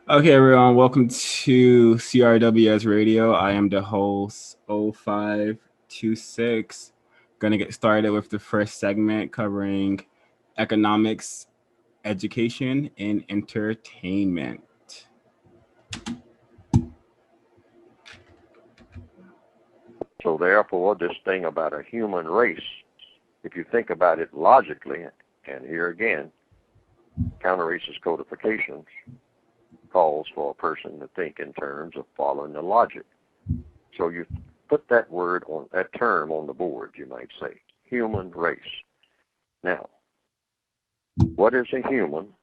Okay, everyone, welcome to CRWS Radio. I am the host, 0526. Gonna get started with the first segment covering economics, education, and entertainment. So therefore, this thing about a human race, if you think about it logically, and here again, counter-racist codification calls for a person to think in terms of following the logic. So you put that term on the board, you might say, human race. Now, what is a human?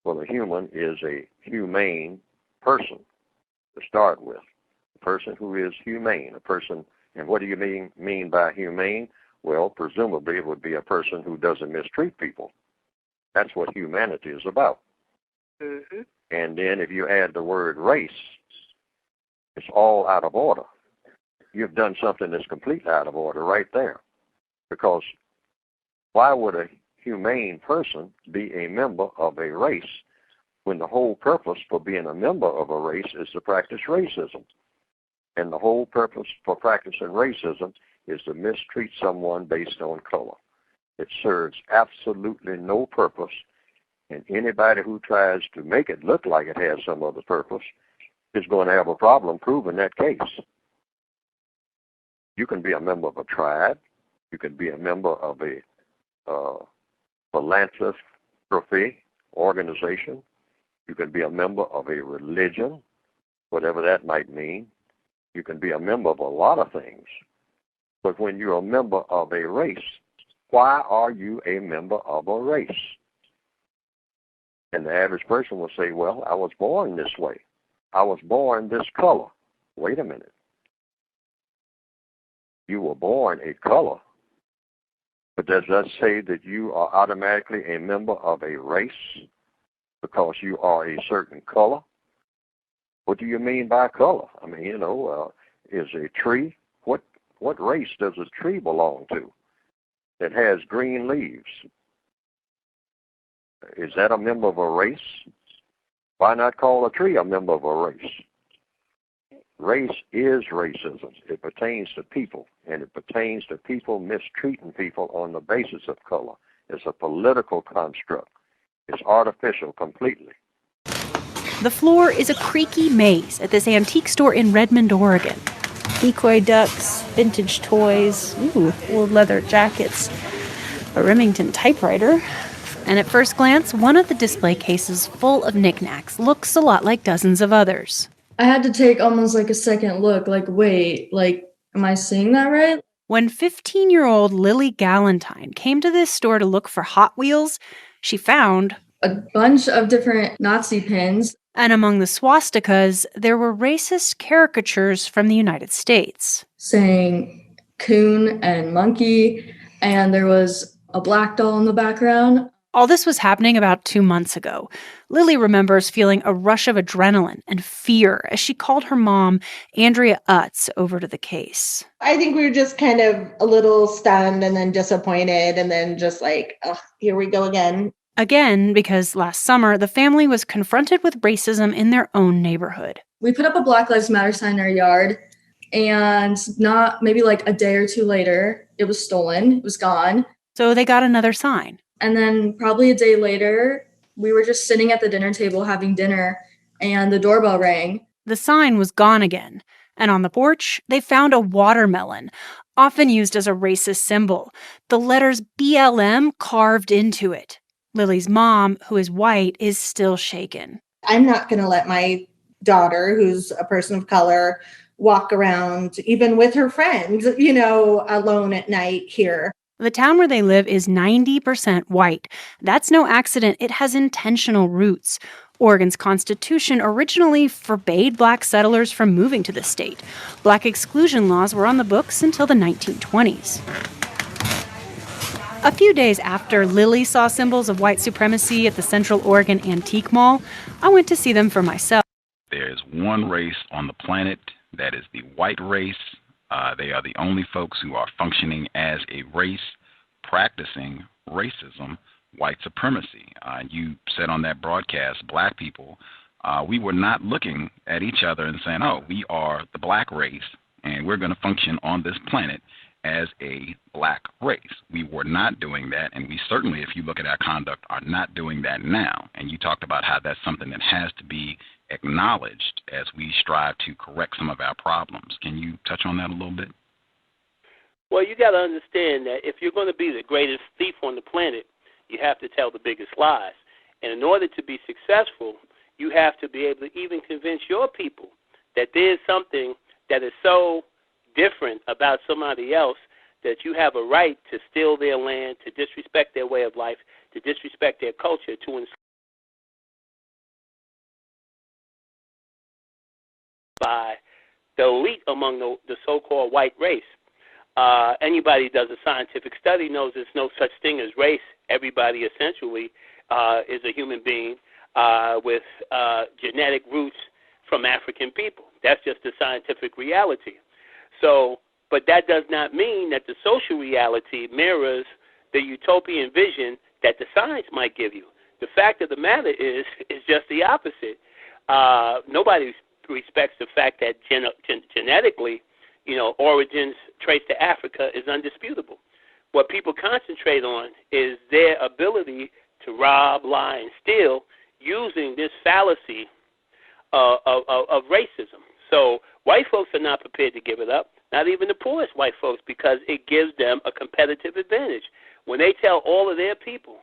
Well, a human is a humane person to start with. A person who is humane, a person, and what do you mean by humane? Well, presumably it would be a person who doesn't mistreat people. That's what humanity is about. Mm-hmm. And then if you add the word race, it's all out of order. You've done something that's completely out of order right there. Because why would a humane person be a member of a race when the whole purpose for being a member of a race is to practice racism? And the whole purpose for practicing racism is to mistreat someone based on color. It serves absolutely no purpose, and anybody who tries to make it look like it has some other purpose is going to have a problem proving that case. You can be a member of a tribe. You can be a member of a philanthropy organization. You can be a member of a religion, whatever that might mean. You can be a member of a lot of things. But when you're a member of a race, why are you a member of a race? And the average person will say, well, I was born this way. I was born this color. Wait a minute. You were born a color, but does that say that you are automatically a member of a race because you are a certain color? What do you mean by color? I mean, is a tree, what race does a tree belong to that has green leaves? Is that a member of a race? Why not call a tree a member of a race? Race is racism. It pertains to people, and it pertains to people mistreating people on the basis of color. It's a political construct. It's artificial completely. The floor is a creaky maze at this antique store in Redmond, Oregon. Decoy ducks, vintage toys, old leather jackets, a Remington typewriter. And at first glance, one of the display cases full of knickknacks looks a lot like dozens of others. I had to take almost like a second look, wait, am I seeing that right? When 15-year-old Lily Galentine came to this store to look for Hot Wheels, she found a bunch of different Nazi pins. And among the swastikas, there were racist caricatures from the United States. Saying coon and monkey, and there was a black doll in the background. All this was happening about 2 months ago. Lily remembers feeling a rush of adrenaline and fear as she called her mom, Andrea Utz, over to the case. I think we were just kind of a little stunned and then disappointed and then just like, oh, here we go again. Again, because last summer, the family was confronted with racism in their own neighborhood. We put up a Black Lives Matter sign in our yard, and maybe a day or two later, it was stolen. It was gone. So they got another sign. And then probably a day later, we were just sitting at the dinner table having dinner, and the doorbell rang. The sign was gone again. And on the porch, they found a watermelon, often used as a racist symbol. The letters BLM carved into it. Lily's mom, who is white, is still shaken. I'm not going to let my daughter, who's a person of color, walk around, even with her friends, alone at night here. The town where they live is 90% white. That's no accident. It has intentional roots. Oregon's constitution originally forbade black settlers from moving to the state. Black exclusion laws were on the books until the 1920s. A few days after Lily saw symbols of white supremacy at the Central Oregon Antique Mall, I went to see them for myself. There's one race on the planet that is the white race. They are the only folks who are functioning as a race, practicing racism, white supremacy. You said on that broadcast, black people we were not looking at each other and saying, oh, we are the black race, and we're going to function on this planet as a black race. We were not doing that, and we certainly, if you look at our conduct, are not doing that now. And you talked about how that's something that has to be acknowledged as we strive to correct some of our problems. Can you touch on that a little bit? Well, you got to understand that if you're going to be the greatest thief on the planet, you have to tell the biggest lies. And in order to be successful, you have to be able to even convince your people that there's something that is so different about somebody else that you have a right to steal their land, to disrespect their way of life, to disrespect their culture, to enslave by the elite among the so-called white race. Anybody who does a scientific study knows there's no such thing as race. Everybody essentially is a human being with genetic roots from African people. That's just the scientific reality. So, but that does not mean that the social reality mirrors the utopian vision that the science might give you. The fact of the matter is just the opposite. Nobody respects the fact that genetically, origins traced to Africa is undisputable. What people concentrate on is their ability to rob, lie, and steal using this fallacy of racism. So white folks are not prepared to give it up, not even the poorest white folks, because it gives them a competitive advantage. When they tell all of their people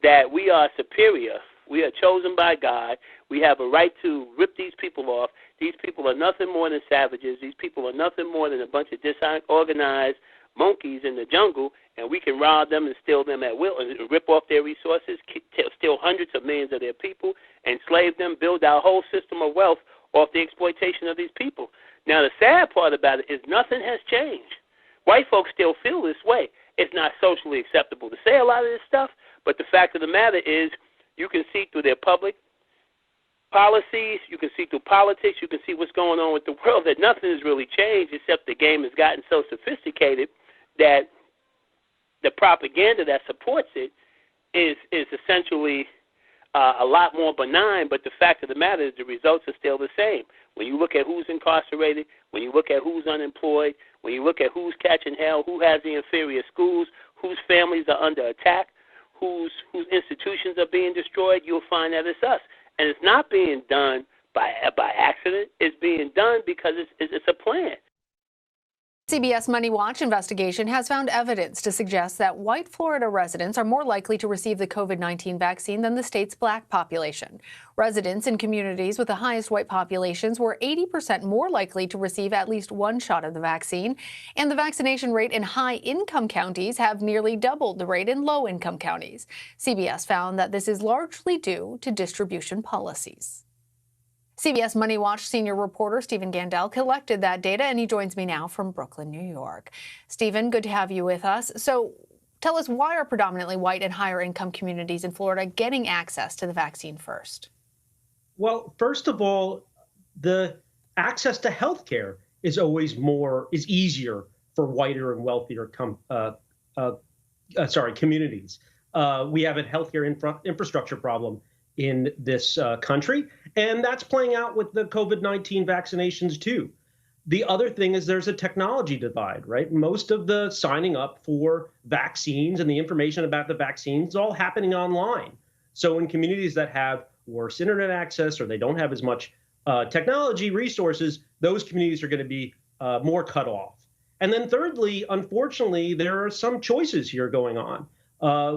that we are superior, we are chosen by God, we have a right to rip these people off, these people are nothing more than savages, these people are nothing more than a bunch of disorganized monkeys in the jungle, and we can rob them and steal them at will and rip off their resources, steal hundreds of millions of their people, enslave them, build our whole system of wealth off the exploitation of these people. Now, the sad part about it is nothing has changed. White folks still feel this way. It's not socially acceptable to say a lot of this stuff, but the fact of the matter is you can see through their public policies, you can see through politics, you can see what's going on with the world, that nothing has really changed except the game has gotten so sophisticated that the propaganda that supports it is essentially a lot more benign, but the fact of the matter is the results are still the same. When you look at who's incarcerated, when you look at who's unemployed, when you look at who's catching hell, who has the inferior schools, whose families are under attack, whose institutions are being destroyed, you'll find that it's us. And it's not being done by accident. It's being done because it's a plan. CBS Money Watch investigation has found evidence to suggest that white Florida residents are more likely to receive the COVID-19 vaccine than the state's black population. Residents in communities with the highest white populations were 80% more likely to receive at least one shot of the vaccine, and the vaccination rate in high-income counties have nearly doubled the rate in low-income counties. CBS found that this is largely due to distribution policies. CBS Money Watch senior reporter Stephen Gandel collected that data, and he joins me now from Brooklyn, New York. Stephen, good to have you with us. So tell us, why are predominantly white and higher income communities in Florida getting access to the vaccine first? Well, first of all, the access to health care is easier for whiter and wealthier communities. We have a healthcare infrastructure problem in this country, and that's playing out with the COVID-19 vaccinations too. The other thing is there's a technology divide, right? Most of the signing up for vaccines and the information about the vaccines is all happening online. So in communities that have worse internet access or they don't have as much technology resources, those communities are going to be more cut off. And then thirdly, unfortunately, there are some choices here going on.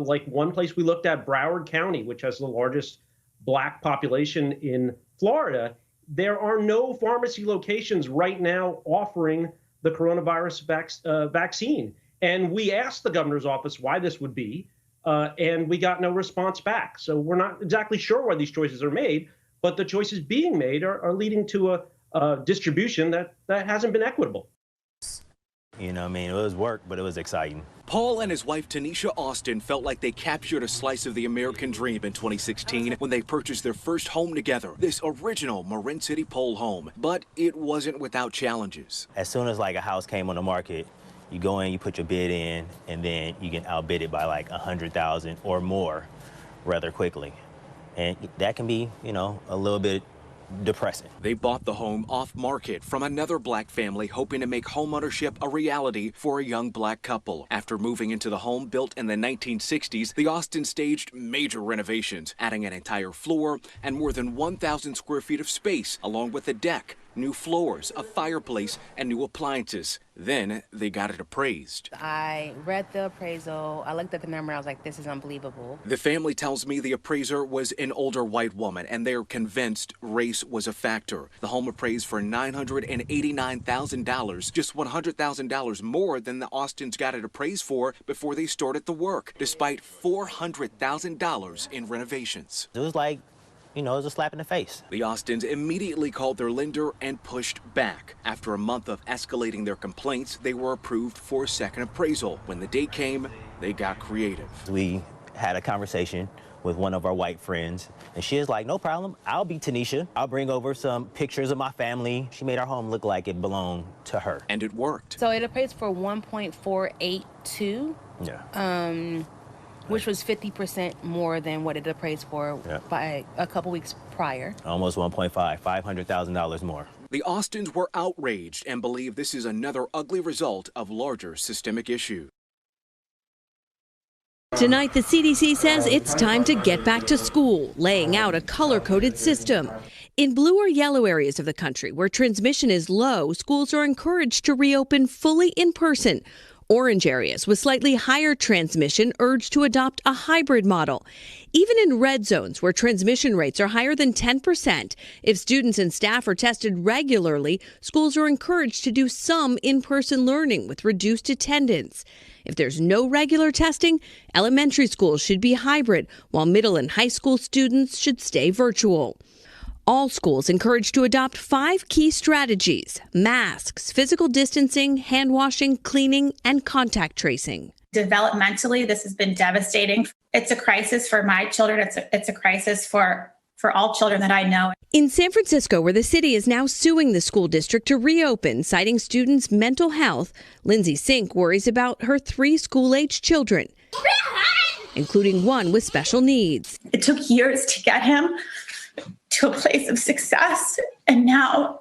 Like one place we looked at, Broward County, which has the largest black population in Florida, there are no pharmacy locations right now offering the coronavirus vaccine. And we asked the governor's office why this would be, and we got no response back. So we're not exactly sure why these choices are made, but the choices being made are leading to a distribution that hasn't been equitable. You know what I mean? It was work, but it was exciting. Paul and his wife, Tanisha Austin, felt like they captured a slice of the American dream in 2016 when they purchased their first home together, this original Marin City pole home. But it wasn't without challenges. As soon as like a house came on the market, you go in, you put your bid in, and then you get outbidded by like 100,000 or more rather quickly. And that can be, you know, a little bit depressing. They bought the home off market from another black family hoping to make homeownership a reality for a young black couple. After moving into the home built in the 1960s, the Austins staged major renovations, adding an entire floor and more than 1,000 square feet of space, along with a deck, new floors, a fireplace, and new appliances. Then they got it appraised. I read the appraisal, I looked at the number, I was like, this is unbelievable. The family tells me the appraiser was an older white woman, and they're convinced race was a factor. The home appraised for $989,000, just $100,000 more than the Austins got it appraised for before they started the work, despite $400,000 in renovations. It was like, you know, it was a slap in the face. The Austins immediately called their lender and pushed back. After a month of escalating their complaints, they were approved for a second appraisal. When the date came, they got creative. We had a conversation with one of our white friends, and she was like, no problem, I'll be Tanisha. I'll bring over some pictures of my family. She made our home look like it belonged to her. And it worked. So it appraised for 1.482. Yeah. Which was 50% more than what it appraised for by a couple weeks prior. Almost 1.5, $500,000 more. The Austins were outraged and believe this is another ugly result of larger systemic issues. Tonight, the CDC says it's time to get back to school, laying out a color-coded system. In blue or yellow areas of the country where transmission is low, schools are encouraged to reopen fully in person. Orange areas with slightly higher transmission urged to adopt a hybrid model. Even in red zones where transmission rates are higher than 10%, if students and staff are tested regularly, schools are encouraged to do some in-person learning with reduced attendance. If there's no regular testing, elementary schools should be hybrid, while middle and high school students should stay virtual. All schools encouraged to adopt 5 key strategies: masks, physical distancing, hand washing, cleaning, and contact tracing. Developmentally, this has been devastating. It's a crisis for my children. It's a crisis for all children that I know. In San Francisco, where the city is now suing the school district to reopen, citing students' mental health, Lindsay Sink worries about her 3 school-age children, including one with special needs. It took years to get him to a place of success. And now,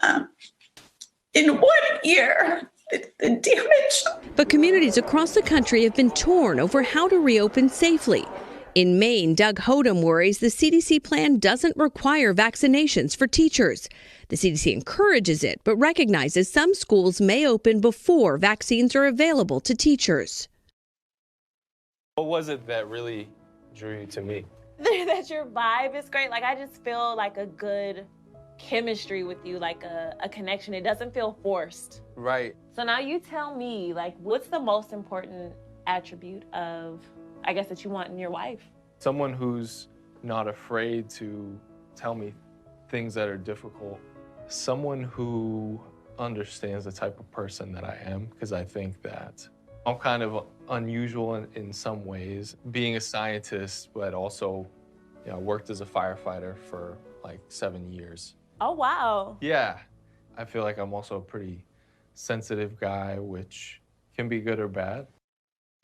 in 1 year, the damage. But communities across the country have been torn over how to reopen safely. In Maine, Doug Hodem worries the CDC plan doesn't require vaccinations for teachers. The CDC encourages it, but recognizes some schools may open before vaccines are available to teachers. What was it that really drew you to me? That your vibe is great. Like, I just feel like a good chemistry with you, like a connection. It doesn't feel forced. Right. So now you tell me, like, what's the most important attribute of, I guess, that you want in your wife? Someone who's not afraid to tell me things that are difficult. Someone who understands the type of person that I am, because I think that I'm kind of unusual in some ways, being a scientist, but also, you know, worked as a firefighter for like 7 years. Oh, wow. Yeah, I feel like I'm also a pretty sensitive guy, which can be good or bad.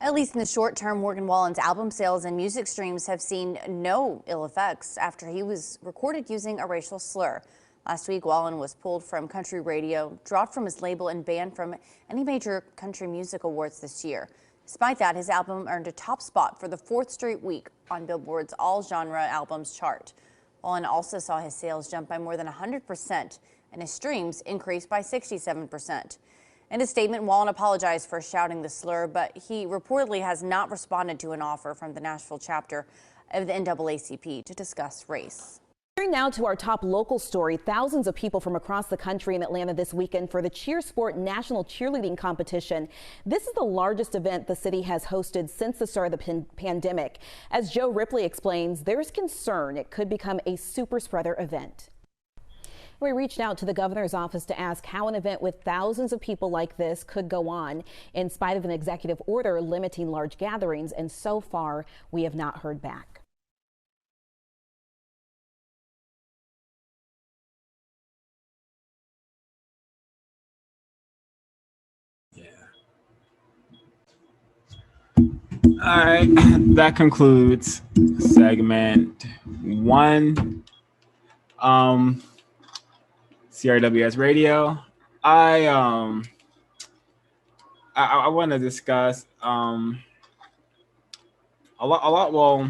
At least in the short term, Morgan Wallen's album sales and music streams have seen no ill effects after he was recorded using a racial slur. Last week, Wallen was pulled from country radio, dropped from his label, and banned from any major country music awards this year. Despite that, his album earned a top spot for the 4th straight week on Billboard's all-genre albums chart. Wallen also saw his sales jump by more than 100% and his streams increase by 67%. In a statement, Wallen apologized for shouting the slur, but he reportedly has not responded to an offer from the Nashville chapter of the NAACP to discuss race. Turning now to our top local story, thousands of people from across the country in Atlanta this weekend for the Cheer Sport National Cheerleading Competition. This is the largest event the city has hosted since the start of the pandemic. As Joe Ripley explains, there's concern it could become a super spreader event. We reached out to the governor's office to ask how an event with thousands of people like this could go on in spite of an executive order limiting large gatherings, and so far we have not heard back. All right, that concludes segment 1. CRWS Radio. I want to discuss a lot. Well,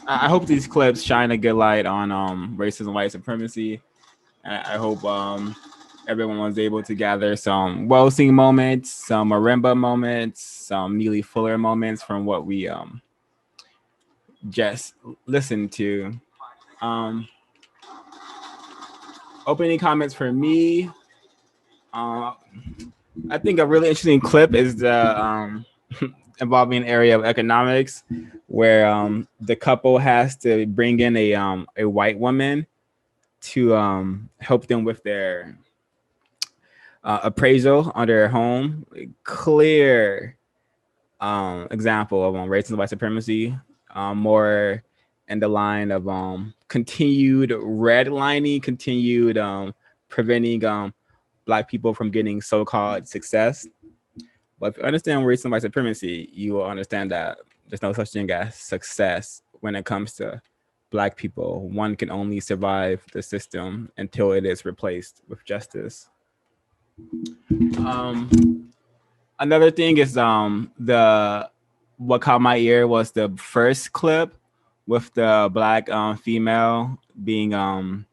I hope these clips shine a good light on racism, white supremacy. I hope everyone was able to gather some well-seen moments, some marimba moments, some Neely Fuller moments from what we just listened to. Opening comments for me. I think a really interesting clip is the involving an area of economics where the couple has to bring in a white woman to help them with their appraisal on their home. Clear example of racism, white supremacy, more in the line of continued redlining, continued preventing Black people from getting so-called success. But if you understand racism, white supremacy, you will understand that there's no such thing as success when it comes to Black people. One can only survive the system until it is replaced with justice. Another thing is what caught my ear was the first clip with the Black female being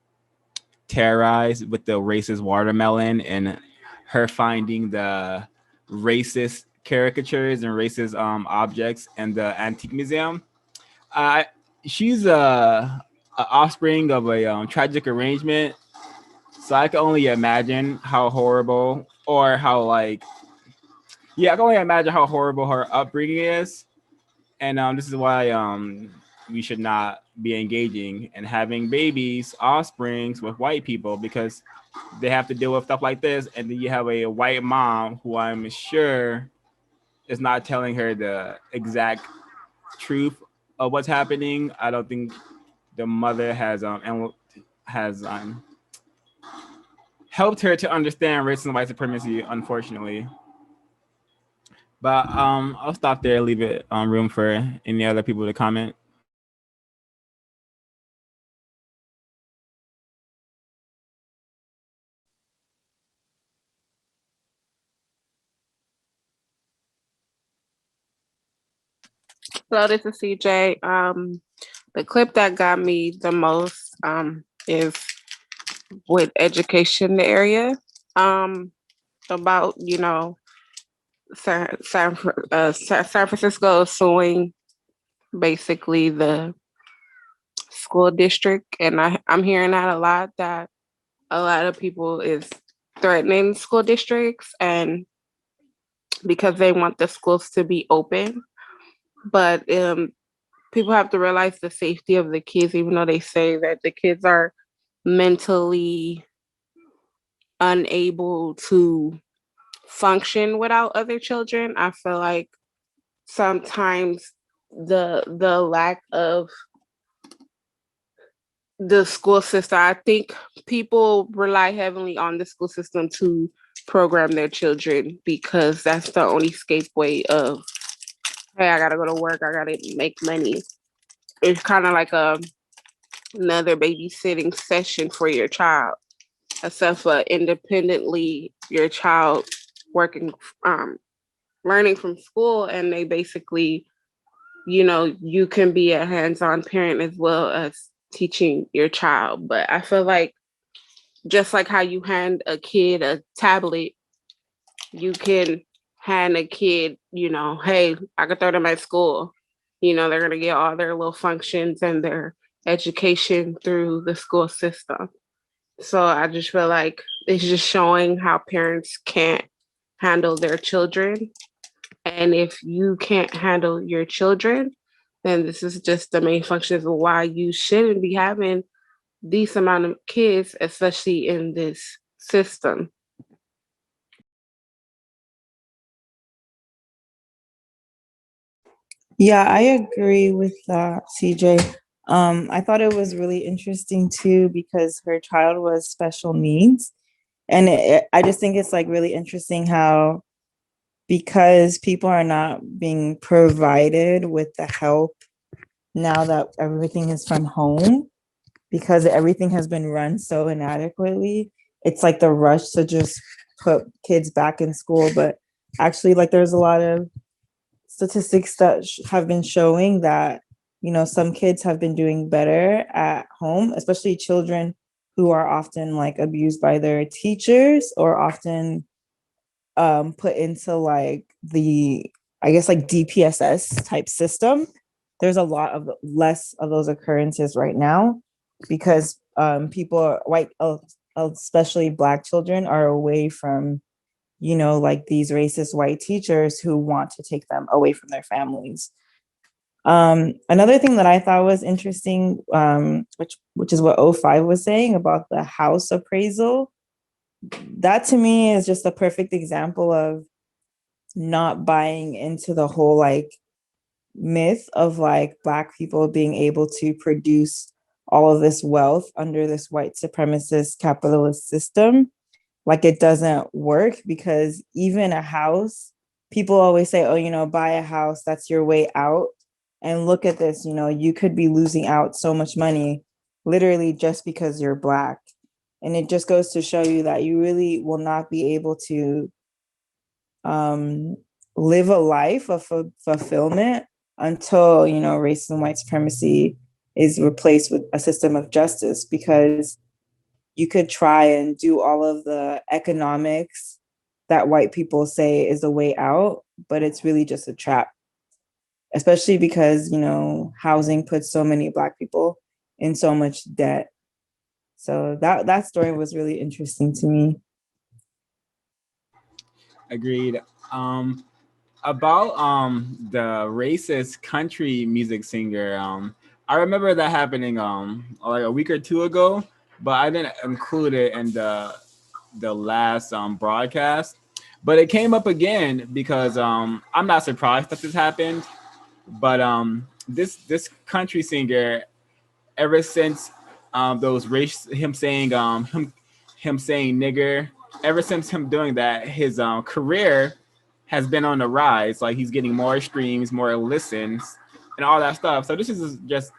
terrorized with the racist watermelon and her finding the racist caricatures and racist objects in the antique museum. She's a offspring of a tragic arrangement, so I can only imagine how horrible or how I can only imagine how horrible her upbringing is, and this is why we should not be engaging and having babies, offsprings with white people, because they have to deal with stuff like this, and then you have a white mom who I'm sure is not telling her the exact truth of what's happening. I don't think the mother has helped her to understand racism and white supremacy, unfortunately. But I'll stop there, leave it room for any other people to comment. Hello, this is CJ. The clip that got me the most is with education area, about, San Francisco suing basically the school district. And I'm hearing that a lot of people is threatening school districts and because they want the schools to be open. But people have to realize the safety of the kids, even though they say that the kids are mentally unable to function without other children. I feel like sometimes the lack of the school system, I think people rely heavily on the school system to program their children because that's the only escape way of, hey, I gotta go to work, I gotta make money. It's kind of like another babysitting session for your child, except for independently your child working, learning from school, and they basically, you can be a hands-on parent as well as teaching your child. But I feel like just like how you hand a kid a tablet, you can hand a kid, hey, I could throw them at school. They're going to get all their little functions and their education through the school system. So I just feel like it's just showing how parents can't handle their children. And if you can't handle your children, then this is just the main functions of why you shouldn't be having these amount of kids, especially in this system. Yeah, I agree with CJ. I thought it was really interesting too because her child was special needs. And I just think it's like really interesting how because people are not being provided with the help now that everything is from home, because everything has been run so inadequately. It's like the rush to just put kids back in school. But actually, like, there's a lot of statistics that have been showing that, you know, some kids have been doing better at home, especially children who are often like abused by their teachers or often put into like the, I guess, like DPSS type system. There's a lot of less of those occurrences right now because people are white, especially Black children, are away from, you know, like these racist white teachers who want to take them away from their families. Another thing that I thought was interesting, which is what O5 was saying about the house appraisal. That to me is just a perfect example of not buying into the whole like myth of like Black people being able to produce all of this wealth under this white supremacist capitalist system. Like, it doesn't work, because even a house, people always say, oh, you know, buy a house, that's your way out. And look at this, you know, you could be losing out so much money literally just because you're Black. And it just goes to show you that you really will not be able to live a life of fulfillment until, you know, racism, white supremacy is replaced with a system of justice, because you could try and do all of the economics that white people say is a way out, but it's really just a trap, especially because, you know, housing puts so many Black people in so much debt. So that story was really interesting to me. Agreed. About the racist country music singer, I remember that happening like a week or two ago, but I didn't include it in the last broadcast. But it came up again because I'm not surprised that this happened. But this country singer, ever since those race him saying him saying nigger, ever since him doing that, his career has been on the rise. Like, he's getting more streams, more listens, and all that stuff. So this is just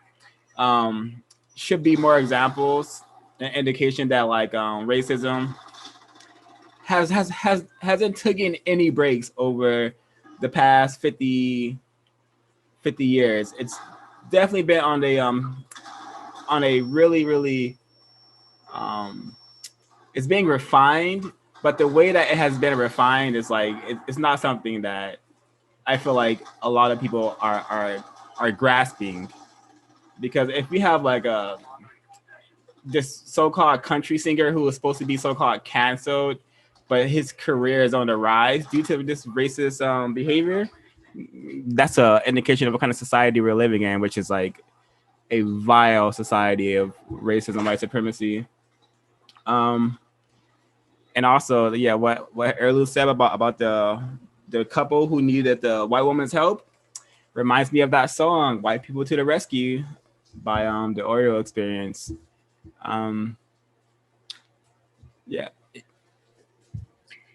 should be more examples, an indication that like racism hasn't taken any breaks over the past 50 years. It's definitely been on a really it's being refined, but the way that it has been refined is like it's not something that I feel like a lot of people are grasping. Because if we have like this so-called country singer who was supposed to be so-called canceled, but his career is on the rise due to this racist behavior, that's a indication of what kind of society we're living in, which is like a vile society of racism, white supremacy. And also, yeah, what Erlu said about the couple who needed the white woman's help reminds me of that song "White People to the Rescue" by the Oreo Experience. Yeah.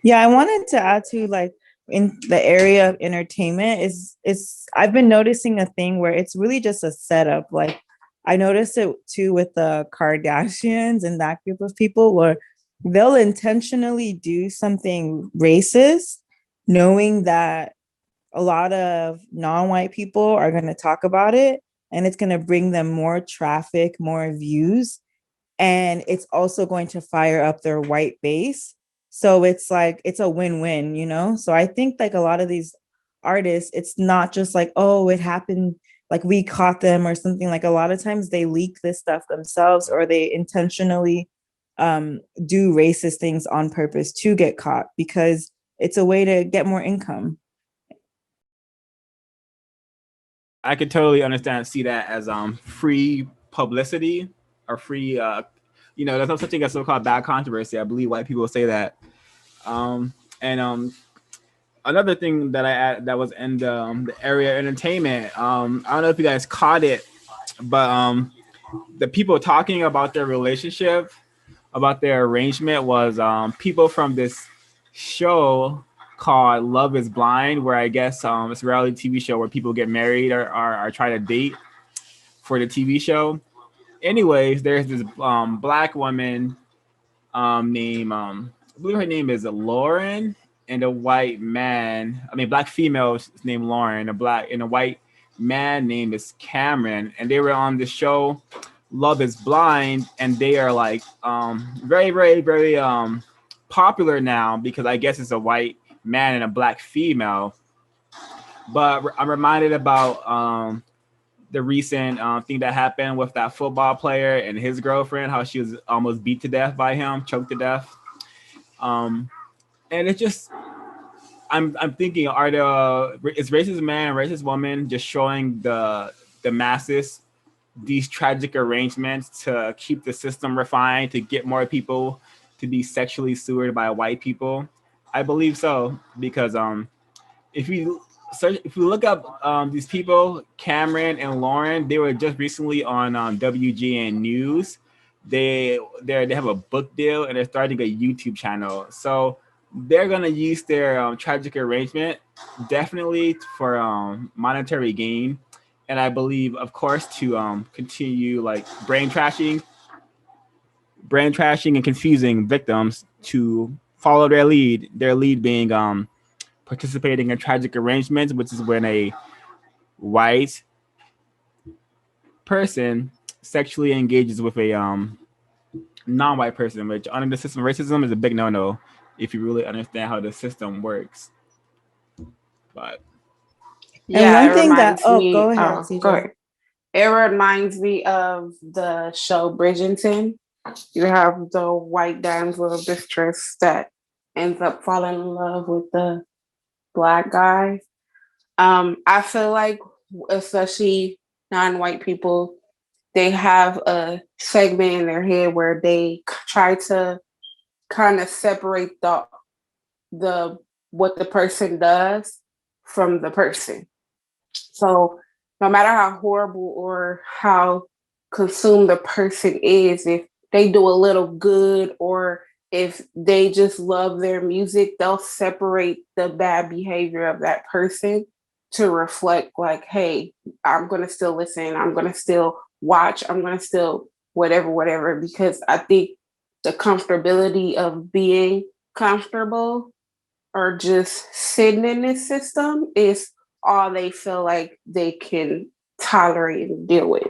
Yeah, I wanted to add to, like, in the area of entertainment is I've been noticing a thing where it's really just a setup. Like, I noticed it too with the Kardashians and that group of people, where they'll intentionally do something racist, knowing that a lot of non-white people are going to talk about it, and it's going to bring them more traffic, more views, and it's also going to fire up their white base. So it's like, it's a win-win, you know? So I think like a lot of these artists, it's not just like, oh, it happened, like we caught them or something. Like, a lot of times they leak this stuff themselves, or they intentionally do racist things on purpose to get caught, because it's a way to get more income. I could totally see that as free publicity or free there's no such thing as so-called bad controversy. I believe white people say that. And another thing that I add that was in the area of entertainment, I don't know if you guys caught it, but the people talking about their relationship, about their arrangement, was people from this show called Love Is Blind, where I guess it's a reality TV show where people get married or try to date for the TV show. Anyways, there's this black woman named I believe her name is Lauren, and a white man. I mean, black female is named Lauren. A white man name is Cameron, and they were on the show Love Is Blind, and they are like very, very, very popular now because I guess it's a white man and a black female. But I'm reminded about the recent thing that happened with that football player and his girlfriend, how she was almost beat to death by him, choked to death. And it's just, I'm thinking, is racist man and racist woman just showing the masses these tragic arrangements to keep the system refined, to get more people to be sexually sued by white people? I believe so, because if you look up these people, Cameron and Lauren, they were just recently on WGN News. They have a book deal and they're starting a YouTube channel. So they're gonna use their tragic arrangement definitely for monetary gain, and I believe, of course, to continue like brain trashing and confusing victims to follow their lead. Their lead being participating in tragic arrangements, which is when a white person sexually engages with a non-white person, which under the system of racism is a big no-no if you really understand how the system works. But Yeah, one it thing that reminds me. go ahead, Oh, go CJ. ahead. It reminds me of the show Bridgerton. You have the white damsel of distress that ends up falling in love with the black guy. I feel like, especially non-white people, they have a segment in their head where they try to kind of separate the what the person does from the person. So no matter how horrible or how consumed the person is, if they do a little good or if they just love their music, they'll separate the bad behavior of that person to reflect like, hey, I'm going to still listen. I'm going to still watch. I'm going to still whatever, because I think the comfortability of being comfortable or just sitting in this system is all they feel like they can tolerate and deal with.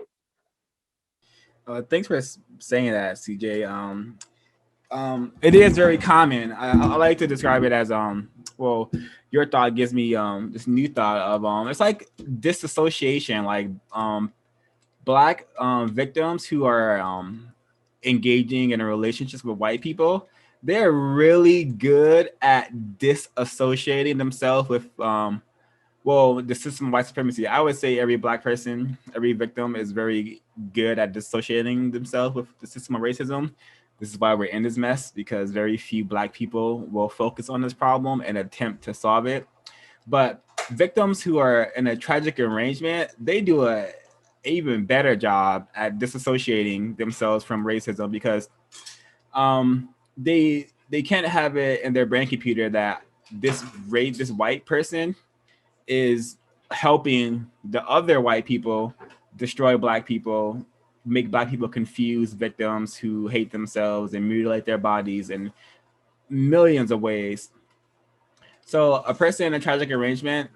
Thanks for saying that, CJ. It is very common. I like to describe it as well, your thought gives me this new thought of it's like disassociation, like black victims who are engaging in a relationships with white people. They're really good at disassociating themselves with the system of white supremacy. I would say every black person, every victim is very good at dissociating themselves with the system of racism. This is why we're in this mess, because very few black people will focus on this problem and attempt to solve it. But victims who are in a tragic arrangement, they do a even better job at disassociating themselves from racism, because they can't have it in their brain computer that this white person is helping the other white people destroy black people, make black people confused victims who hate themselves and mutilate their bodies in millions of ways. So a person in a tragic arrangement,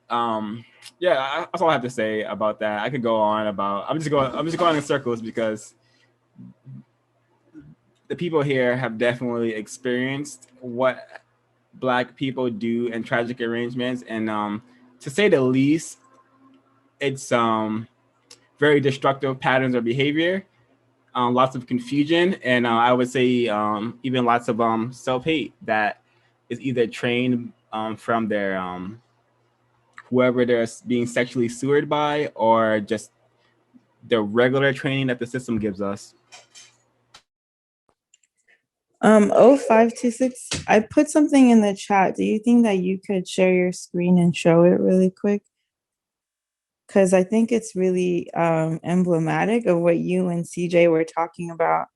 that's all I have to say about that. I could go on about. I'm just going in circles because the people here have definitely experienced what black people do in tragic arrangements, and to say the least, it's very destructive patterns of behavior, lots of confusion, and I would say even lots of self-hate that is either trained from their whoever they're being sexually sued by, or just the regular training that the system gives us. 0526, I put something in the chat. Do you think that you could share your screen and show it really quick? Because I think it's really emblematic of what you and CJ were talking about.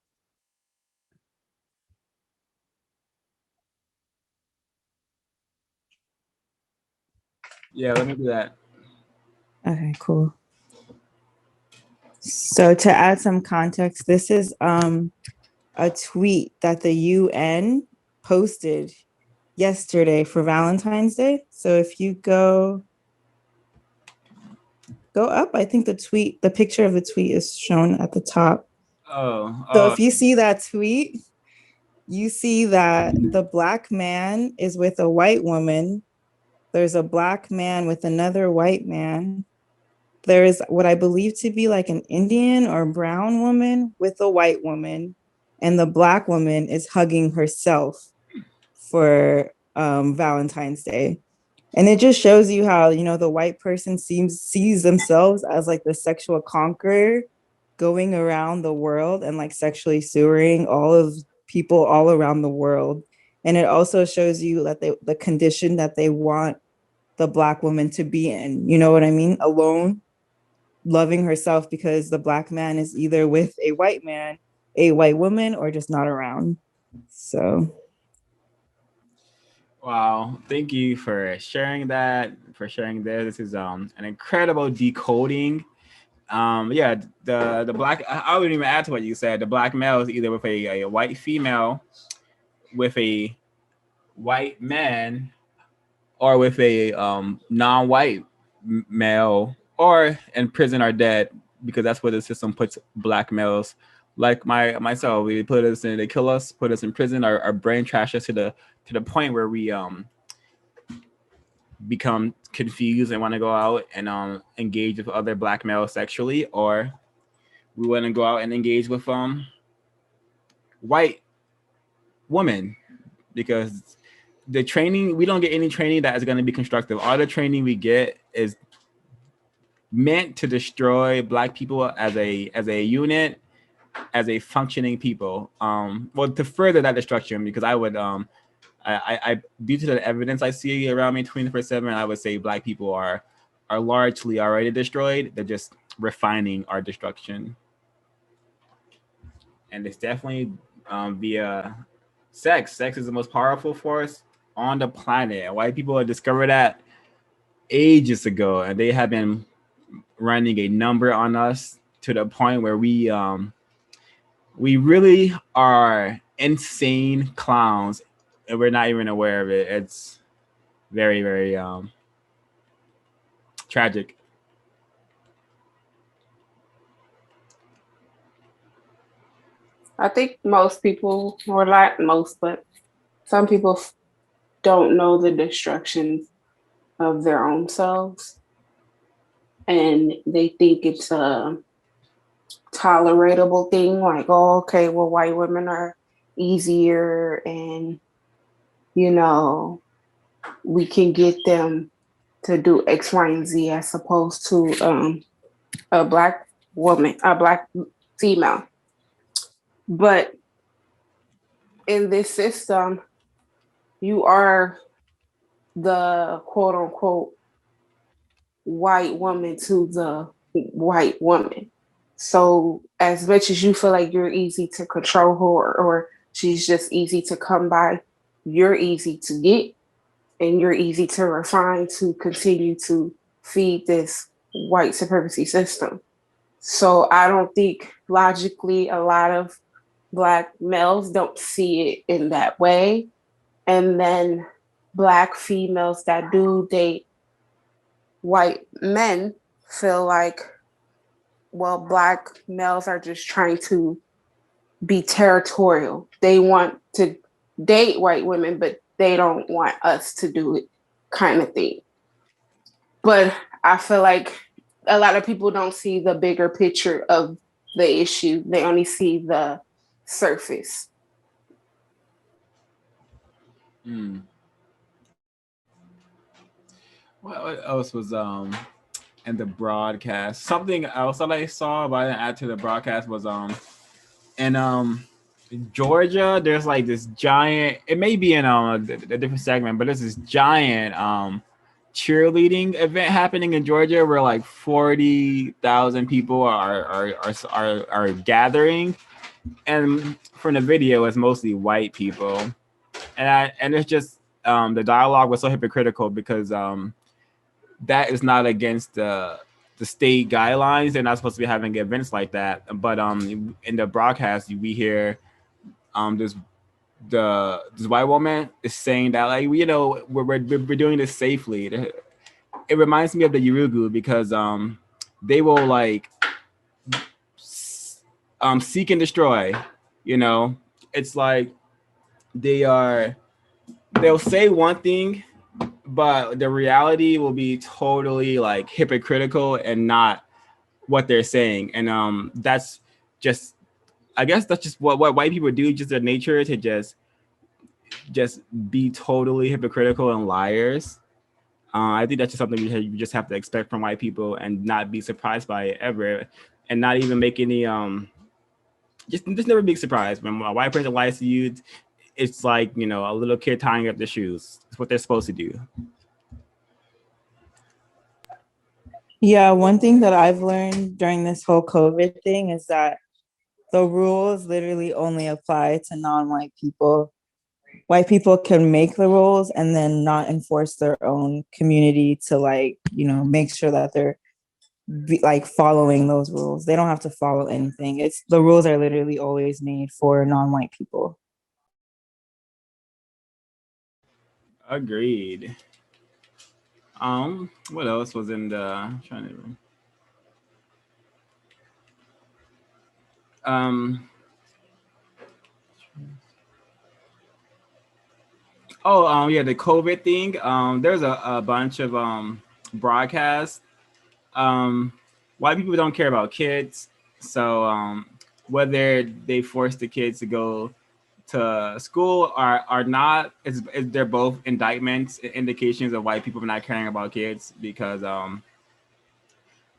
Yeah, let me do that. Okay, cool. So to add some context, this is a tweet that the UN posted yesterday for Valentine's Day. So if you go up, I think the picture of the tweet is shown at the top. So if you see that tweet, you see that the Black man is with a white woman. There's a Black man with another white man. There's what I believe to be like an Indian or brown woman with a white woman. And the Black woman is hugging herself for Valentine's Day. And it just shows you how, the white person sees themselves as like the sexual conqueror going around the world and like sexually sewering all of people all around the world. And it also shows you that the condition that they want the Black woman to be in, you know what I mean? Alone, loving herself, because the Black man is either with a white man, a white woman, or just not around. So Wow, thank you for sharing that, for sharing this. This is an incredible decoding. Yeah, the black, I wouldn't even add to what you said. The Black male is either with a white female, with a white man, or with a non-white male, or in prison or dead, because that's where the system puts Black males. Like myself, we put us in, they kill us, put us in prison, our brain trash us to the point where we become confused and want to go out and engage with other Black males sexually, or we want to go out and engage with white women, because the training, we don't get any training that is going to be constructive. All the training we get is meant to destroy Black people as a unit, as a functioning people. Well, to further that destruction, because I would I due to the evidence I see around me 24/7, I would say Black people are largely already destroyed. They're just refining our destruction, and it's definitely via sex. Sex is the most powerful force on the planet. White people have discovered that ages ago, and they have been running a number on us to the point where we really are insane clowns, and we're not even aware of it. It's very, very tragic. I think most people, or not most, but some people don't know the destruction of their own selves. And they think it's a tolerable thing, like, oh, okay, well, white women are easier and, we can get them to do X, Y, and Z as opposed to a Black woman, a Black female. But in this system, you are the quote unquote white woman to the white woman. So as much as you feel like you're easy to control her, or she's just easy to come by, you're easy to get and you're easy to refine to continue to feed this white supremacy system. So I don't think logically a lot of Black males don't see it in that way. And then Black females that do date white men feel like, well, Black males are just trying to be territorial. They want to date white women, but they don't want us to do it, kind of thing. But I feel like a lot of people don't see the bigger picture of the issue. They only see the surface. What else was in the broadcast? Something else that I saw, but I didn't add to the broadcast, was in Georgia, there's like this giant, it may be in a different segment, but there's this giant cheerleading event happening in Georgia where like 40,000 people are gathering, and from the video it's mostly white people, and it's just the dialogue was so hypocritical, because that is not against the state guidelines. They're not supposed to be having events like that. But in the broadcast, we hear this white woman is saying that, like, we're doing this safely. It reminds me of the Yurugu, because they will, like, seek and destroy. It's like they'll say one thing, but the reality will be totally, like, hypocritical and not what they're saying. And that's just, I guess that's just what white people do, just their nature, to just be totally hypocritical and liars. I think that's just something you just have to expect from white people, and not be surprised by it ever, and not even make any just never be surprised when a white person lies to you. It's like, a little kid tying up their shoes. It's what they're supposed to do. Yeah, one thing that I've learned during this whole COVID thing is that the rules literally only apply to non-white people. White people can make the rules and then not enforce their own community to, like, make sure that they're like following those rules. They don't have to follow anything. It's the rules are literally always made for non-white people. Agreed. What else was in the? I'm trying to. Yeah, the COVID thing. There's a bunch of broadcasts. White people don't care about kids, so whether they force the kids to go to school or not, they're both indictments, indications of white people not caring about kids, because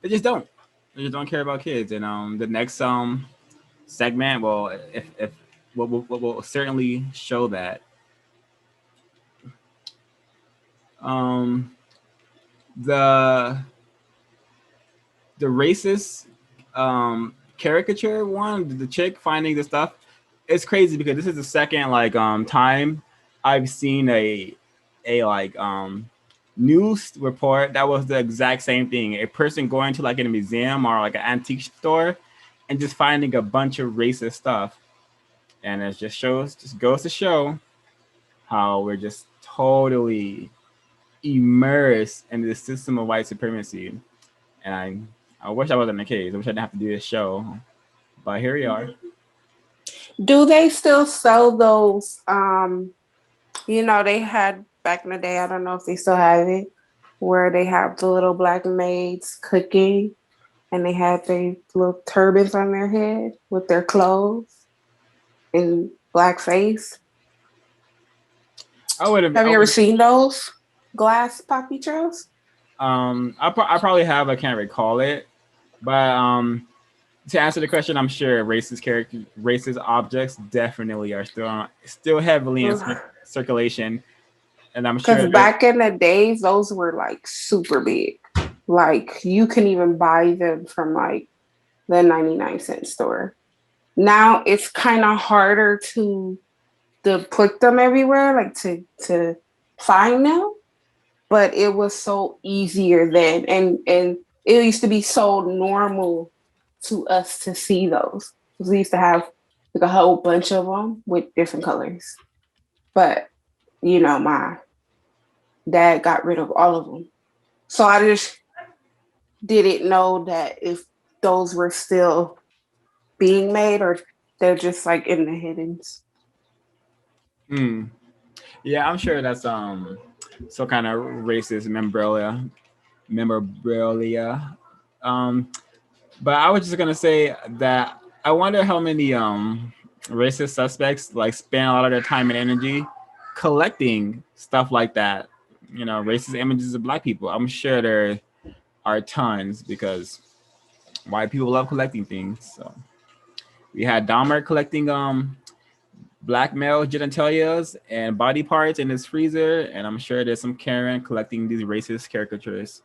they just don't. They just don't care about kids. And the next segment will certainly show that. The racist caricature one, the chick finding the stuff, it's crazy, because this is the second time I've seen a news report that was the exact same thing. A person going to, like, in a museum or like an antique store and just finding a bunch of racist stuff. And it just goes to show how we're just totally immersed in the system of white supremacy. And I wish I wasn't the case. I wish I didn't have to do this show, but here we are. Do they still sell those? They had back in the day, I don't know if they still have it, where they have the little black maids cooking and they had their little turbans on their head with their clothes and black face. Have you ever seen those glass poppy trails? I probably have. I can't recall it, but to answer the question, I'm sure racist objects definitely are still heavily in circulation, and I'm sure because back in the days, those were like super big. Like you can even buy them from like the 99-cent store. Now it's kind of harder to put them everywhere, like to find them. But it was so easier then, and it used to be so normal to us to see those. We used to have like a whole bunch of them with different colors. But my dad got rid of all of them, so I just didn't know that if those were still being made or they're just like in the hiddens. Yeah, I'm sure that's some kind of racist memorabilia. But I was just gonna say that I wonder how many racist suspects like spend a lot of their time and energy collecting stuff like that. Racist images of black people. I'm sure there are tons, because white people love collecting things. So we had Dahmer collecting black male genitalias and body parts in his freezer, and I'm sure there's some Karen collecting these racist caricatures.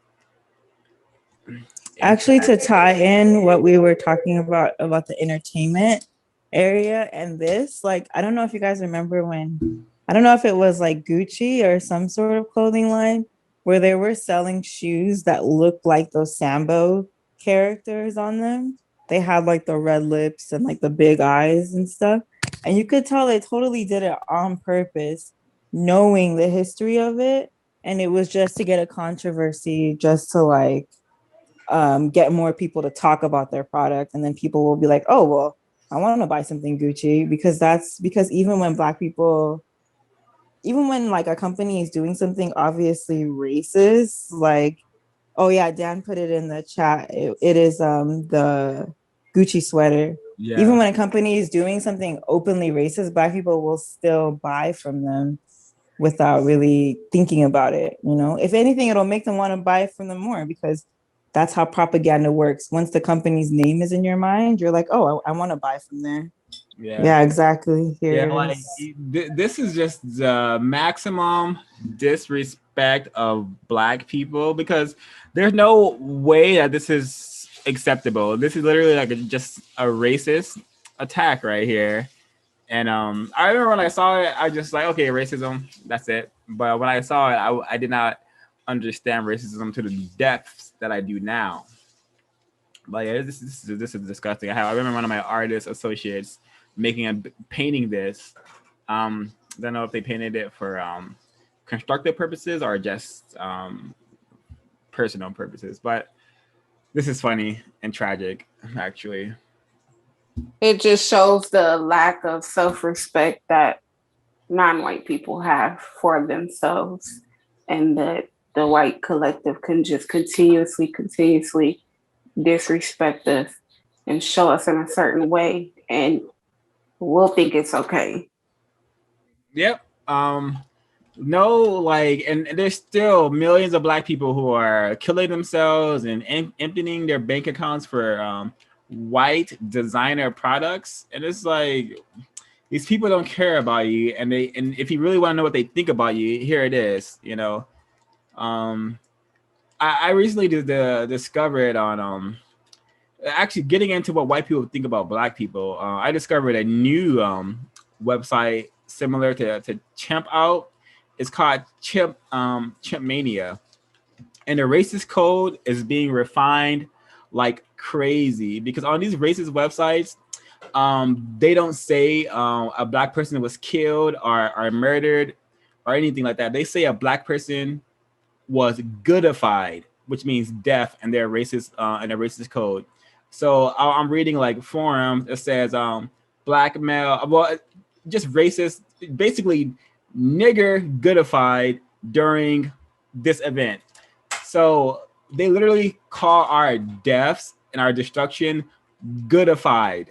Actually, to tie in what we were talking about the entertainment area and this, like, I don't know if you guys remember when, I don't know if it was like Gucci or some sort of clothing line where they were selling shoes that looked like those Sambo characters on them. They had like the red lips and like the big eyes and stuff. And you could tell they totally did it on purpose, knowing the history of it. And it was just to get a controversy, just to like get more people to talk about their product. And then people will be like, oh, well, I want to buy something Gucci, because even when Black people, even when like a company is doing something obviously racist, like, oh yeah, Dan put it in the chat. It is the Gucci sweater. Yeah. Even when a company is doing something openly racist, Black people will still buy from them without really thinking about it. You know, if anything, it'll make them want to buy from them more, because that's how propaganda works. Once the company's name is in your mind, you're like, oh, I want to buy from there. Yeah, exactly. Here Yeah, like this is just the maximum disrespect of Black people, because there's no way that this is acceptable. This is literally like just a racist attack right here. And I remember when I saw it, I just like, okay, racism, that's it. But when I saw it, I did not understand racism to the depths that I do now. But yeah, this is disgusting. I remember one of my artist associates painting this. Don't know if they painted it for constructive purposes or just personal purposes. But this is funny and tragic, actually. It just shows the lack of self-respect that non-white people have for themselves, and that the white collective can just continuously disrespect us and show us in a certain way, and we'll think it's okay. Yep. No, like, and there's still millions of Black people who are killing themselves and emptying their bank accounts for white designer products, and it's like these people don't care about you, and if you really want to know what they think about you, here it is. You know, I recently discovered on actually getting into what white people think about Black people. I discovered a new website similar to Chimp Out. It's called Chimp Mania, and the racist code is being refined like crazy, because on these racist websites, they don't say a Black person was killed or murdered or anything like that. They say a Black person was goodified, which means deaf, and they're racist in a racist code. So I'm reading like forums. It says Black male, well, just racist, basically nigger goodified during this event. So they literally call our deaths and our destruction goodified.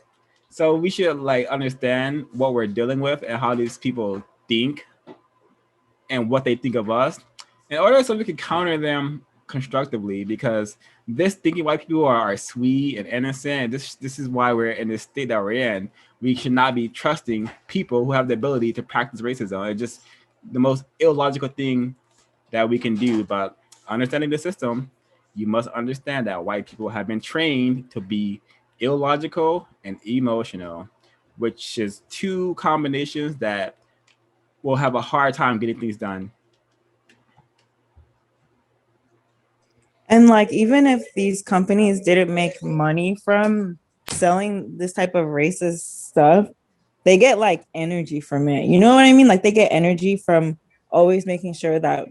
So we should like understand what we're dealing with and how these people think and what they think of us, in order so we can counter them constructively, because this thinking white people are sweet and innocent. This is why we're in this state that we're in. We should not be trusting people who have the ability to practice racism. It's just the most illogical thing that we can do. But understanding the system, you must understand that white people have been trained to be illogical and emotional, which is two combinations that will have a hard time getting things done. And like, even if these companies didn't make money from selling this type of racist stuff, they get like energy from it. You know what I mean? Like, they get energy from always making sure that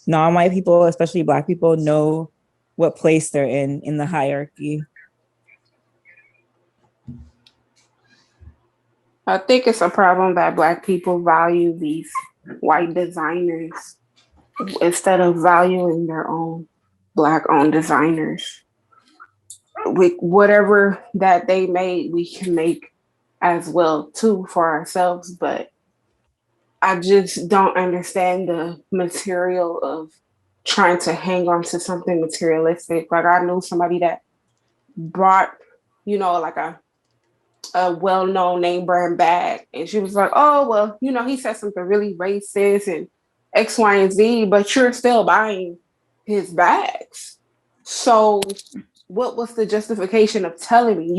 non-white people, especially Black people, know what place they're in the hierarchy. I think it's a problem that Black people value these white designers instead of valuing their own Black-owned designers. With whatever that they made, we can make as well too for ourselves. But I just don't understand the material of trying to hang on to something materialistic. Like, I knew somebody that brought, like a well-known name brand bag, and she was like, oh, well, he said something really racist and X, Y, and Z, but you're still buying his bags. So what was the justification of telling me,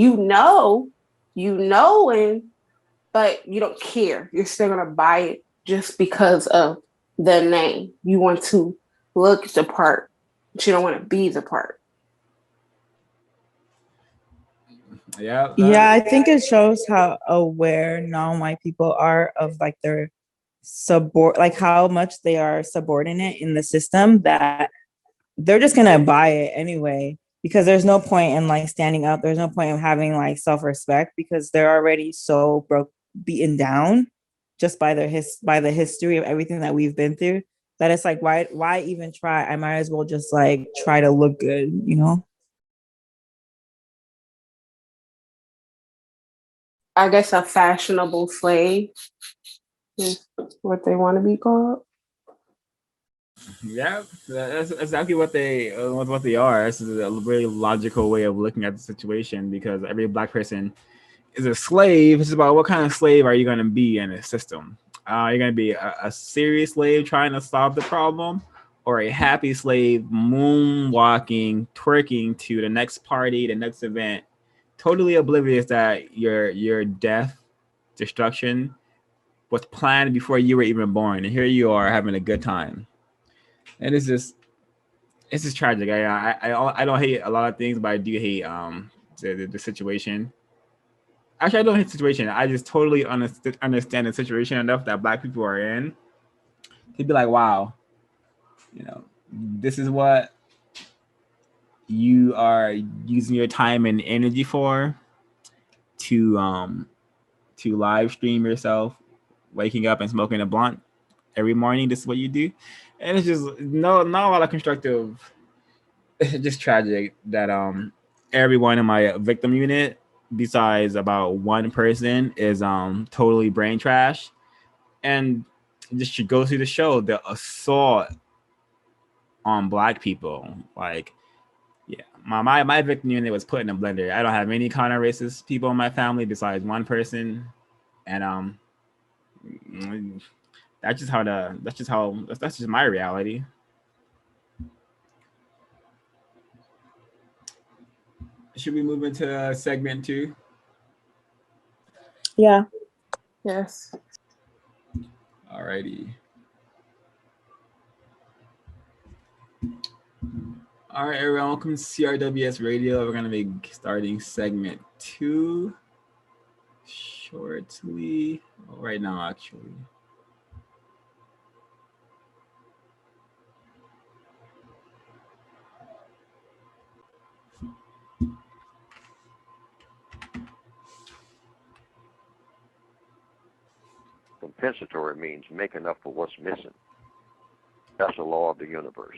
but you don't care. You're still gonna buy it just because of the name. You want to look the part. She don't want to be the part. Yeah. Yeah, I think it shows how aware non-white people are of like their like how much they are subordinate in the system, that they're just gonna buy it anyway, because there's no point in like standing up. There's no point in having like self-respect, because they're already so beaten down just by by the history of everything that we've been through, that it's like, why even try? I might as well just like try to look good, you know? I guess a fashionable slave is what they want to be called. Yeah, that's exactly what they are. This is a very logical way of looking at the situation, because every black person is a slave. It's about what kind of slave are you going to be in a system? You're going to be a serious slave trying to solve the problem, or a happy slave moonwalking, twerking to the next party, the next event, totally oblivious that your death, destruction was planned before you were even born, and here you are having a good time. And it's just tragic. I don't hate a lot of things, but I do hate the situation. Actually, I don't hate the situation. I just totally understand the situation enough that black people are in to be like, wow, this is what you are using your time and energy for, to live stream yourself waking up and smoking a blunt every morning. This is what you do, and it's just not a lot of constructive. It's just tragic that everyone in my victim unit, besides about one person, is totally brain trash. And just should go through the show, the assault on black people. Like, yeah, my victim unit was put in a blender. I don't have any kind of racist people in my family besides one person, and that's just my reality. Should we move into segment 2? Yeah. Yes. Alrighty. All right, everyone, welcome to CRWS Radio. We're going to be starting segment 2 shortly. Right now, actually. Compensatory means making up for what's missing. That's the law of the universe.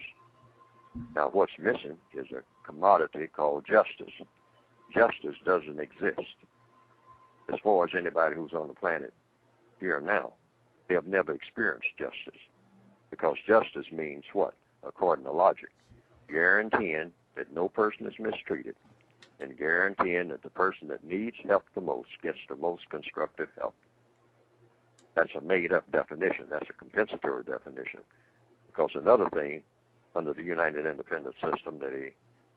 Now, what's missing is a commodity called justice. Justice doesn't exist. As far as anybody who's on the planet here now, they have never experienced justice. Because justice means what? According to logic, guaranteeing that no person is mistreated, and guaranteeing that the person that needs help the most gets the most constructive help. That's a made-up definition. That's a compensatory definition. Because another thing, under the United Independent System, that a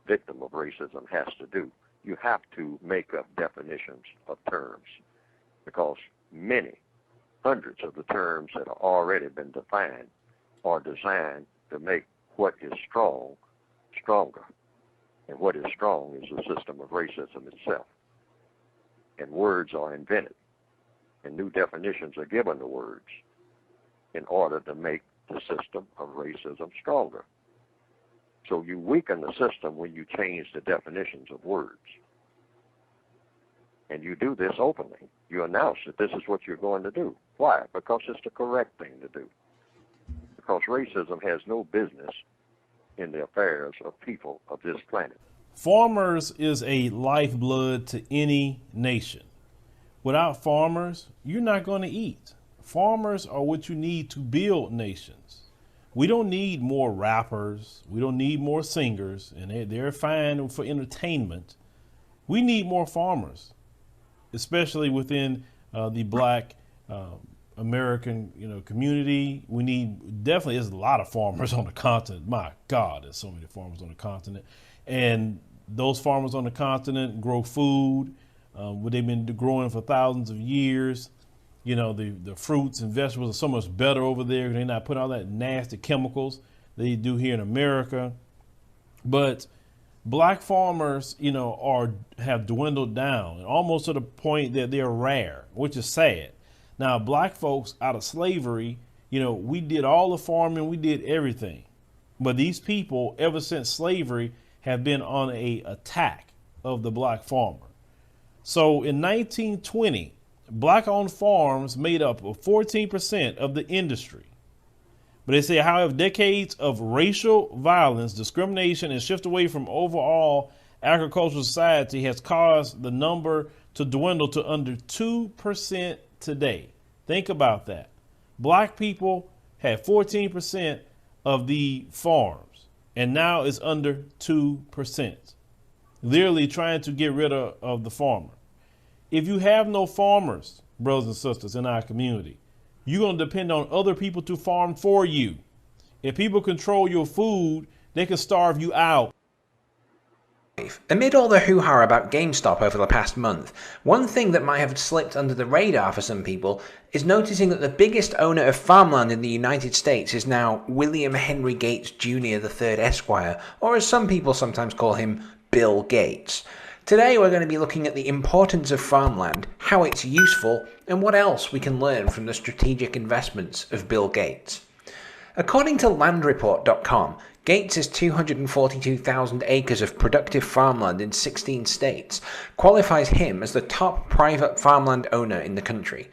victim of racism has to do, you have to make up definitions of terms. Because many, hundreds of the terms that have already been defined are designed to make what is strong stronger. And what is strong is the system of racism itself. And words are invented, and new definitions are given to words in order to make the system of racism stronger. So you weaken the system when you change the definitions of words. And you do this openly. You announce that this is what you're going to do. Why? Because it's the correct thing to do. Because racism has no business in the affairs of people of this planet. Farmers is a lifeblood to any nation. Without farmers, you're not going to eat. Farmers are what you need to build nations. We don't need more rappers. We don't need more singers, and they're fine for entertainment. We need more farmers, especially within the Black American, community. We need there's a lot of farmers on the continent. My God, there's so many farmers on the continent, and those farmers on the continent grow food. What they've been growing for thousands of years. The fruits and vegetables are so much better over there. They're not putting all that nasty chemicals they do here in America. But black farmers, have dwindled down almost to the point that they're rare, which is sad. Now, black folks out of slavery, we did all the farming, we did everything. But these people, ever since slavery, have been on a attack of the black farmer. So in 1920, black-owned farms made up of 14% of the industry. But they say, however, decades of racial violence, discrimination, and shift away from overall agricultural society has caused the number to dwindle to under 2% today. Think about that. Black people had 14% of the farms, and now it's under 2%. Literally trying to get rid of the farmer. If you have no farmers, brothers and sisters, in our community, you're going to depend on other people to farm for you. If people control your food, they can starve you out. Amid all the hoo-ha about GameStop over the past month, one thing that might have slipped under the radar for some people is noticing that the biggest owner of farmland in the United States is now William Henry Gates Jr. III Esquire, or as some people sometimes call him, Bill Gates. Today we're going to be looking at the importance of farmland, how it's useful, and what else we can learn from the strategic investments of Bill Gates. According to landreport.com, Gates' 242,000 acres of productive farmland in 16 states qualifies him as the top private farmland owner in the country.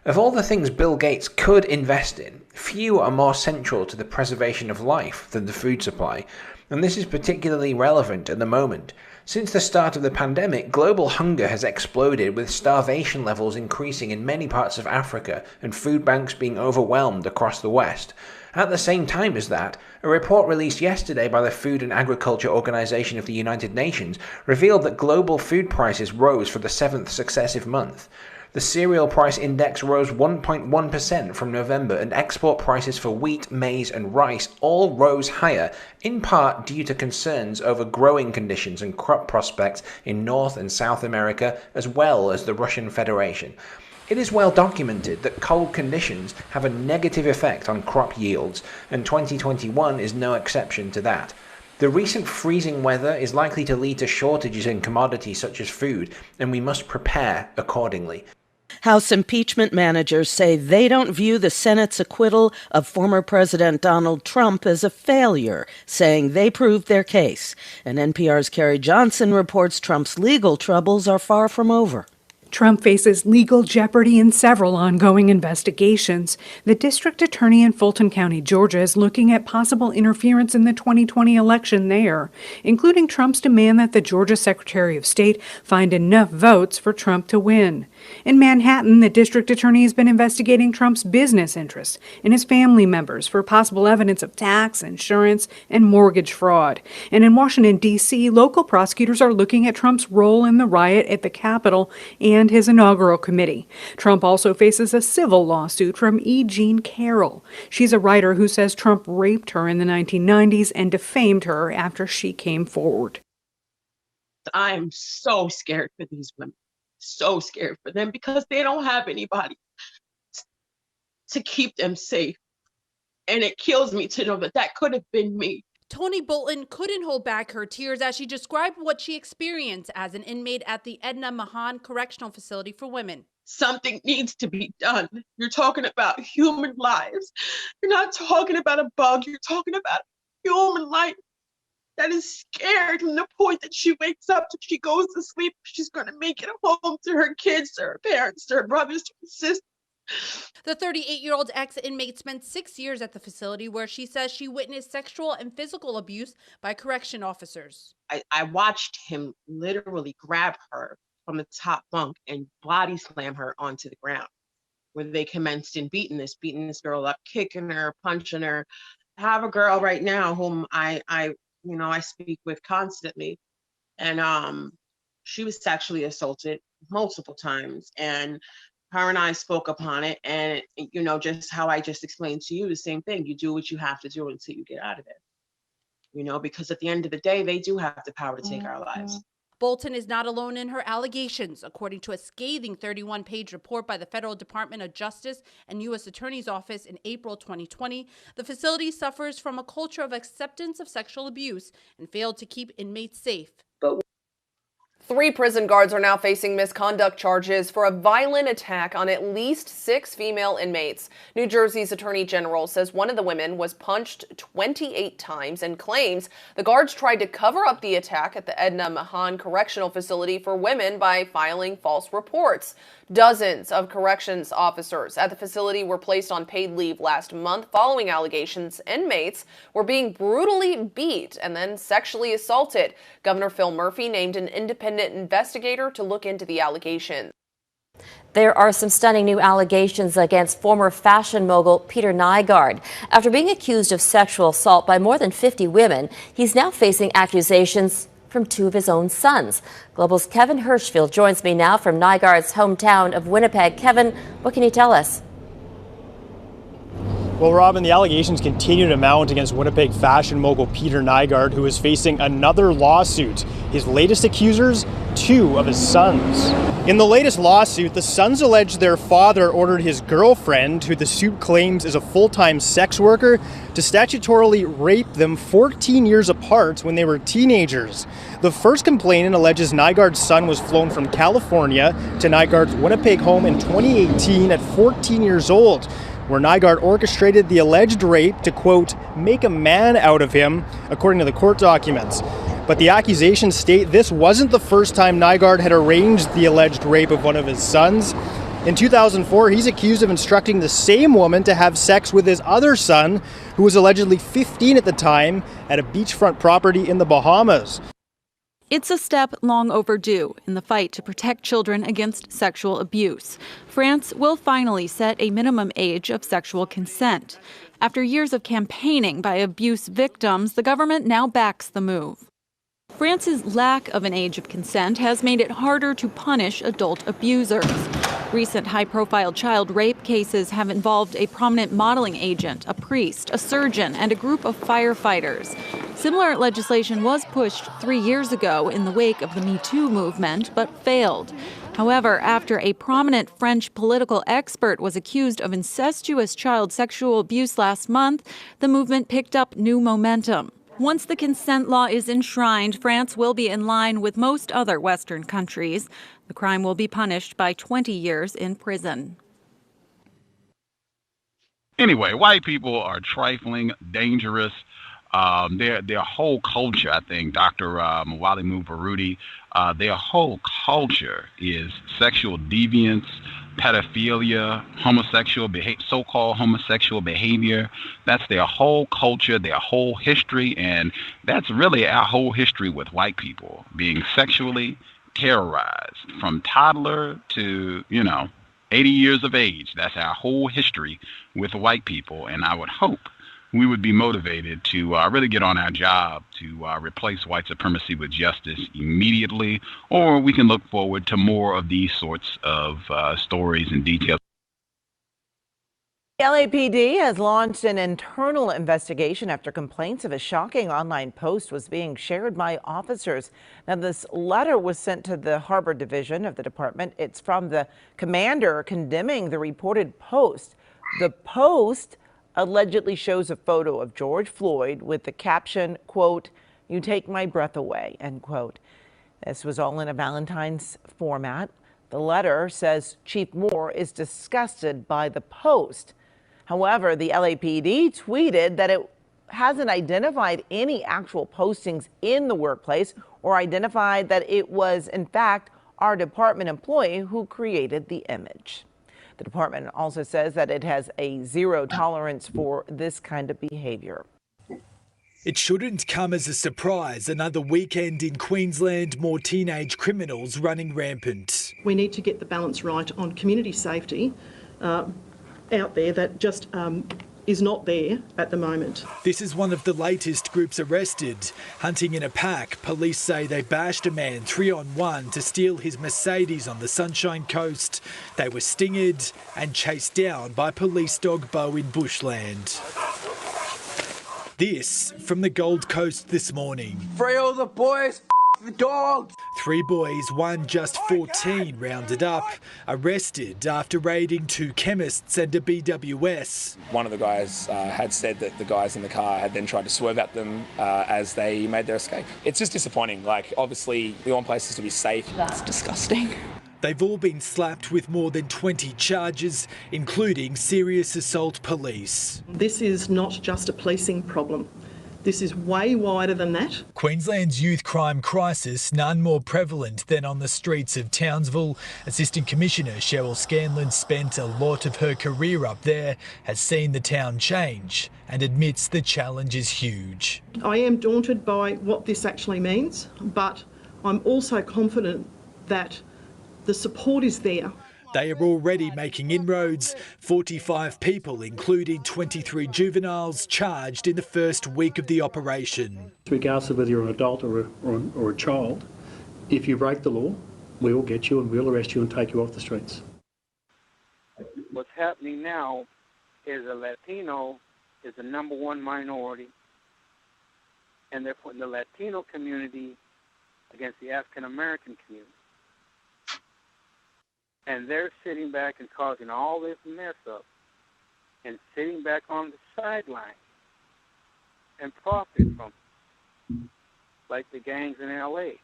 Of all the things Bill Gates could invest in, few are more central to the preservation of life than the food supply, and this is particularly relevant at the moment. Since the start of the pandemic, global hunger has exploded, with starvation levels increasing in many parts of Africa and food banks being overwhelmed across the West. At the same time as that, a report released yesterday by the Food and Agriculture Organization of the United Nations revealed that global food prices rose for the 7th successive month. The cereal price index rose 1.1% from November, and export prices for wheat, maize, and rice all rose higher, in part due to concerns over growing conditions and crop prospects in North and South America, as well as the Russian Federation. It is well documented that cold conditions have a negative effect on crop yields, and 2021 is no exception to that. The recent freezing weather is likely to lead to shortages in commodities such as food, and we must prepare accordingly. House impeachment managers say they don't view the Senate's acquittal of former President Donald Trump as a failure, saying they proved their case. And NPR's Carrie Johnson reports Trump's legal troubles are far from over. Trump faces legal jeopardy in several ongoing investigations. The district attorney in Fulton County, Georgia, is looking at possible interference in the 2020 election there, including Trump's demand that the Georgia Secretary of State find enough votes for Trump to win. In Manhattan, the district attorney has been investigating Trump's business interests and his family members for possible evidence of tax, insurance, and mortgage fraud. And in Washington, D.C., local prosecutors are looking at Trump's role in the riot at the Capitol and his inaugural committee. Trump also faces a civil lawsuit from E. Jean Carroll. She's a writer who says Trump raped her in the 1990s and defamed her after she came forward. I'm so scared for these women, so scared for them, because they don't have anybody to keep them safe. And it kills me to know that that could have been me. Toni Bolton couldn't hold back her tears as she described what she experienced as an inmate at the Edna Mahan Correctional Facility for Women. Something needs to be done. You're talking about human lives. You're not talking about a bug. You're talking about human life that is scared from the point that she wakes up to she goes to sleep. She's going to make it home to her kids, to her parents, to her brothers, to her sisters. The 38-year-old ex-inmate spent 6 years at the facility, where she says she witnessed sexual and physical abuse by correction officers. I watched him literally grab her from the top bunk and body slam her onto the ground, where they commenced in beating this girl up, kicking her, punching her. I have a girl right now whom I speak with constantly, and she was sexually assaulted multiple times, and her and I spoke upon it, and just how I just explained to you, the same thing. You do what you have to do until you get out of it. Because at the end of the day, they do have the power to take our lives. Bolton is not alone in her allegations. According to a scathing 31-page report by the Federal Department of Justice and U.S. Attorney's Office in April 2020, the facility suffers from a culture of acceptance of sexual abuse and failed to keep inmates safe. 3 prison guards are now facing misconduct charges for a violent attack on at least 6 female inmates. New Jersey's Attorney General says one of the women was punched 28 times and claims the guards tried to cover up the attack at the Edna Mahan Correctional Facility for women by filing false reports. Dozens of corrections officers at the facility were placed on paid leave last month following allegations inmates were being brutally beat and then sexually assaulted. Governor Phil Murphy named an independent investigator to look into the allegations. There are some stunning new allegations against former fashion mogul Peter Nygard. After being accused of sexual assault by more than 50 women, he's now facing accusations from 2 of his own sons. Global's Kevin Hirschfield joins me now from Nygard's hometown of Winnipeg. Kevin, what can you tell us? Well, Robin, the allegations continue to mount against Winnipeg fashion mogul Peter Nygard, who is facing another lawsuit. His latest accusers, 2 of his sons. In the latest lawsuit, the sons allege their father ordered his girlfriend, who the suit claims is a full-time sex worker, to statutorily rape them 14 years apart when they were teenagers. The first complainant alleges Nygard's son was flown from California to Nygard's Winnipeg home in 2018 at 14 years old, where Nygard orchestrated the alleged rape to, quote, make a man out of him, according to the court documents. But the accusations state this wasn't the first time Nygard had arranged the alleged rape of one of his sons. In 2004, he's accused of instructing the same woman to have sex with his other son, who was allegedly 15 at the time, at a beachfront property in the Bahamas. It's a step long overdue in the fight to protect children against sexual abuse. France will finally set a minimum age of sexual consent. After years of campaigning by abuse victims, the government now backs the move. France's lack of an age of consent has made it harder to punish adult abusers. Recent high-profile child rape cases have involved a prominent modeling agent, a priest, a surgeon, and a group of firefighters. Similar legislation was pushed 3 years ago in the wake of the Me Too movement, but failed. However, after a prominent French political expert was accused of incestuous child sexual abuse last month, the movement picked up new momentum. Once the consent law is enshrined, France will be in line with most other Western countries. The crime will be punished by 20 years in prison. Anyway, white people are trifling, dangerous. Their whole culture, I think, Dr. Mwalimu Baruti, their whole culture is sexual deviance, pedophilia, so-called homosexual behavior. That's their whole culture, their whole history, and that's really our whole history with white people, being sexually terrorized from toddler to, 80 years of age. That's our whole history with white people, and I would hope we would be motivated to really get on our job to replace white supremacy with justice immediately, or we can look forward to more of these sorts of stories and details. The LAPD has launched an internal investigation after complaints of a shocking online post was being shared by officers. Now, this letter was sent to the Harbor Division of the department. It's from the commander condemning the reported post. The post allegedly shows a photo of George Floyd with the caption, quote, "You take my breath away," end quote. This was all in a Valentine's format. The letter says Chief Moore is disgusted by the post. However, the LAPD tweeted that it hasn't identified any actual postings in the workplace or identified that it was, in fact, our department employee who created the image. The department also says that it has a zero tolerance for this kind of behavior. It shouldn't come as a surprise. Another weekend in Queensland, more teenage criminals running rampant. We need to get the balance right on community safety out there that just is not there at the moment. This is one of the latest groups arrested. Hunting in a pack, police say they bashed a man 3-on-1 to steal his Mercedes on the Sunshine Coast. They were stinged and chased down by police dog Bo in bushland. This from the Gold Coast this morning. Free all the boys, the dogs! 3 boys, one just 14, rounded up, arrested after raiding 2 chemists and a BWS. One of the guys had said that the guys in the car had then tried to swerve at them as they made their escape. It's just disappointing. Like, obviously, we want places to be safe. That's disgusting. They've all been slapped with more than 20 charges, including serious assault police. This is not just a policing problem. This is way wider than that. Queensland's youth crime crisis, none more prevalent than on the streets of Townsville. Assistant Commissioner Cheryl Scanlon spent a lot of her career up there, has seen the town change and admits the challenge is huge. I am daunted by what this actually means, but I'm also confident that the support is there. They are already making inroads. 45 people, including 23 juveniles, charged in the first week of the operation. Regardless of whether you're an adult or a child, if you break the law, we will get you and we'll arrest you and take you off the streets. What's happening now is a Latino is the #1 minority, and they're putting the Latino community against the African American community. And they're sitting back and causing all this mess up and sitting back on the sideline and profit from it, like the gangs in L.A.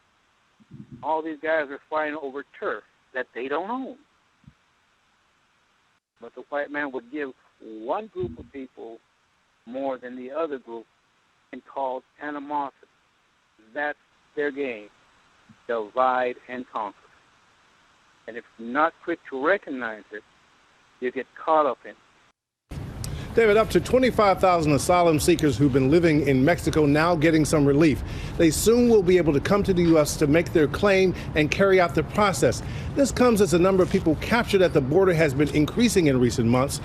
All these guys are fighting over turf that they don't own. But the white man would give one group of people more than the other group and cause animosity. That's their game, divide and conquer. And if you're not quick to recognize it, you get caught up in it. David, up to 25,000 asylum seekers who've been living in Mexico now getting some relief. They soon will be able to come to the U.S. to make their claim and carry out the process. This comes as the number of people captured at the border has been increasing in recent months.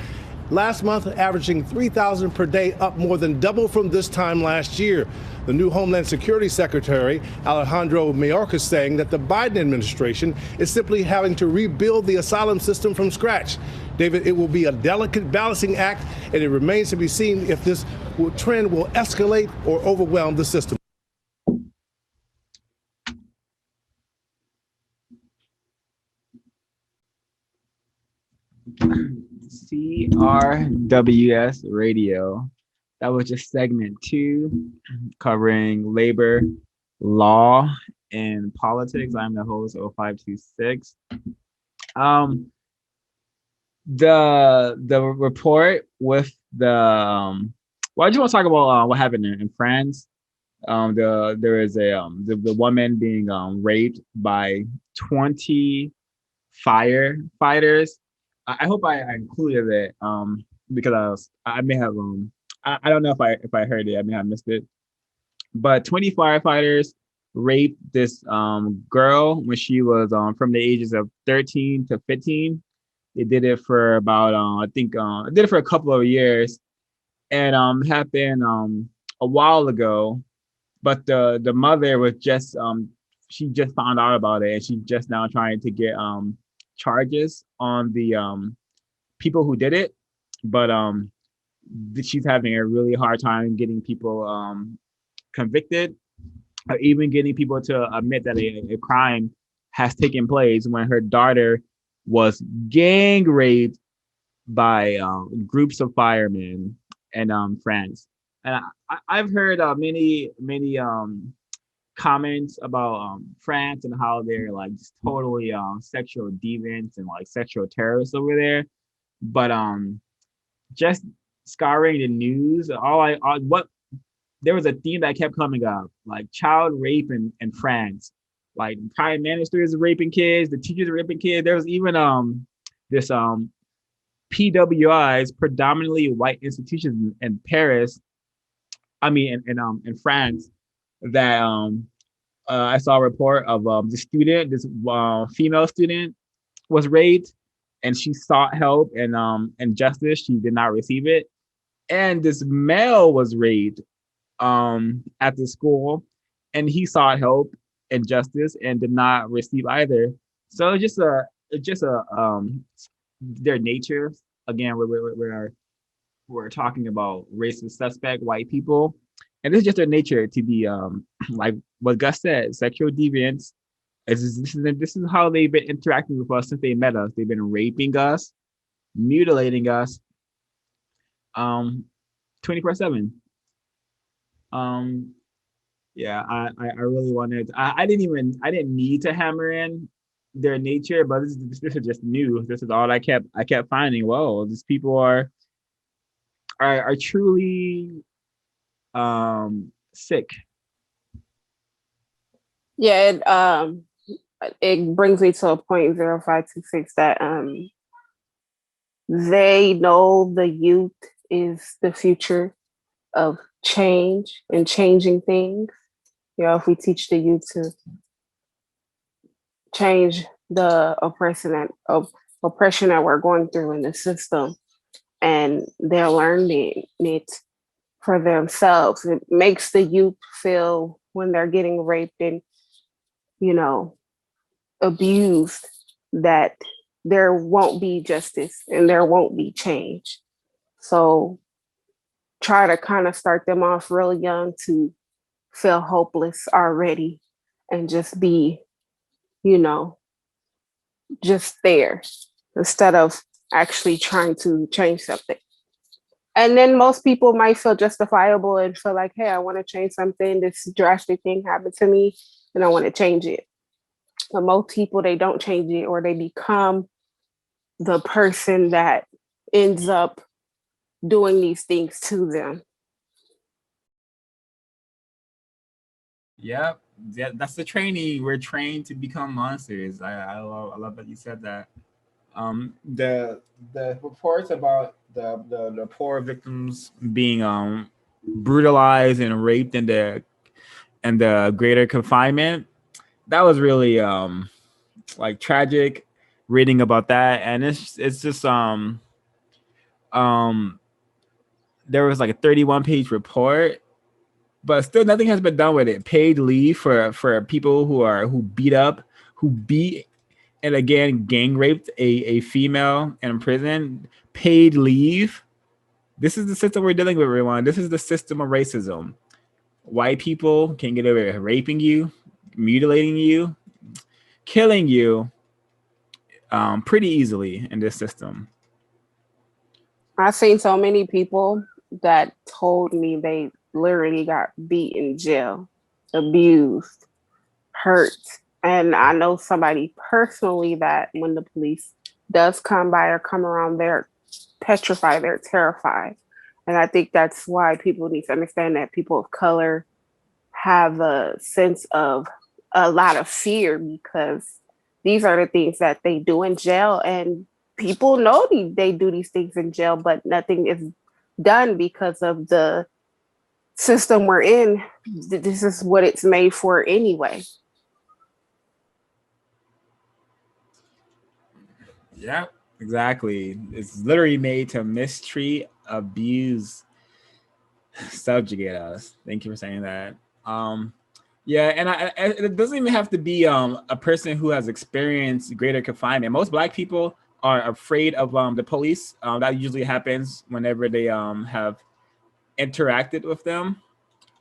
Last month, averaging 3,000 per day, up more than double from this time last year. The new Homeland Security Secretary, Alejandro Mayorkas, saying that the Biden administration is simply having to rebuild the asylum system from scratch. David, it will be a delicate balancing act, and it remains to be seen if this trend will escalate or overwhelm the system. CRWS Radio. That was just segment 2, covering labor, law, and politics. I'm the host, 0526. The report with the well, I just want to talk about what happened in France. There is the woman being raped by 20 firefighters. I hope I included it because I may have I don't know if I heard it. I may have missed it. But 20 firefighters raped this girl when she was from the ages of 13 to 15. They did it for about I think did it for a couple of years, and happened a while ago. But the mother was just she just found out about it, and she's just now trying to get charges on the people who did it, but she's having a really hard time getting people convicted, or even getting people to admit that a crime has taken place when her daughter was gang raped by groups of firemen in France. And I've heard many comments about France and how they're like just totally sexual deviants and like sexual terrorists over there. But just scouring the news, there was a theme that kept coming up, like child rape in France. Like prime ministers are raping kids, the teachers are raping kids. There was even this PWIs, predominantly white institutions in Paris. I mean in France, that I saw a report of the student, this female student was raped, and she sought help and justice. She did not receive it. And this male was raped at the school, and he sought help and justice and did not receive either. So it's just their nature. Again, we're talking about racist suspect white people, and it's just their nature to be like what Gus said, sexual deviants. This is how they've been interacting with us since they met us. They've been raping us, mutilating us, 24/7. Um, yeah, I really wanted. I didn't need to hammer in their nature, but this is just new. This is all I kept finding. Whoa, these people are truly sick. Yeah, it brings me to a point 0526 that they know the youth is the future of change and changing things. You know, if we teach the youth to change the oppression that we're going through in the system, and they're learning it for themselves. It makes the youth feel when they're getting raped and, you know, abused, that there won't be justice and there won't be change. So try to kind of start them off really young to feel hopeless already and just be, you know, just there instead of actually trying to change something. And then most people might feel justifiable and feel like, hey, I want to change something. This drastic thing happened to me and I want to change it. But most people, they don't change it, or they become the person that ends up doing these things to them. Yep. Yeah, that's the training. We're trained to become monsters. I love that you said that. The reports about the poor victims being brutalized and raped in the greater confinement, that was really like tragic reading about that. And it's just um there was like a 31-page report, but still nothing has been done with it. Paid leave for people who beat up, who beat and again gang raped a female in prison. Paid leave. This is the system we're dealing with, everyone. This is the system of racism. White people can get away with raping you, mutilating you, killing you pretty easily in this system. I've seen so many people that told me they literally got beat in jail, abused, hurt. And I know somebody personally that when the police does come by or come around, they're petrified, they're terrified. And I think that's why people need to understand that people of color have a sense of a lot of fear, because these are the things that they do in jail, and people know they do these things in jail, but nothing is done because of the system we're in. This is what it's made for anyway. Yeah, exactly. It's literally made to mistreat, abuse, subjugate us. Thank you for saying that. Yeah, and it doesn't even have to be a person who has experienced greater confinement. Most Black people are afraid of the police. That usually happens whenever they have interacted with them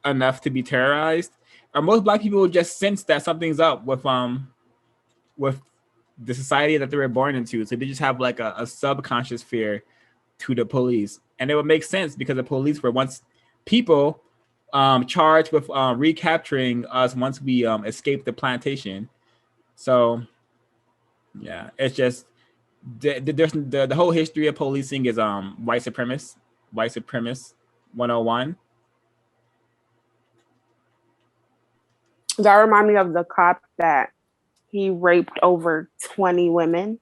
enough to be terrorized. Or most Black people just sense that something's up with the society that they were born into. So they just have like a subconscious fear to the police. And it would make sense because the police were once people charged with recapturing us once we escaped the plantation. So yeah, it's just the whole history of policing is white supremacist 101. That remind me of the cop that he raped over 20 women.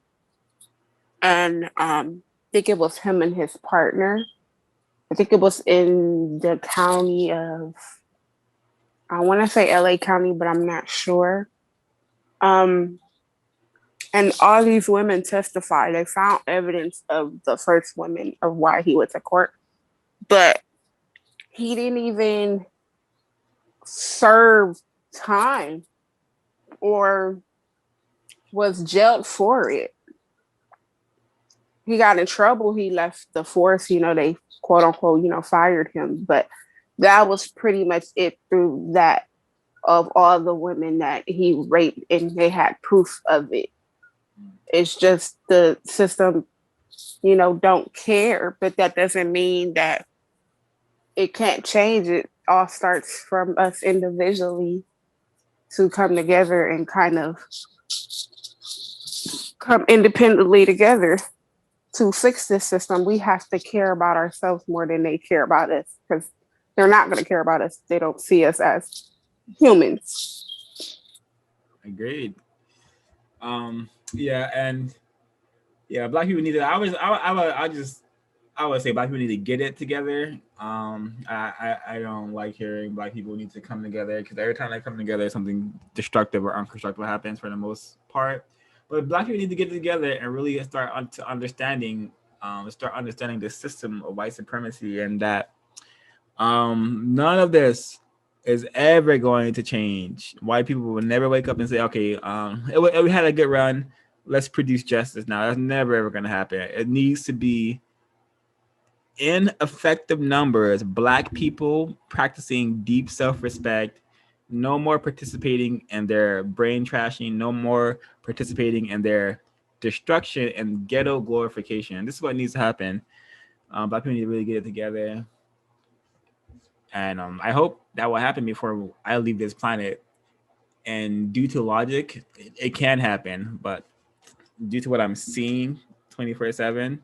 And I think it was him and his partner. I think it was in the county of, I want to say LA County, but I'm not sure. And all these women testified. They found evidence of the first woman of why he went to court, but he didn't even serve time or was jailed for it. He got in trouble. He left the force. They quote unquote, fired him. But that was pretty much it through that, of all the women that he raped, and they had proof of it. It's just the system, don't care, but that doesn't mean that it can't change. It all starts from us individually to come together and kind of come independently together to fix this system. We have to care about ourselves more than they care about us, because they're not going to care about us. They don't see us as humans. Agreed. Yeah, and yeah, black people need to. I would say black people need to get it together. I don't like hearing black people need to come together, because every time they come together, something destructive or unconstructive happens for the most part. But black people need to get together and really start understanding the system of white supremacy, and that none of this is ever going to change. White people will never wake up and say, okay, we had a good run, let's produce justice now. That's never ever going to happen. It needs to be in effective numbers, black people practicing deep self-respect, no more participating in their brain trashing, no more participating in their destruction and ghetto glorification. This is what needs to happen. Black people need to really get it together, and I hope that will happen before I leave this planet. And due to logic, it can happen, but due to what I'm seeing 24/7,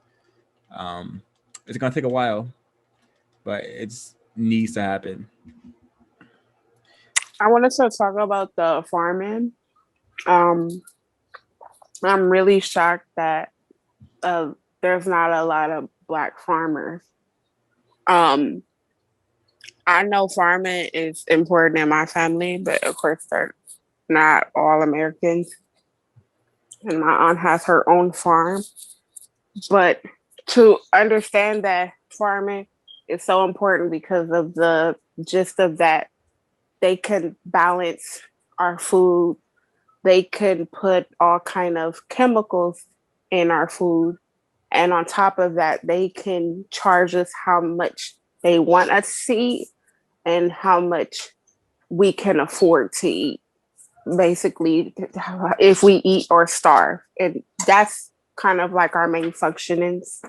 it's gonna take a while, but it needs to happen. I wanted to talk about the farming. Um, I'm really shocked that there's not a lot of black farmers. Um, I know farming is important in my family, but of course they're not all Americans. And my aunt has her own farm. But to understand that farming is so important because of the gist of that, they can balance our food. They can put all kind of chemicals in our food. And on top of that, they can charge us how much they want us to eat and how much we can afford to eat. Basically, if we eat or starve. And that's kind of like our main functionings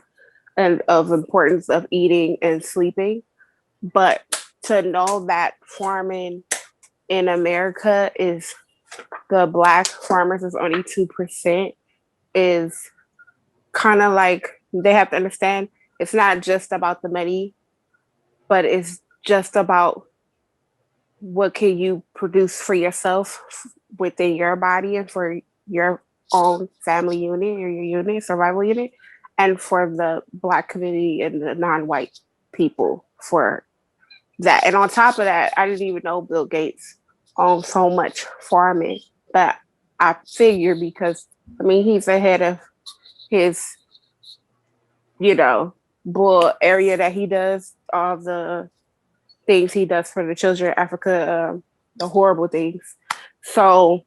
and of importance of eating and sleeping. But to know that farming in America is, the black farmers is only 2%, is kind of like, they have to understand it's not just about the money, but it's just about what can you produce for yourself within your body and for your own family unit or your unit, survival unit, and for the black community and the non-white people for that. And on top of that, I didn't even know Bill Gates owned so much farming, but I figure because he's ahead of his, bull area that he does, all the things he does for the children in Africa, the horrible things. So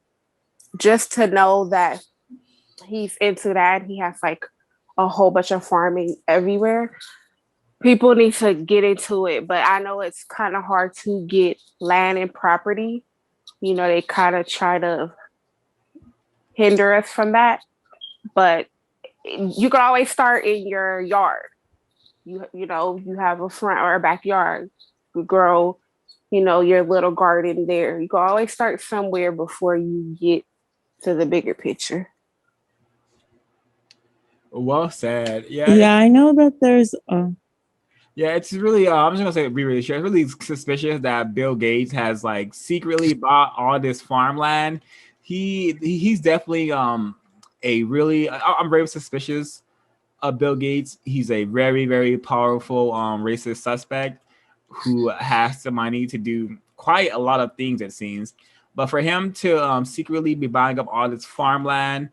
just to know that he's into that, he has like a whole bunch of farming everywhere. People need to get into it, but I know it's kind of hard to get land and property. They kind of try to hinder us from that, but you can always start in your yard. You have a front or a backyard. You grow, your little garden there. You can always start somewhere before you get to the bigger picture. Well said. Yeah, I know that there's. Yeah, it's really. I'm just gonna say, be really sure. It's really suspicious that Bill Gates has like secretly bought all this farmland. He's definitely a really. I'm very suspicious of Bill Gates. He's a very very powerful racist suspect who has the money to do quite a lot of things, it seems. But for him to secretly be buying up all this farmland,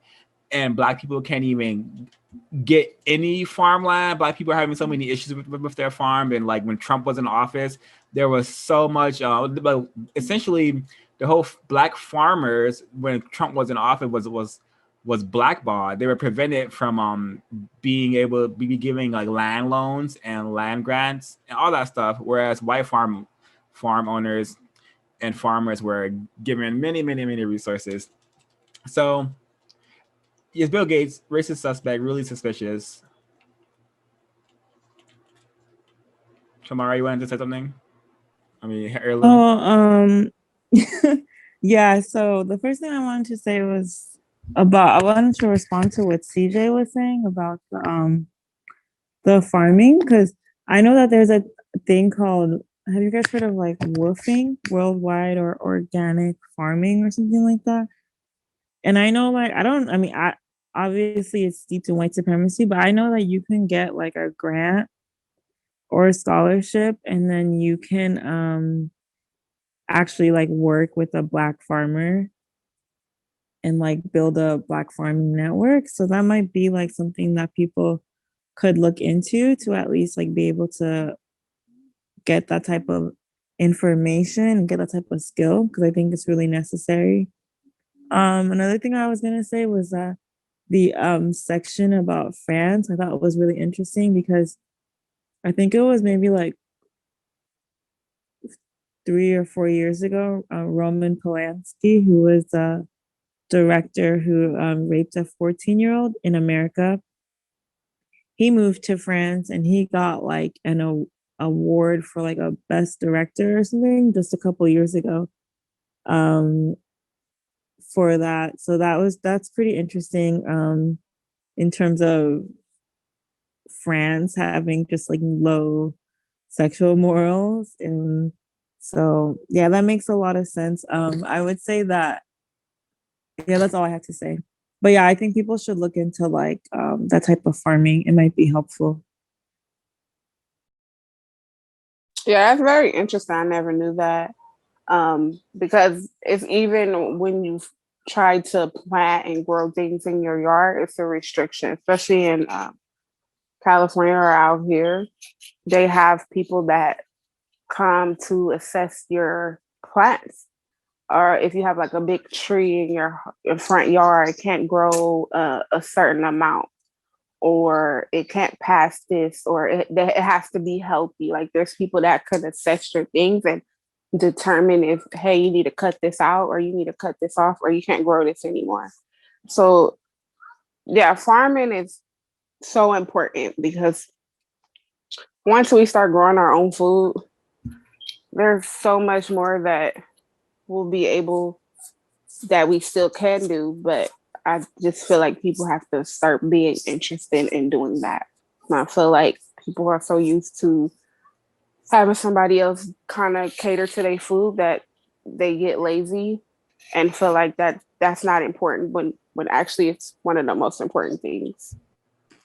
and black people can't even get any farmland. Black people are having so many issues with their farm, and like when Trump was in office, there was so much. But essentially, the whole black farmers when Trump was in office was blackballed. They were prevented from being able to be giving like land loans and land grants and all that stuff. Whereas white farm owners and farmers were given many, many, many resources. So, yes, Bill Gates, racist suspect, really suspicious. Tamara, you wanted to say something? I mean, Heirloom. Oh, yeah. So the first thing I wanted to say was I wanted to respond to what CJ was saying about the farming, because I know that there's a thing called, have you guys heard of like woofing, worldwide or organic farming or something like that? And I know like I obviously it's steeped in white supremacy, but I know that you can get like a grant or a scholarship, and then you can actually like work with a Black farmer and like build a Black farming network. So that might be like something that people could look into to at least like be able to get that type of information and get that type of skill, because I think it's really necessary. Another thing I was gonna say was that the section about France I thought was really interesting, because I think it was maybe like 3 or 4 years ago, Roman Polanski, who was a director who raped a 14-year-old in America, he moved to France and he got like an award for like a best director or something just a couple years ago for that. So that's pretty interesting in terms of France having just like low sexual morals. And so yeah, that makes a lot of sense. I would say that, yeah, that's all I have to say. But yeah, I think people should look into like that type of farming. It might be helpful. Yeah, that's very interesting. I never knew that. Because it's even when you try to plant and grow things in your yard, it's a restriction, especially in California or out here. They have people that come to assess your plants. Or if you have like a big tree in your front yard, it can't grow a certain amount, or it can't pass this, or it has to be healthy. Like there's people that could assess your things and determine if, hey, you need to cut this out, or you need to cut this off, or you can't grow this anymore. So yeah, farming is so important, because once we start growing our own food, there's so much more that we'll be able, that we still can do. But I just feel like people have to start being interested in doing that. And I feel like people are so used to having somebody else kind of cater to their food that they get lazy and feel like that's not important, when actually it's one of the most important things.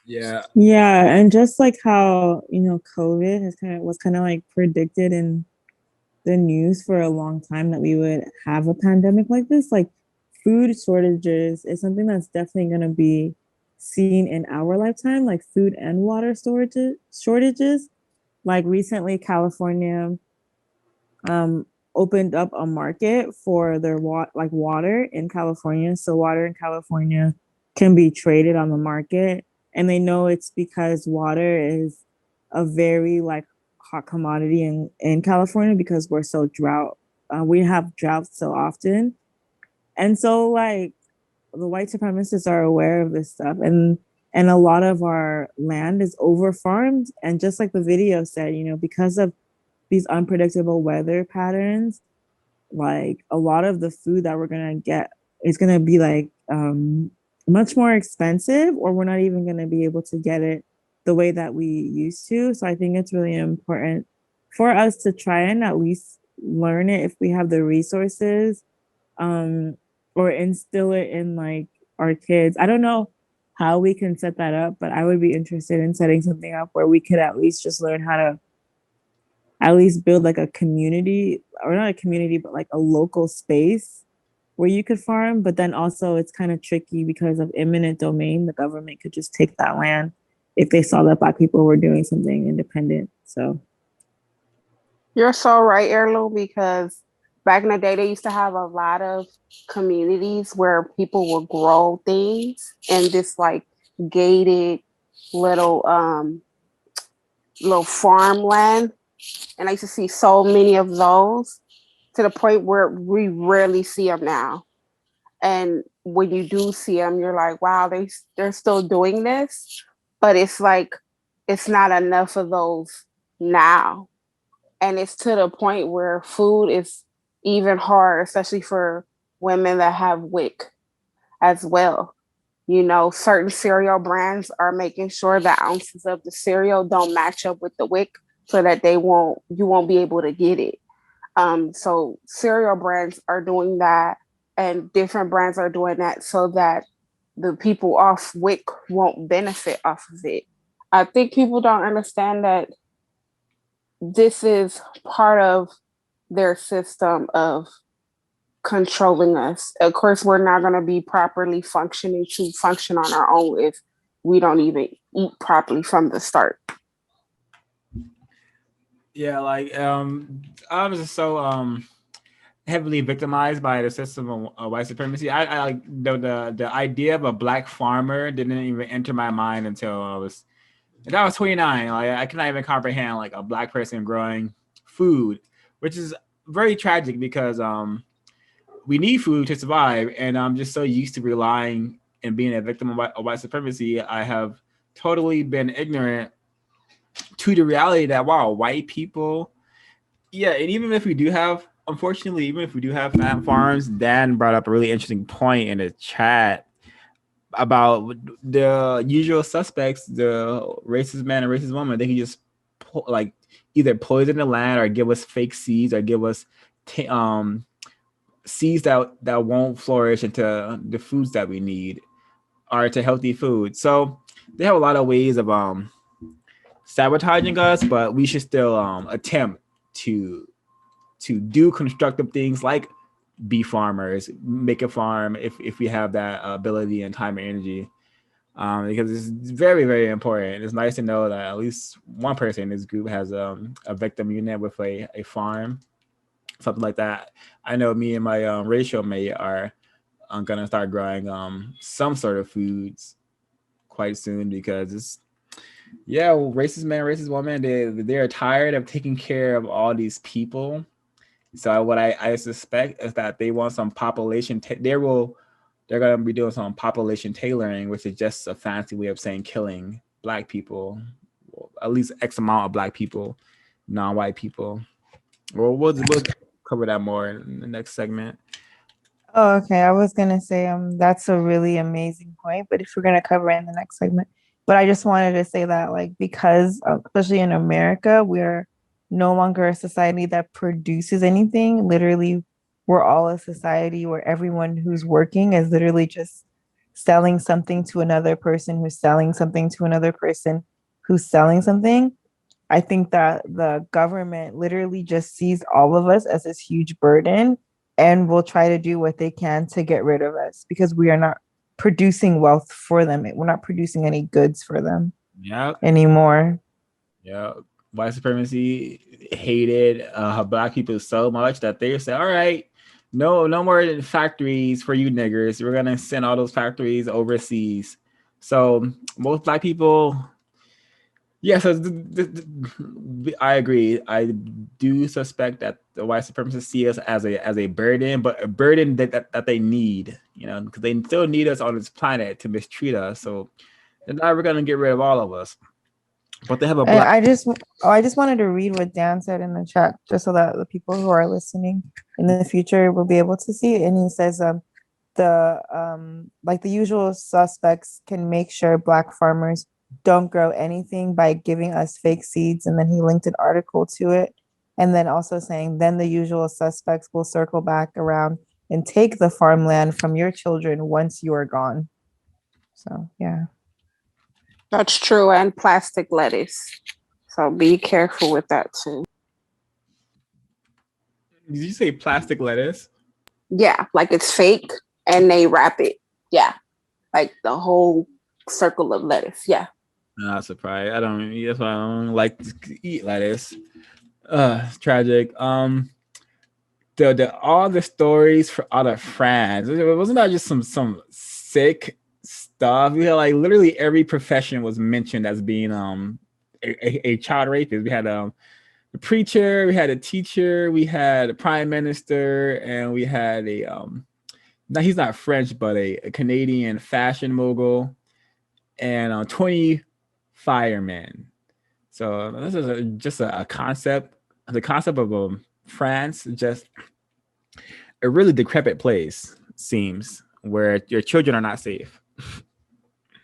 Yeah. Yeah, and just like how, COVID was kind of like predicted in the news for a long time that we would have a pandemic like this. Like food shortages is something that's definitely going to be seen in our lifetime, like food and water shortages. Like recently, California opened up a market for their water in California. So water in California can be traded on the market, and they know it's because water is a very like hot commodity in California, because we're so drought. We have droughts so often, and so like the white supremacists are aware of this stuff, and a lot of our land is over farmed. And just like the video said, because of these unpredictable weather patterns, like a lot of the food that we're gonna get is gonna be like much more expensive, or we're not even gonna be able to get it the way that we used to. So I think it's really important for us to try and at least learn it if we have the resources, or instill it in like our kids. I don't know how we can set that up, but I would be interested in setting something up where we could at least just learn how to at least build like a community, or not a community, but like a local space where you could farm. But then also it's kind of tricky because of eminent domain. The government could just take that land if they saw that Black people were doing something independent. So You're so right, Heirloom, because back in the day, they used to have a lot of communities where people would grow things in this like gated little little farmland, And I used to see so many of those to the point where we rarely see them now. And when you do see them, you're like, wow, they're still doing this. But it's like, it's not enough of those now. And it's to the point where food is even hard, especially for women that have WIC as well. You know, certain cereal brands are making sure the ounces of the cereal don't match up with the WIC so that you won't be able to get it. So cereal brands are doing that, and different brands are doing that so that the people off WIC won't benefit off of it. I think people don't understand that this is part of their system of controlling us. Of course, we're not going to be properly functioning to function on our own if we don't even eat properly from the start. Yeah, like I was just so heavily victimized by the system of white supremacy. I like the idea of a black farmer didn't even enter my mind until I was 29. Like I cannot even comprehend like a black person growing food, which is very tragic because we need food to survive, and I'm just so used to relying and being a victim of white supremacy. I have totally been ignorant to the reality that wow, white people, yeah, and even if we do have, unfortunately, even if we do have farms, Dan brought up a really interesting point in the chat about the usual suspects, the racist man and racist woman. They can just like either poison the land or give us fake seeds or give us seeds that won't flourish into the foods that we need or to healthy food. So they have a lot of ways of sabotaging us, but we should still attempt to do constructive things like be farmers, make a farm if we have that ability and time and energy, because it's very, very important. It's nice to know that at least one person in this group has a victim unit with a farm, something like that. I know me and my racial mate are gonna start growing some sort of foods quite soon because it's racist man, racist woman, they're tired of taking care of all these people. So what I suspect is that they want some population. They're gonna be doing some population tailoring, which is just a fancy way of saying killing black people, well, at least X amount of black people, non-white people. Well, we'll cover that more in the next segment. Oh, okay. I was gonna say that's a really amazing point, but if we're gonna cover it in the next segment. But I just wanted to say that like because especially in America, we're no longer a society that produces anything. Literally, we're all a society where everyone who's working is literally just selling something to another person who's selling something to another person who's selling something. I think that the government literally just sees all of us as this huge burden and will try to do what they can to get rid of us because we are not producing wealth for them. We're not producing any goods for them anymore. Yeah. White supremacy hated black people so much that they said, all right, no more factories for you niggers. We're going to send all those factories overseas. So most black people, so I agree. I do suspect that the white supremacists see us as a burden, but a burden that they need, because they still need us on this planet to mistreat us. So they're never going to get rid of all of us. But they have a black. I just wanted to read what Dan said in the chat, just so that the people who are listening in the future will be able to see it. And he says, the usual suspects can make sure black farmers don't grow anything by giving us fake seeds. And then he linked an article to it. And then also saying, then the usual suspects will circle back around and take the farmland from your children once you are gone. So, yeah. That's true. And plastic lettuce. So be careful with that too. Did you say plastic lettuce? Yeah, like it's fake and they wrap it. Yeah. Like the whole circle of lettuce. Yeah. I'm not surprised. That's why I don't like to eat lettuce. It's tragic. All the stories out of France, wasn't that just some sick stuff? We had like literally every profession was mentioned as being a child rapist. We had a preacher, we had a teacher, we had a prime minister, and we had a now he's not French, but a Canadian fashion mogul, and 20 firemen. So this is just a concept. The concept of France, just a really decrepit place, seems, where your children are not safe.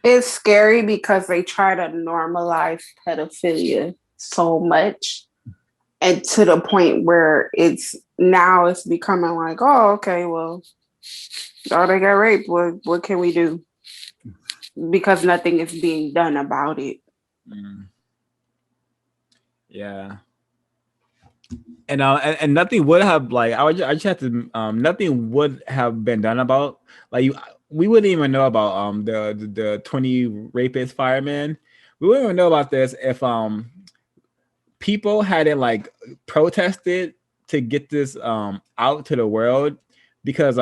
It's scary because they try to normalize pedophilia so much, and to the point where it's becoming like, oh, okay, well, oh, they got raped. What can we do? Because nothing is being done about it. Yeah. And nothing would have, like, I just have to nothing would have been done about, like, we wouldn't even know about the 20 rapist firemen. We wouldn't even know about this if people hadn't like protested to get this out to the world, because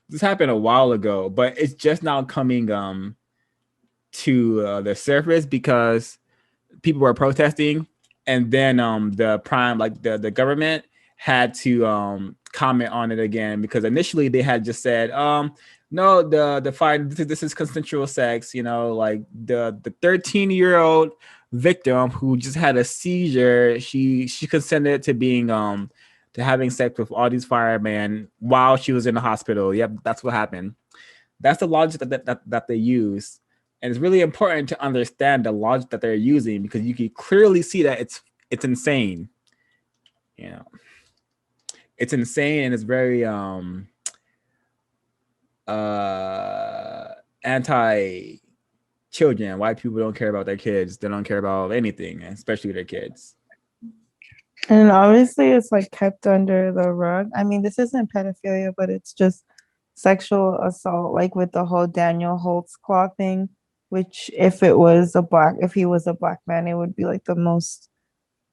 this happened a while ago, but it's just now coming to the surface because people were protesting, and then the government had to comment on it again, because initially they had just said no, the fine, this is consensual sex, like the 13-year-old victim who just had a seizure, she consented to being to having sex with all these firemen while she was in the hospital. Yep, that's what happened. That's the logic that they use. And it's really important to understand the logic that they're using, because you can clearly see that it's insane. It's insane, and it's very anti children. White people don't care about their kids. They don't care about anything, especially their kids. And obviously it's like kept under the rug. I mean, this isn't pedophilia, but it's just sexual assault, like with the whole Daniel Holtzclaw thing, which if he was a black man, it would be like the most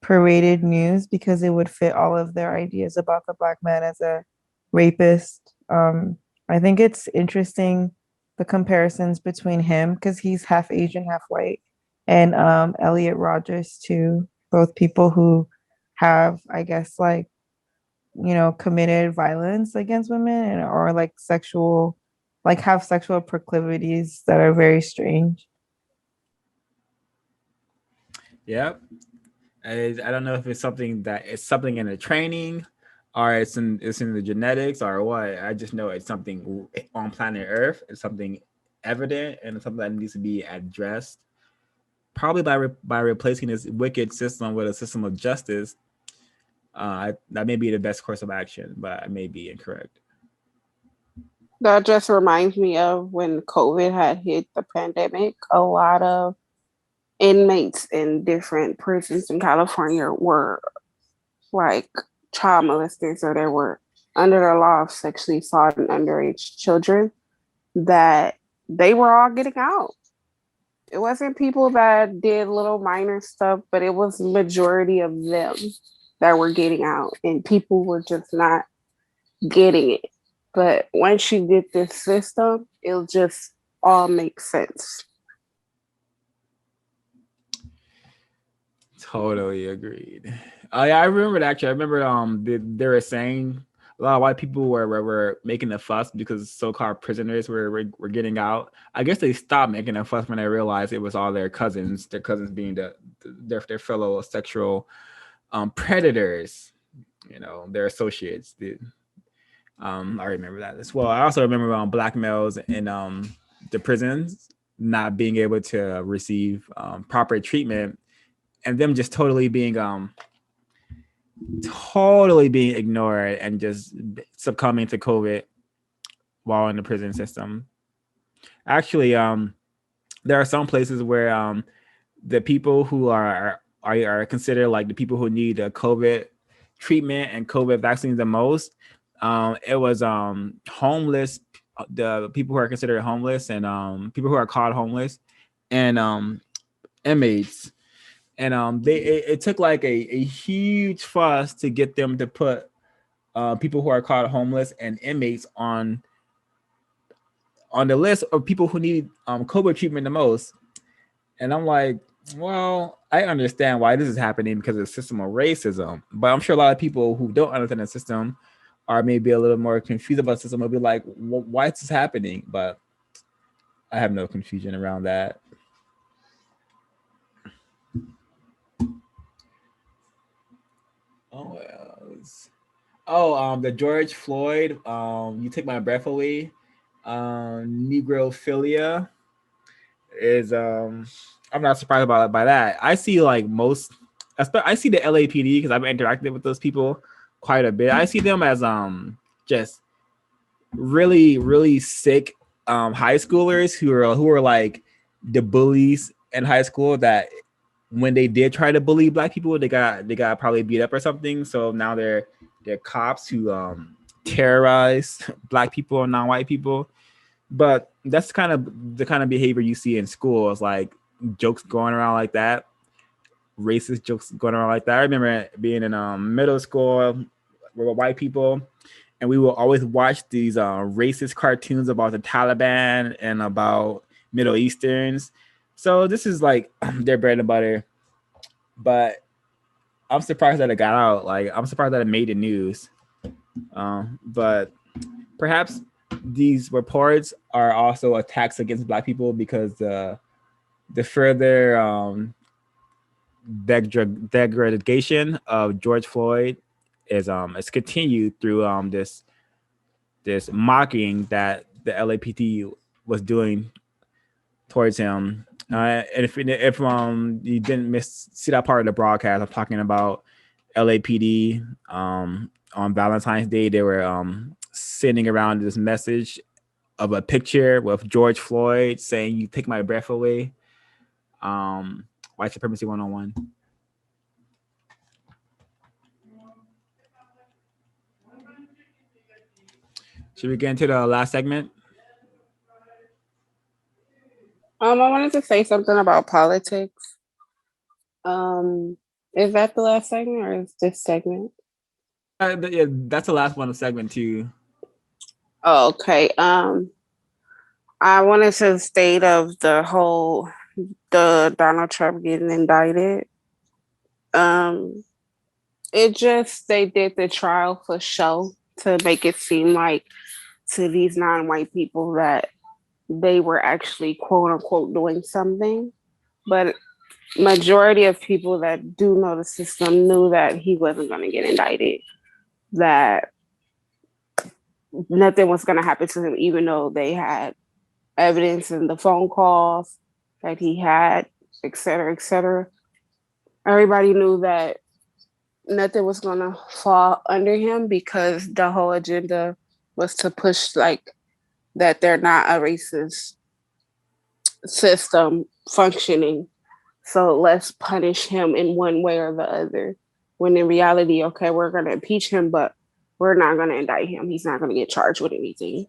paraded news, because it would fit all of their ideas about the black man as a rapist. I think it's interesting, the comparisons between him, because he's half Asian, half white, and Elliot Rodgers too. Both people who have, I guess, like, committed violence against women, or like have sexual proclivities that are very strange. Yep. I don't know if it's something in the training, or it's in the genetics, or what. I just know it's something on planet Earth. It's something evident, and it's something that needs to be addressed, probably by replacing this wicked system with a system of justice. That may be the best course of action, but I may be incorrect. That just reminds me of when COVID had hit the pandemic. A lot of inmates in different prisons in California were like child molesters, or they were under the law of sexually assaulting underage children, that they were all getting out. It wasn't people that did little minor stuff, but it was majority of them that were getting out, and people were just not getting it. But once you get this system, it'll just all make sense. Totally agreed. I remember actually. I remember they were saying a lot of white people were making a fuss because so-called prisoners were getting out. I guess they stopped making a fuss when they realized it was all their cousins being their fellow sexual predators. Their associates. I remember that as well. I also remember black males in the prisons not being able to receive proper treatment, and them just totally being ignored and just succumbing to COVID while in the prison system. Actually, there are some places where the people who are considered like the people who need the COVID treatment and COVID vaccines the most. It was homeless, the people who are considered homeless, and people who are called homeless, and inmates. And it took like a huge fuss to get them to put people who are called homeless and inmates on the list of people who need COVID treatment the most. And I'm like, Well, I understand why this is happening because of the system of racism, but I'm sure a lot of people who don't understand the system are maybe a little more confused about the system. Will be like, why is this happening? But I have no confusion around that. Oh, the George Floyd, you take my breath away. Negrophilia is I'm not surprised by that. I see like I see the LAPD because I've interacted with those people quite a bit. I see them as just really sick high schoolers who are like the bullies in high school that when they did try to bully black people, they got probably beat up or something. So now they're cops who terrorize black people and non-white people. But that's kind of the kind of behavior you see in schools, like jokes going around like that, racist jokes going around like that. I remember being in middle school with white people, and we will always watch these racist cartoons about the Taliban and about Middle Easterns. So this is like their bread and butter. But I'm surprised that it got out. Like I'm surprised that it made the news. But perhaps these reports are also attacks against black people because the further degradation of George Floyd is continued through this mocking that the LAPD was doing towards him. And if you didn't see that part of the broadcast, I'm talking about LAPD on Valentine's Day. They were sending around this message of a picture with George Floyd saying, "You take my breath away." White Supremacy 101. Should we get into the last segment? I wanted to say something about politics. Is that the last segment or is this segment? Yeah, that's the last one of segment 2. Oh, okay. I wanted to state of the Donald Trump getting indicted. It just they did the trial for show to make it seem like to these non-white people that they were actually quote unquote doing something. But majority of people that do know the system knew that he wasn't going to get indicted, that nothing was going to happen to him, even though they had evidence in the phone calls that he had, et cetera, et cetera. Everybody knew that nothing was going to fall under him because the whole agenda was to push like that they're not a racist system functioning. So let's punish him in one way or the other. When in reality, okay, we're going to impeach him, but we're not going to indict him. He's not going to get charged with anything.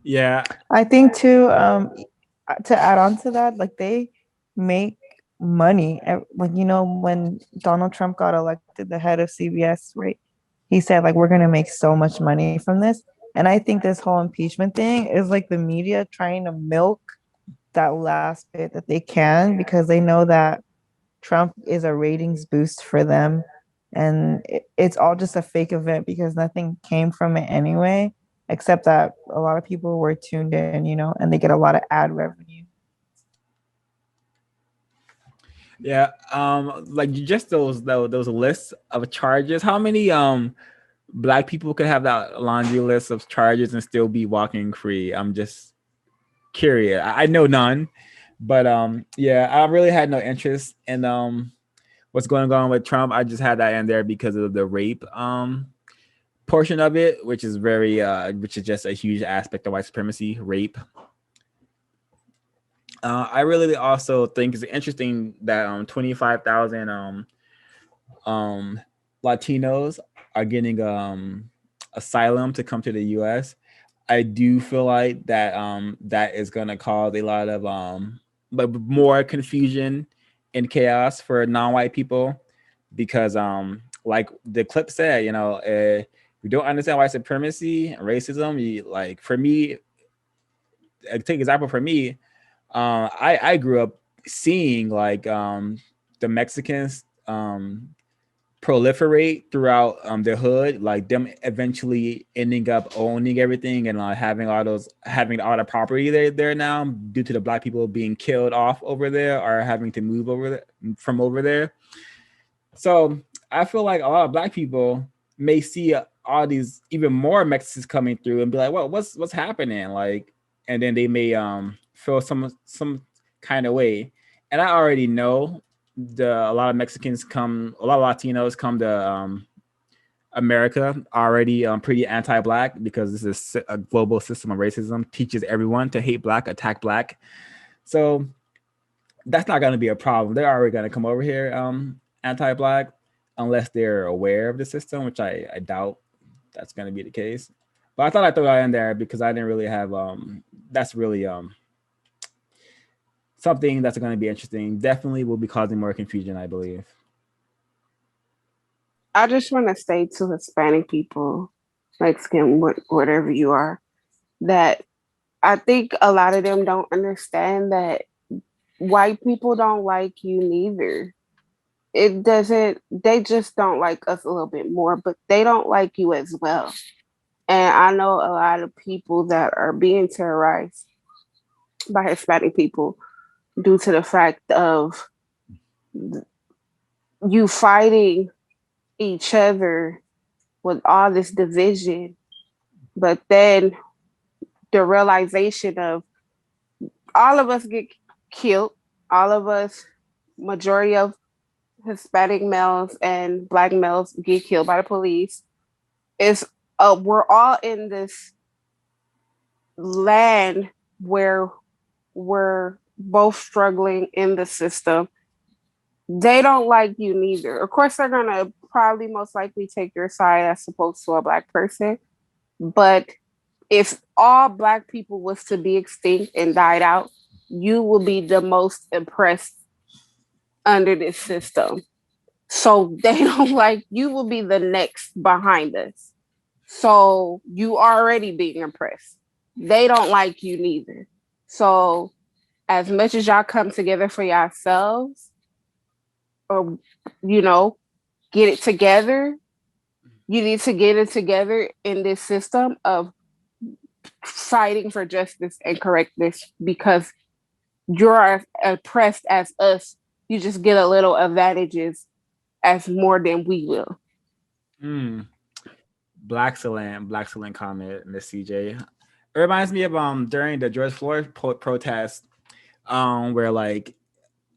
Yeah. I think too, to add on to that, like they make money. Like, you know, when Donald Trump got elected, the head of CBS, right? He said, like, we're going to make so much money from this. And I think this whole impeachment thing is like the media trying to milk that last bit that they can because they know that Trump is a ratings boost for them. And it's all just a fake event because nothing came from it anyway, except that a lot of people were tuned in, you know, and they get a lot of ad revenue. Yeah, like just those lists of charges. How many black people could have that laundry list of charges and still be walking free? I'm just curious. I know none, but yeah, I really had no interest in what's going on with Trump. I just had that in there because of the rape portion of it, which is which is just a huge aspect of white supremacy, rape. I really also think it's interesting that 25,000 Latinos are getting asylum to come to the U.S. I do feel like that that is going to cause a lot of but more confusion and chaos for non-white people because like the clip said, you know, you don't understand white supremacy and racism. You, like for me, I take example for me. I grew up seeing like the Mexicans proliferate throughout the hood, like them eventually ending up owning everything and having all the property there now due to the black people being killed off over there or having to move from over there. So I feel like a lot of black people may see all these even more Mexicans coming through and be like, well, what's happening? Like, and then they may feel some kind of way. And I already know a lot of Latinos come to America already pretty anti-black because this is a global system of racism, teaches everyone to hate black, attack black. So that's not going to be a problem. They're already going to come over here anti-black unless they're aware of the system, which I doubt that's going to be the case. But I thought I'd throw that in there because I didn't really have that's really something that's going to be interesting. Definitely will be causing more confusion, I believe. I just want to say to Hispanic people, Mexican, whatever you are, that I think a lot of them don't understand that white people don't like you neither. They just don't like us a little bit more, but they don't like you as well. And I know a lot of people that are being terrorized by Hispanic people due to the fact of you fighting each other with all this division, but then the realization of all of us get killed, all of us, majority of Hispanic males and black males get killed by the police. Is we're all in this land where we're both struggling in the system. They don't like you neither. Of course, they're gonna probably most likely take your side as opposed to a black person. But if all black people was to be extinct and died out, you will be the most oppressed under this system. So they don't like you will be the next behind us. So you already being oppressed. They don't like you neither. So as much as y'all come together for yourselves or get it together, you need to get it together in this system of fighting for justice and correctness because you're as oppressed as us. You just get a little advantages as more than we will. Black excellent comment, Miss CJ. It reminds me of during the George Floyd protest, where like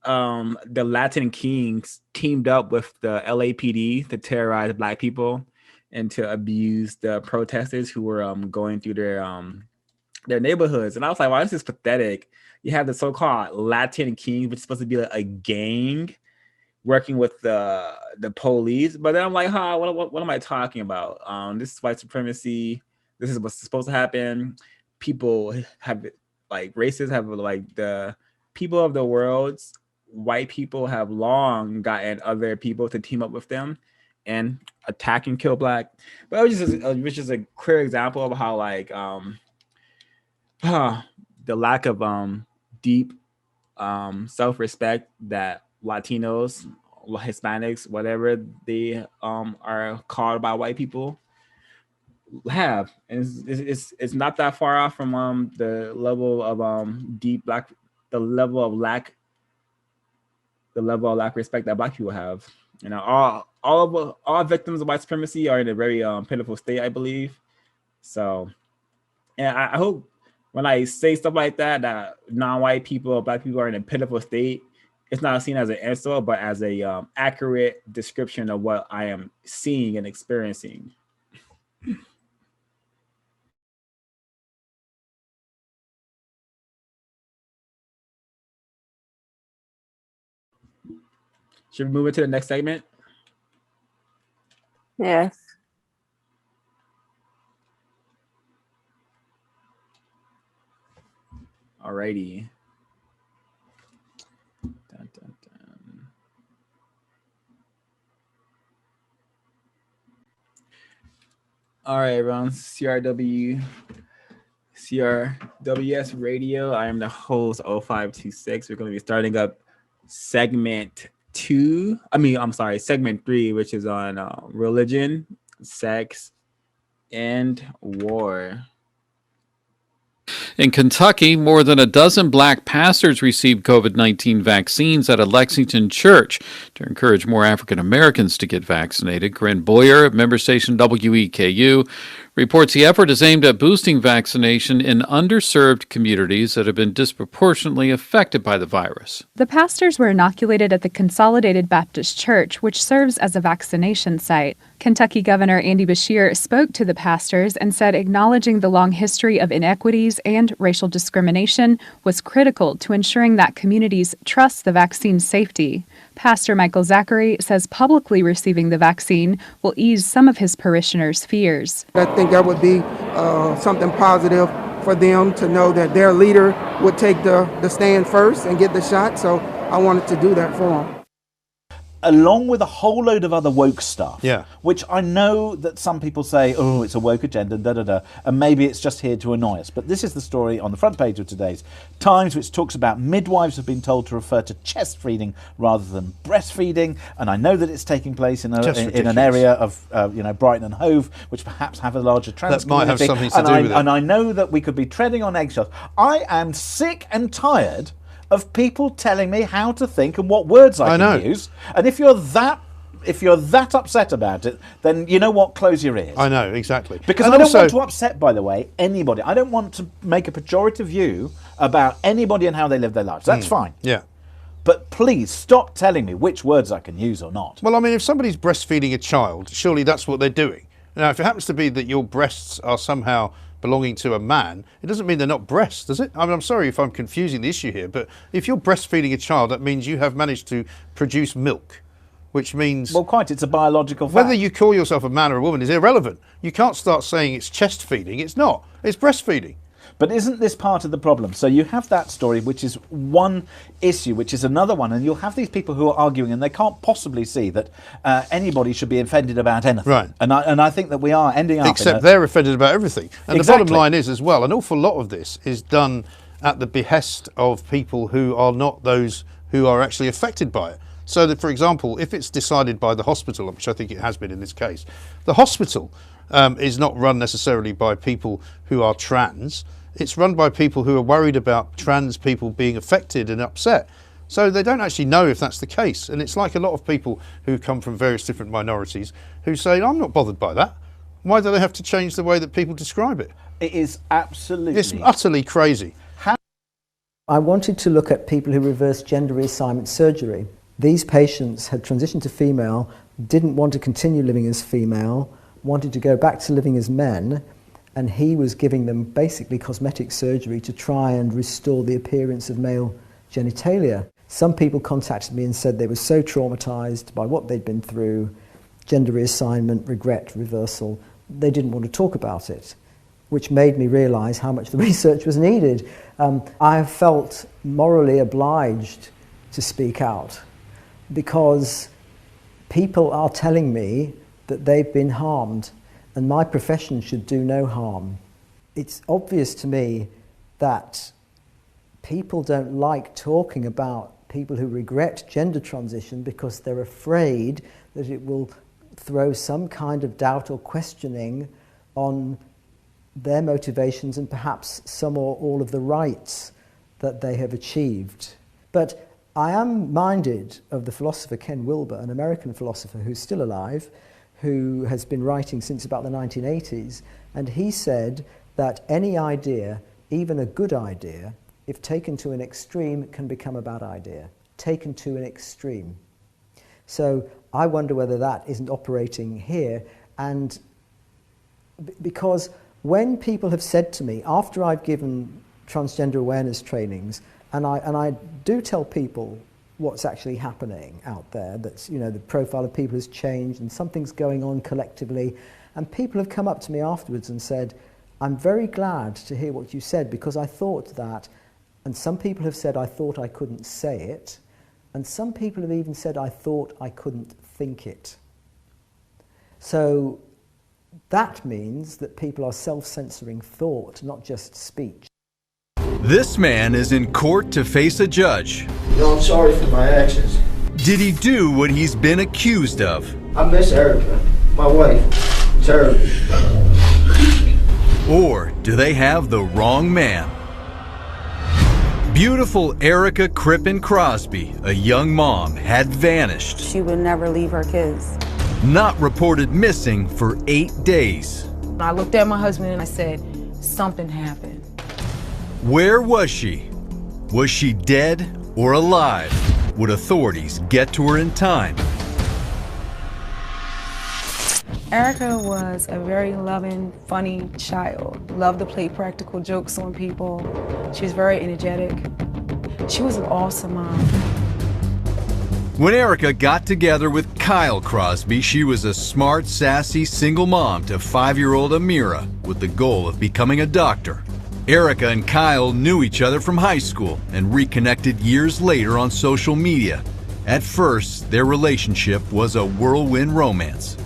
the Latin Kings teamed up with the LAPD to terrorize black people and to abuse the protesters who were going through their neighborhoods. And I was like, wow, this is pathetic. You have the so-called Latin Kings, which is supposed to be like a gang working with the police. But then I'm like, what am I talking about? This is white supremacy. This is what's supposed to happen. People have like races have like the people of the world's white people have long gotten other people to team up with them and attack and kill black. But which is a clear example of how like the lack of deep self-respect that Latinos, Hispanics, whatever they are called by white people have, and it's not that far off from the level of deep black, the level of lack respect that black people have. You know, all victims of white supremacy are in a very pitiful state, I believe. So, and I hope when I say stuff like that, that non-white people or black people are in a pitiful state, it's not seen as an insult, but as a accurate description of what I am seeing and experiencing. Should we move into the next segment? Yes. Alrighty. Dun, dun, dun. All right, everyone. CRWS CRWS Radio. I am the host, 0526. We're going to be starting up segment 3, which is on religion, sex, and war. In Kentucky, more than a dozen black pastors received COVID-19 vaccines at a Lexington church to encourage more African Americans to get vaccinated. Corinne Boyer, member station WEKU, reports the effort is aimed at boosting vaccination in underserved communities that have been disproportionately affected by the virus. The pastors were inoculated at the Consolidated Baptist Church, which serves as a vaccination site. Kentucky Governor Andy Beshear spoke to the pastors and said acknowledging the long history of inequities and racial discrimination was critical to ensuring that communities trust the vaccine's safety. Pastor Michael Zachary says publicly receiving the vaccine will ease some of his parishioners' fears. I think that would be something positive for them to know that their leader would take the stand first and get the shot. So I wanted to do that for them. Along with a whole load of other woke stuff, yeah, which I know that some people say, oh, it's a woke agenda, and maybe it's just here to annoy us. But this is the story on the front page of today's Times, which talks about midwives have been told to refer to chest feeding rather than breastfeeding, and I know that it's taking place in an area of Brighton and Hove, which perhaps have a larger trans that might have something to do with it. And I know that we could be treading on eggshells. I am sick and tired of people telling me how to think and what words I can use. And if you're that upset about it, then you know what? Close your ears. I know, exactly. Because I don't want to upset, by the way, anybody. I don't want to make a pejorative view about anybody and how they live their lives. That's fine. Yeah. But please stop telling me which words I can use or not. Well, I mean, if somebody's breastfeeding a child, surely that's what they're doing. Now, if it happens to be that your breasts are somehow belonging to a man, it doesn't mean they're not breasts, does it? I mean, I'm sorry if I'm confusing the issue here, but if you're breastfeeding a child, that means you have managed to produce milk, which means... Well, quite, it's a biological fact. Whether you call yourself a man or a woman is irrelevant. You can't start saying it's chest feeding. It's not. It's breastfeeding. But isn't this part of the problem? So you have that story, which is one issue, which is another one, and you'll have these people who are arguing, and they can't possibly see that anybody should be offended about anything. Right. And I think that we are ending up Except they're offended about everything. And exactly. The bottom line is, as well, an awful lot of this is done at the behest of people who are not those who are actually affected by it. So that, for example, if it's decided by the hospital, which I think it has been in this case, the hospital is not run necessarily by people who are trans. It's run by people who are worried about trans people being affected and upset. So they don't actually know if that's the case. And it's like a lot of people who come from various different minorities who say, I'm not bothered by that. Why do they have to change the way that people describe it? It is absolutely... It's utterly crazy. I wanted to look at people who reverse gender reassignment surgery. These patients had transitioned to female, didn't want to continue living as female, wanted to go back to living as men, and he was giving them basically cosmetic surgery to try and restore the appearance of male genitalia. Some people contacted me and said they were so traumatized by what they'd been through, gender reassignment, regret, reversal, they didn't want to talk about it, which made me realize how much the research was needed. I felt morally obliged to speak out because people are telling me that they've been harmed, and my profession should do no harm. It's obvious to me that people don't like talking about people who regret gender transition because they're afraid that it will throw some kind of doubt or questioning on their motivations and perhaps some or all of the rights that they have achieved. But I am minded of the philosopher Ken Wilber, an American philosopher who's still alive, who has been writing since about the 1980s, and he said that any idea, even a good idea, if taken to an extreme, can become a bad idea. Taken to an extreme. So I wonder whether that isn't operating here, and because when people have said to me, after I've given transgender awareness trainings, and I do tell people what's actually happening out there, that's, you know, the profile of people has changed and something's going on collectively, and people have come up to me afterwards and said, I'm very glad to hear what you said because I thought that, and some people have said I thought I couldn't say it, and some people have even said I thought I couldn't think it. So That means that people are self-censoring thought, not just speech. This man is in court to face a judge. I'm sorry for my actions. Did he do what he's been accused of? I miss Erica, my wife, terribly. Or do they have the wrong man? Beautiful Erica Crippen Crosby, a young mom, had vanished. She would never leave her kids. Not reported missing for 8 days. I looked at my husband and I said, something happened. Where was she? Was she dead or alive? Would authorities get to her in time? Erica was a very loving, funny child. Loved to play practical jokes on people. She was very energetic. She was an awesome mom. When Erica got together with Kyle Crosby, she was a smart, sassy single mom to 5-year-old Amira with the goal of becoming a doctor. Erica and Kyle knew each other from high school and reconnected years later on social media. At first, their relationship was a whirlwind romance.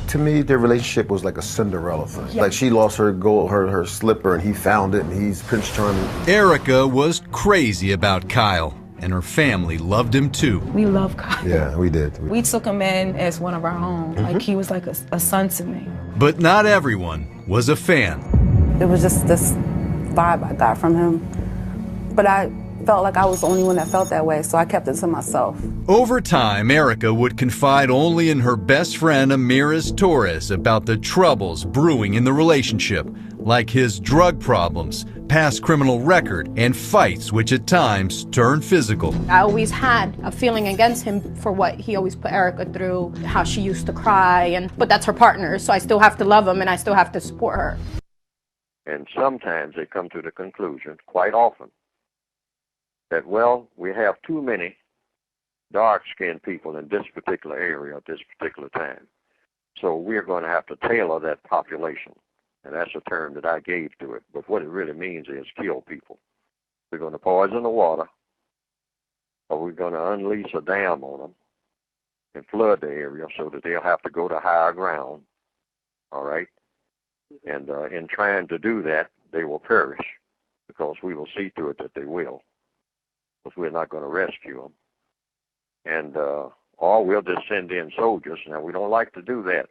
To me, their relationship was like a Cinderella thing. Yeah. Like she lost her gold, her slipper, and he found it, and he's Prince Charming. Erica was crazy about Kyle, and her family loved him too. We love Kyle. Yeah, we did. We took him in as one of our own. Like he was like a son to me. But not everyone was a fan. It was just this vibe I got from him. But I felt like I was the only one that felt that way, so I kept it to myself. Over time, Erica would confide only in her best friend Amira's Torres about the troubles brewing in the relationship, like his drug problems, past criminal record, and fights which at times turned physical. I always had a feeling against him for what he always put Erica through, how she used to cry, but that's her partner, so I still have to love him and I still have to support her. And sometimes they come to the conclusion, quite often, that, well, we have too many dark-skinned people in this particular area at this particular time. So we're going to have to tailor that population. And that's a term that I gave to it. But what it really means is kill people. We're going to poison the water, or we're going to unleash a dam on them and flood the area so that they'll have to go to higher ground, all right? And in trying to do that, they will perish because we will see to it that they will. Because we're not going to rescue them. And, or we'll just send in soldiers. Now, we don't like to do that.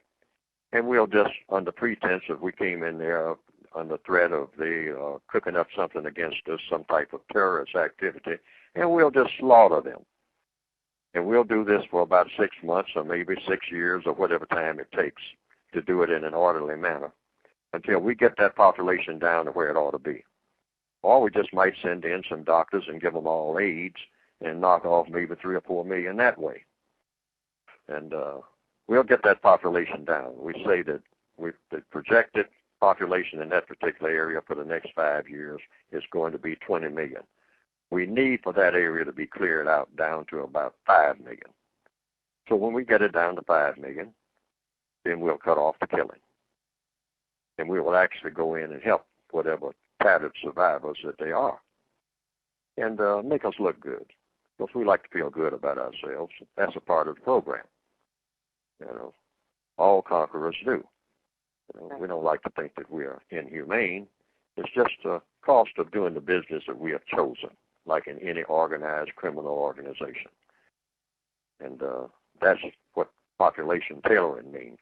And we'll just, under pretense of we came in there under threat of they cooking up something against us, some type of terrorist activity, and we'll just slaughter them. And we'll do this for about 6 months or maybe 6 years or whatever time it takes to do it in an orderly manner until we get that population down to where it ought to be. Or we just might send in some doctors and give them all AIDS and knock off maybe 3 or 4 million that way. And we'll get that population down. We say that the projected population in that particular area for the next 5 years is going to be 20 million. We need for that area to be cleared out down to about 5 million. So when we get it down to 5 million, then we'll cut off the killing. And we will actually go in and help whatever tattered survivors that they are, and make us look good, because we like to feel good about ourselves. That's a part of the program. You know, all conquerors do. You know, we don't like to think that we are inhumane. It's just the cost of doing the business that we have chosen, like in any organized criminal organization. And that's what population tailoring means.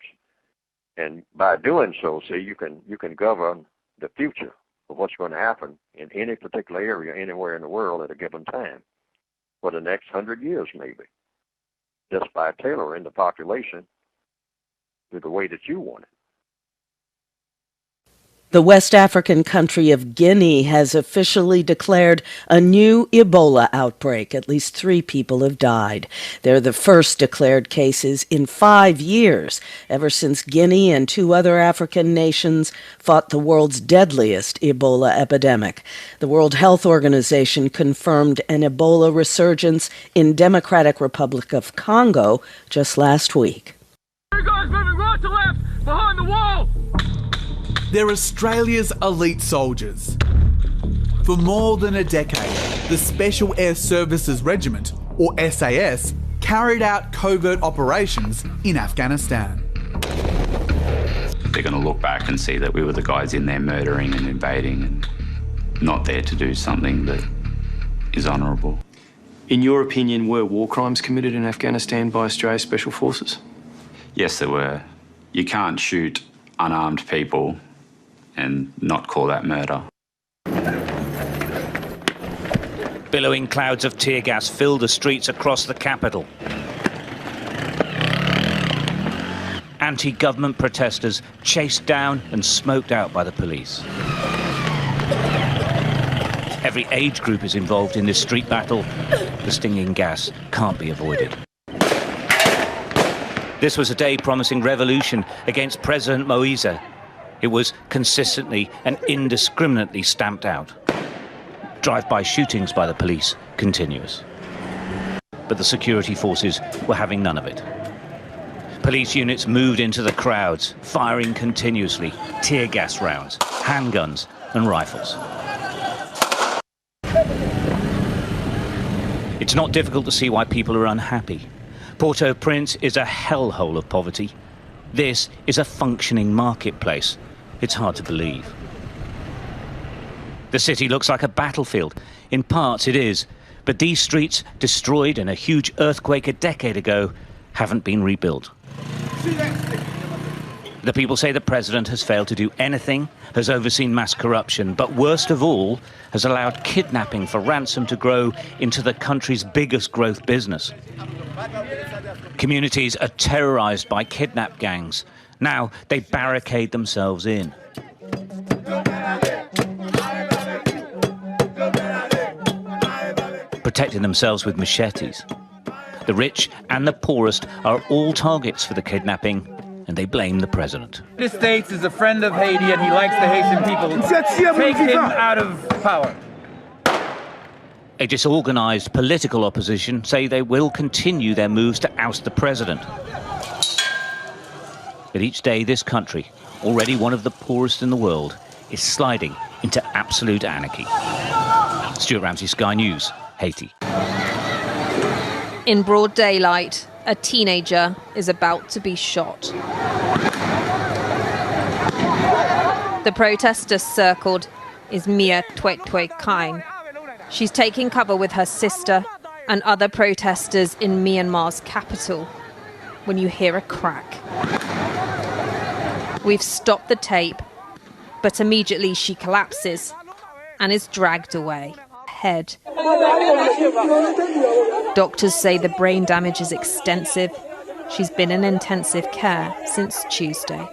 And by doing so, see, you can govern the future of what's going to happen in any particular area, anywhere in the world at a given time, for the next 100 years maybe, just by tailoring the population to the way that you want it. The West African country of Guinea has officially declared a new Ebola outbreak. At least 3 people have died. They're the first declared cases in 5 years, ever since Guinea and 2 other African nations fought the world's deadliest Ebola epidemic. The World Health Organization confirmed an Ebola resurgence in Democratic Republic of Congo just last week. You guys moving right to left, behind the wall! They're Australia's elite soldiers. For more than a decade, the Special Air Services Regiment, or SAS, carried out covert operations in Afghanistan. they're going to look back and see that we were the guys in there murdering and invading and not there to do something that is honourable. In your opinion, were war crimes committed in Afghanistan by Australia's Special Forces? Yes, there were. You can't shoot unarmed people and not call that murder. Billowing clouds of tear gas filled the streets across the capital. Anti-government protesters chased down and smoked out by the police. Every age group is involved in this street battle. The stinging gas can't be avoided. This was a day promising revolution against President Moise. It was consistently and indiscriminately stamped out. Drive-by shootings by the police continuous. But the security forces were having none of it. Police units moved into the crowds, firing continuously, tear gas rounds, handguns and rifles. It's not difficult to see why people are unhappy. Port-au-Prince is a hellhole of poverty. This is a functioning marketplace. It's hard to believe. The city looks like a battlefield. In parts it is, but these streets, destroyed in a huge earthquake a decade ago, haven't been rebuilt. The people say the president has failed to do anything, has overseen mass corruption, but worst of all, has allowed kidnapping for ransom to grow into the country's biggest growth business. Communities are terrorized by kidnap gangs. Now they barricade themselves in. Protecting themselves with machetes. The rich and the poorest are all targets for the kidnapping, and they blame the president. The United States is a friend of Haiti and he likes the Haitian people. Take him out of power. A disorganized political opposition say they will continue their moves to oust the president. But each day this country, already one of the poorest in the world, is sliding into absolute anarchy. Stuart Ramsey, Sky News, Haiti. In broad daylight, a teenager is about to be shot. The protester circled is Mia Twetwe Kain. She's taking cover with her sister and other protesters in Myanmar's capital when you hear a crack. We've stopped the tape, but immediately she collapses and is dragged away. Head. Doctors say the brain damage is extensive. She's been in intensive care since Tuesday.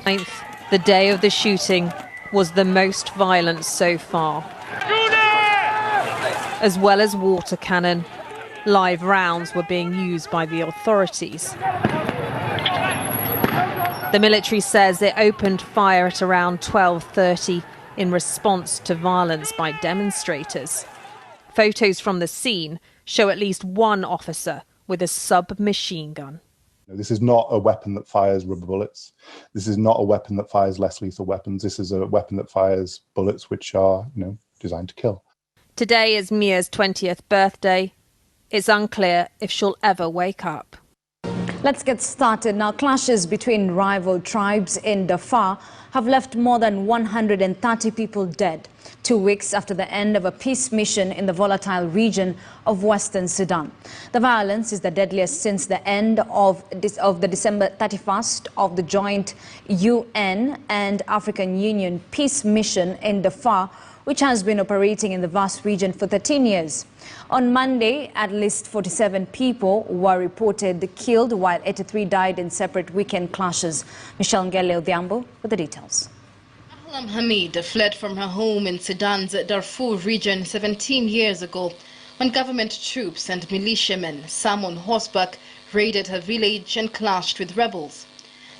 9th, the day of the shooting, was the most violent so far. As well as water cannon, live rounds were being used by the authorities. The military says it opened fire at around 12:30 in response to violence by demonstrators. Photos from the scene show at least one officer with a submachine gun. This is not a weapon that fires rubber bullets. This is not a weapon that fires less lethal weapons. This is a weapon that fires bullets which are, designed to kill. Today is Mia's 20th birthday. It's unclear if she'll ever wake up. Let's get started now. Clashes between rival tribes in Darfur have left more than 130 people dead, 2 weeks after the end of a peace mission in the volatile region of Western Sudan. The violence is the deadliest since the end of the December 31st of the joint UN and African Union peace mission in Darfur, which has been operating in the vast region for 13 years. On Monday, at least 47 people were reported killed, while 83 died in separate weekend clashes. Michelle Ngele Odhiambo with the details. Ahlam Hamid fled from her home in Sudan's Darfur region 17 years ago when government troops and militiamen, some on horseback, raided her village and clashed with rebels.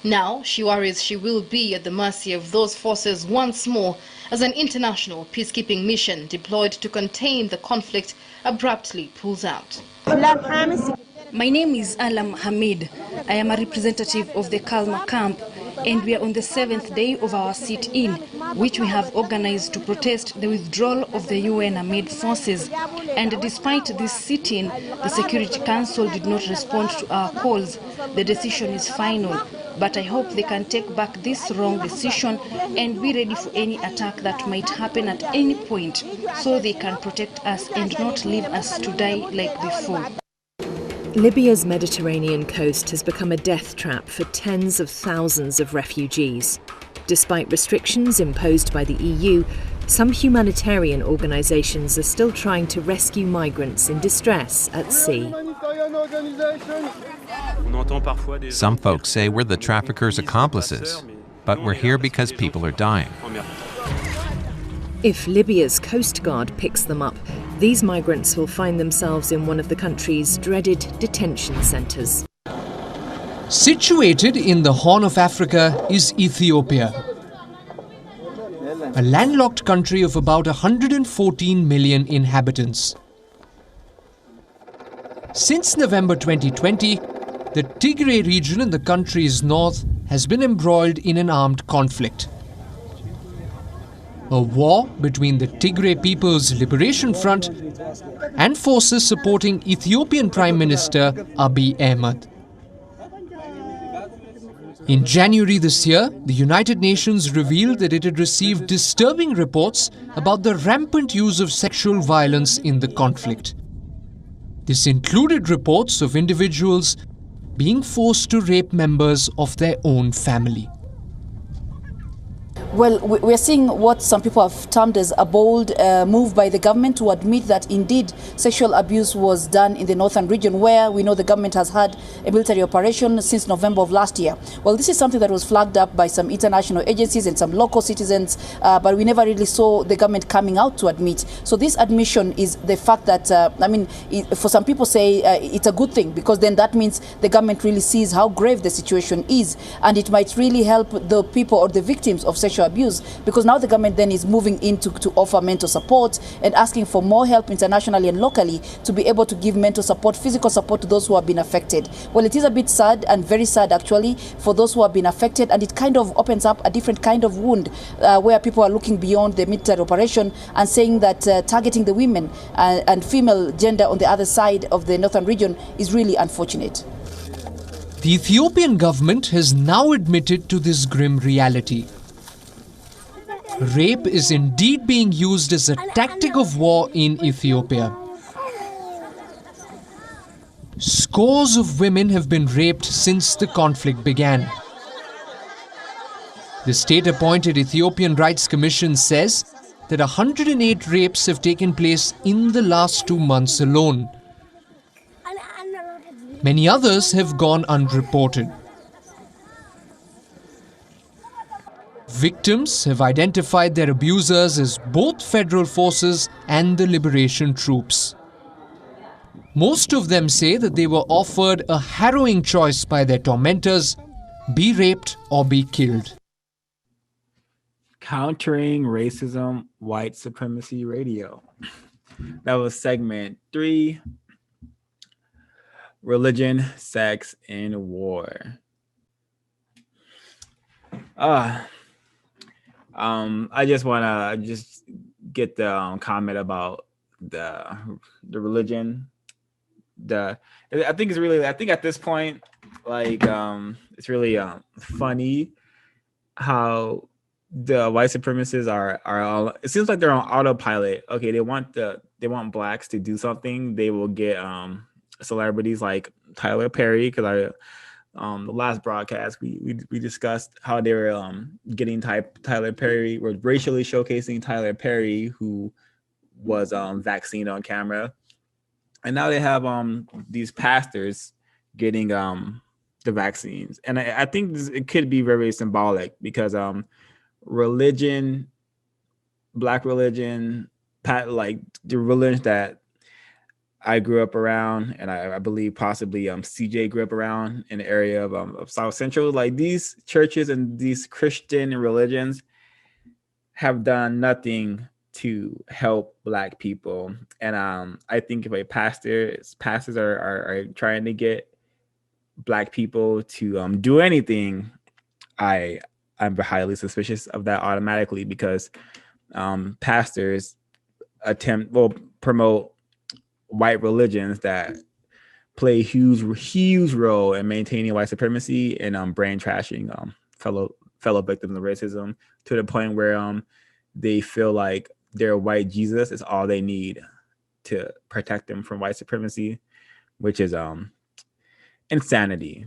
Now she worries she will be at the mercy of those forces once more as an international peacekeeping mission deployed to contain the conflict abruptly pulls out. My name is Ahlam Hamid. I am a representative of the Kalma camp, and we are on the 7th day of our sit-in, which we have organized to protest the withdrawal of the UN amid forces. And despite this sit-in, the Security Council did not respond to our calls. The decision is final. but I hope they can take back this wrong decision and be ready for any attack that might happen at any point, so they can protect us and not leave us to die like before. Libya's Mediterranean coast has become a death trap for tens of thousands of refugees. Despite restrictions imposed by the EU, some humanitarian organisations are still trying to rescue migrants in distress at sea. Some folks say we're the traffickers' accomplices, but we're here because people are dying. If Libya's Coast Guard picks them up, these migrants will find themselves in one of the country's dreaded detention centres. Situated in the Horn of Africa is Ethiopia, a landlocked country of about 114 million inhabitants. Since November 2020, the Tigray region in the country's north has been embroiled in an armed conflict. A war between the Tigray People's Liberation Front and forces supporting Ethiopian Prime Minister Abiy Ahmed. In January this year, the United Nations revealed that it had received disturbing reports about the rampant use of sexual violence in the conflict. This included reports of individuals being forced to rape members of their own family. Well, we're seeing what some people have termed as a bold move by the government to admit that indeed sexual abuse was done in the northern region, where we know the government has had a military operation since November of last year. Well, this is something that was flagged up by some international agencies and some local citizens, but we never really saw the government coming out to admit. So this admission is the fact that, for some people say it's a good thing, because then that means the government really sees how grave the situation is, and it might really help the people or the victims of sexual abuse, because now the government then is moving in to offer mental support and asking for more help internationally and locally to be able to give mental support, physical support to those who have been affected. Well, it is a bit sad, and very sad actually, for those who have been affected, and it kind of opens up a different kind of wound where people are looking beyond the military operation and saying that targeting the women and female gender on the other side of the northern region is really unfortunate. The Ethiopian government has now admitted to this grim reality. Rape is indeed being used as a tactic of war in Ethiopia. Scores of women have been raped since the conflict began. The state-appointed Ethiopian Rights Commission says that 108 rapes have taken place in the last 2 months alone. Many others have gone unreported. Victims have identified their abusers as both federal forces and the liberation troops. Most of them say that they were offered a harrowing choice by their tormentors: be raped or be killed. Countering Racism, White Supremacy Radio. That was segment 3. Religion, Sex, and War. I just want to get the comment about the religion. I think at this point, like, it's really funny how the white supremacists are all, it seems like they're on autopilot. Okay, they want blacks to do something. They will get celebrities like Tyler Perry, because the last broadcast we discussed how they were getting Tyler Perry, were racially showcasing Tyler Perry, who was vaccinated on camera, and now they have these pastors getting the vaccines. And I think it could be very symbolic, because religion, black religion, like the religions that I grew up around, and I believe possibly CJ grew up around in the area of South Central, like these churches and these Christian religions have done nothing to help black people. And I think if pastors are trying to get black people to do anything, I'm highly suspicious of that automatically, because pastors promote white religions that play a huge role in maintaining white supremacy and brain trashing fellow victims of racism to the point where they feel like their white Jesus is all they need to protect them from white supremacy, which is insanity.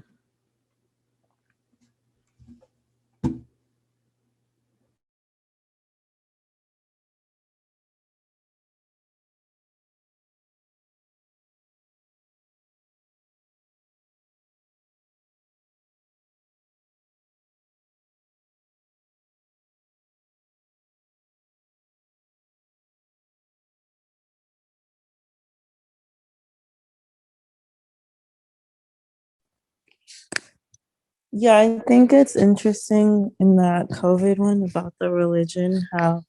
Yeah, I think it's interesting in that COVID one about the religion, how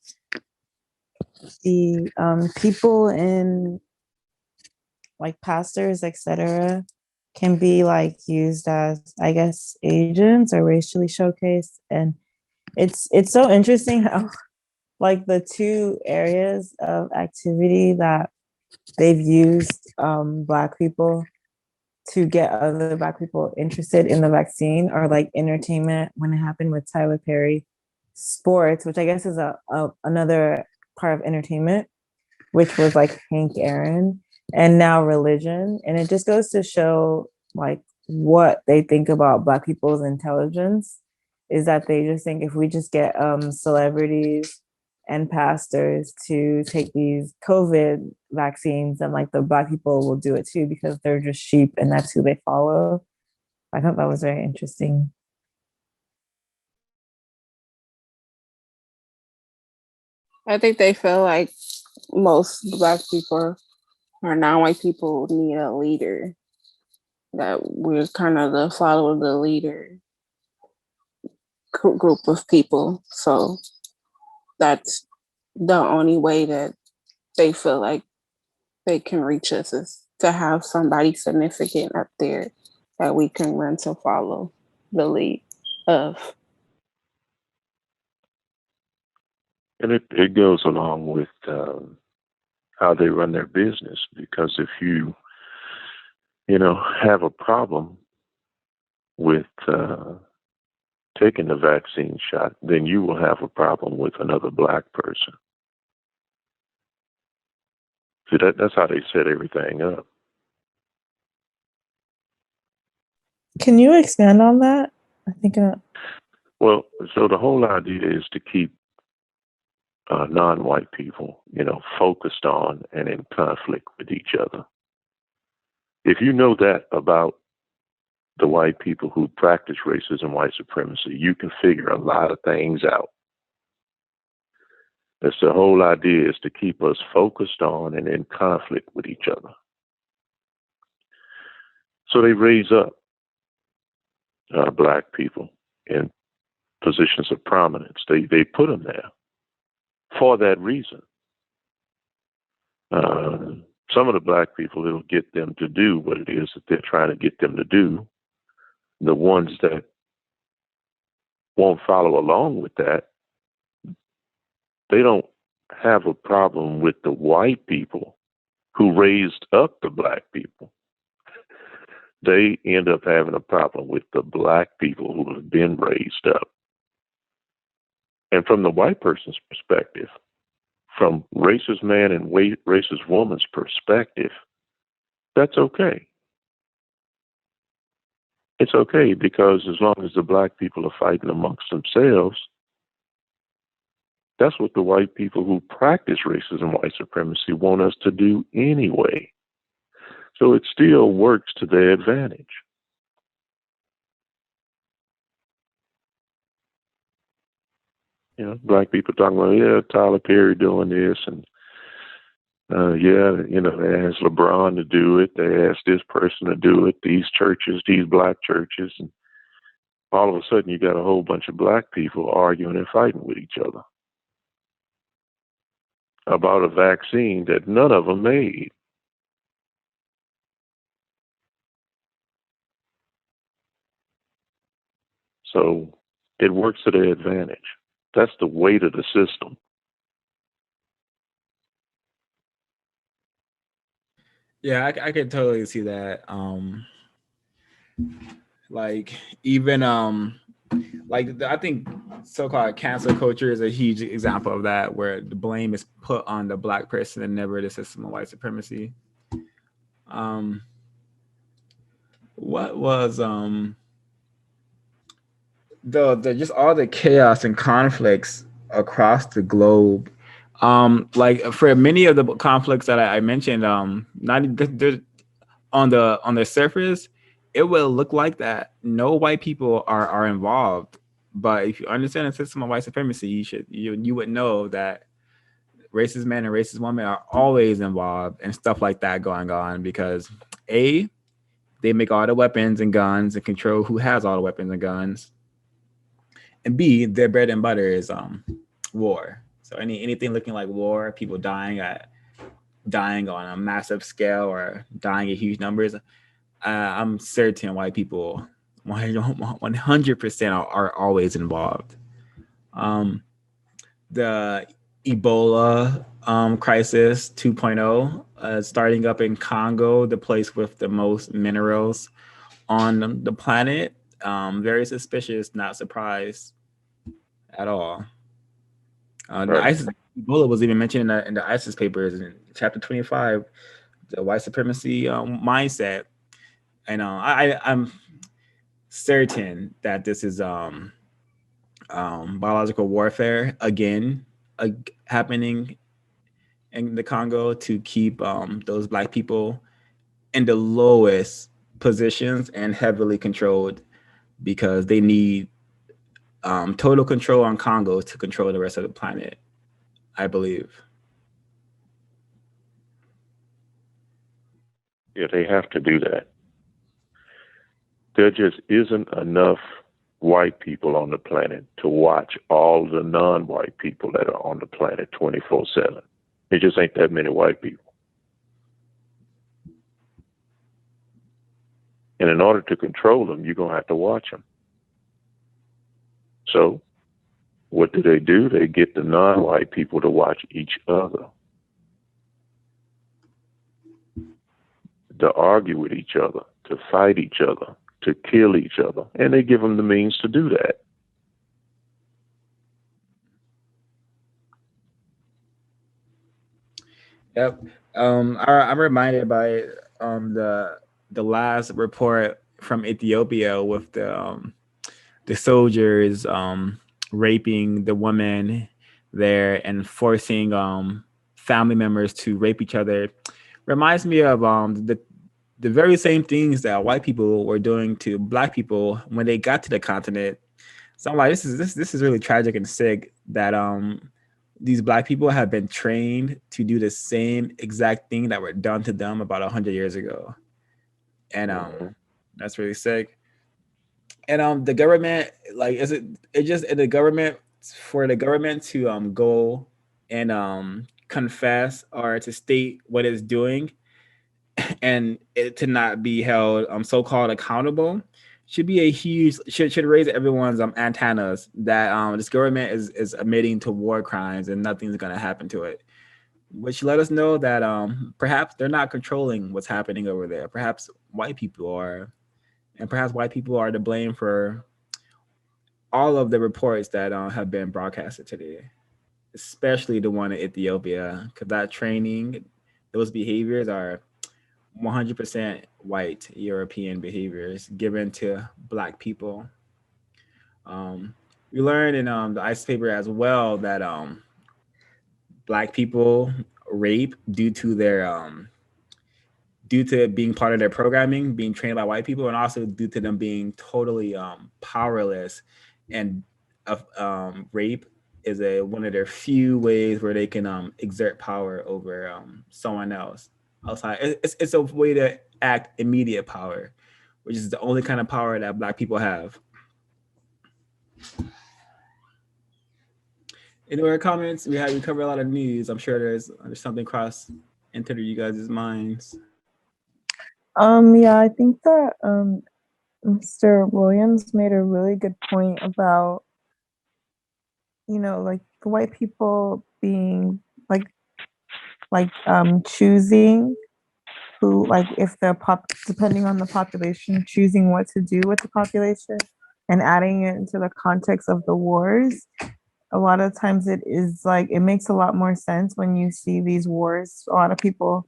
the people in like pastors, etc., can be like used as, I guess, agents or racially showcased. And it's so interesting how like the two areas of activity that they've used Black people to get other Black people interested in the vaccine are like entertainment, when it happened with Tyler Perry, sports, which I guess is another part of entertainment, which was like Hank Aaron, and now religion. And it just goes to show like what they think about Black people's intelligence is that they just think if we just get celebrities and pastors to take these COVID vaccines, and like the Black people will do it too because they're just sheep and that's who they follow. I thought that was very interesting. I think they feel like most Black people or non-white people need a leader, that we're kind of the follow the leader group of people. So that's the only way that they feel like they can reach us, is to have somebody significant up there that we can run to follow the lead of. And it goes along with how they run their business, because if you have a problem with taking the vaccine shot, then you will have a problem with another Black person. See, that's how they set everything up. Can you expand on that? I think. Well, so the whole idea is to keep non-white people, focused on and in conflict with each other. If you know that about the white people who practice racism, white supremacy, you can figure a lot of things out. That's the whole idea, is to keep us focused on and in conflict with each other. So they raise up Black people in positions of prominence. They put them there for that reason. Some of the Black people, it'll get them to do what it is that they're trying to get them to do. The ones that won't follow along with that, they don't have a problem with the white people who raised up the Black people. They end up having a problem with the Black people who have been raised up. And from the white person's perspective, from racist man and racist woman's perspective, that's okay. It's okay, because as long as the Black people are fighting amongst themselves, that's what the white people who practice racism, white supremacy want us to do anyway. So it still works to their advantage. Black people talking about, yeah, Tyler Perry doing this, and they asked LeBron to do it. They asked this person to do it, these churches, these Black churches. And all of a sudden you got a whole bunch of Black people arguing and fighting with each other about a vaccine that none of them made. So it works to their advantage. That's the weight of the system. Yeah, I could totally see that. Like even I think so-called cancel culture is a huge example of that, where the blame is put on the black person and never the system of white supremacy. What was the just all the chaos and conflicts across the globe, like for many of the conflicts that I mentioned, not on the surface it will look like that no white people are involved, but if you understand the system of white supremacy, you would know that racist men and racist women are always involved and stuff like that going on, because they make all the weapons and guns and control who has all the weapons and guns. And B, their bread and butter is war. So anything looking like war, people dying on a massive scale or dying in huge numbers, I'm certain white people 100% are always involved. The Ebola crisis 2.0 starting up in Congo, the place with the most minerals on the planet. Very suspicious, not surprised at all. The ISIS, Ebola was even mentioned in the ISIS papers in chapter 25, the white supremacy mindset. And I'm certain that this is biological warfare again happening in the Congo to keep those black people in the lowest positions and heavily controlled, because they need total control on Congo to control the rest of the planet, I believe. Yeah, they have to do that. There just isn't enough white people on the planet to watch all the non-white people that are on the planet 24/7. There just ain't that many white people. And in order to control them, you're going to have to watch them. So what do? They get the non-white people to watch each other, to argue with each other, to fight each other, to kill each other. And they give them the means to do that. Yep. I'm reminded by the last report from Ethiopia with the soldiers raping the women there and forcing family members to rape each other. Reminds me of the very same things that white people were doing to black people when they got to the continent. So I'm like, this is really tragic and sick that these black people have been trained to do the same exact thing that were done to them about 100 years ago. And that's really sick. And the government, like, the government to go and confess or to state what it's doing and it to not be held so-called accountable should be a huge should raise everyone's antennas that this government is admitting to war crimes and nothing's going to happen to it, which let us know that perhaps they're not controlling what's happening over there. Perhaps white people are, and perhaps white people are to blame for all of the reports that have been broadcasted today, especially the one in Ethiopia, because that training, those behaviors are 100% white European behaviors given to black people. We learned in the ICE paper as well that black people rape due to being part of their programming, being trained by white people, and also due to them being totally powerless. And rape is one of their few ways where they can exert power over someone else outside. It's a way to act immediate power, which is the only kind of power that black people have. Any other comments? We covered a lot of news. I'm sure there's something cross into you guys' minds. Yeah, I think that Mr. Williams made a really good point about, like the white people being like choosing who, like, if the depending on the population, choosing what to do with the population and adding it into the context of the wars. A lot of times it is like, it makes a lot more sense when you see these wars. A lot of people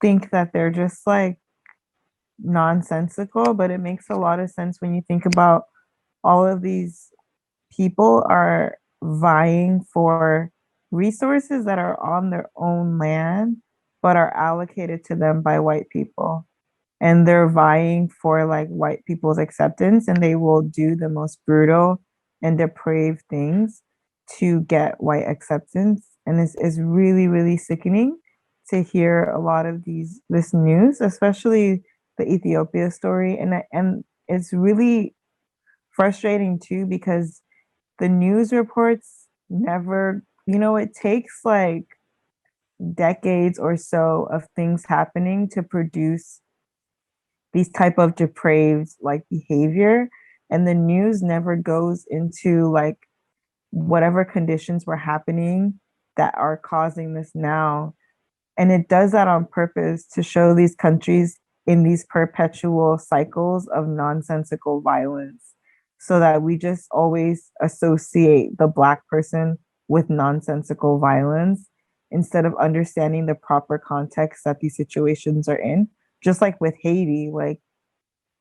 think that they're just like nonsensical, but it makes a lot of sense when you think about all of these people are vying for resources that are on their own land, but are allocated to them by white people. And they're vying for like white people's acceptance, and they will do the most brutal and depraved things to get white acceptance. And it's really, really sickening to hear a lot of this news, especially the Ethiopia story. And it's really frustrating too, because the news reports never, it takes like decades or so of things happening to produce these type of depraved like behavior, and the news never goes into like whatever conditions were happening that are causing this now. And it does that on purpose to show these countries in these perpetual cycles of nonsensical violence, so that we just always associate the Black person with nonsensical violence instead of understanding the proper context that these situations are in. Just like with Haiti, like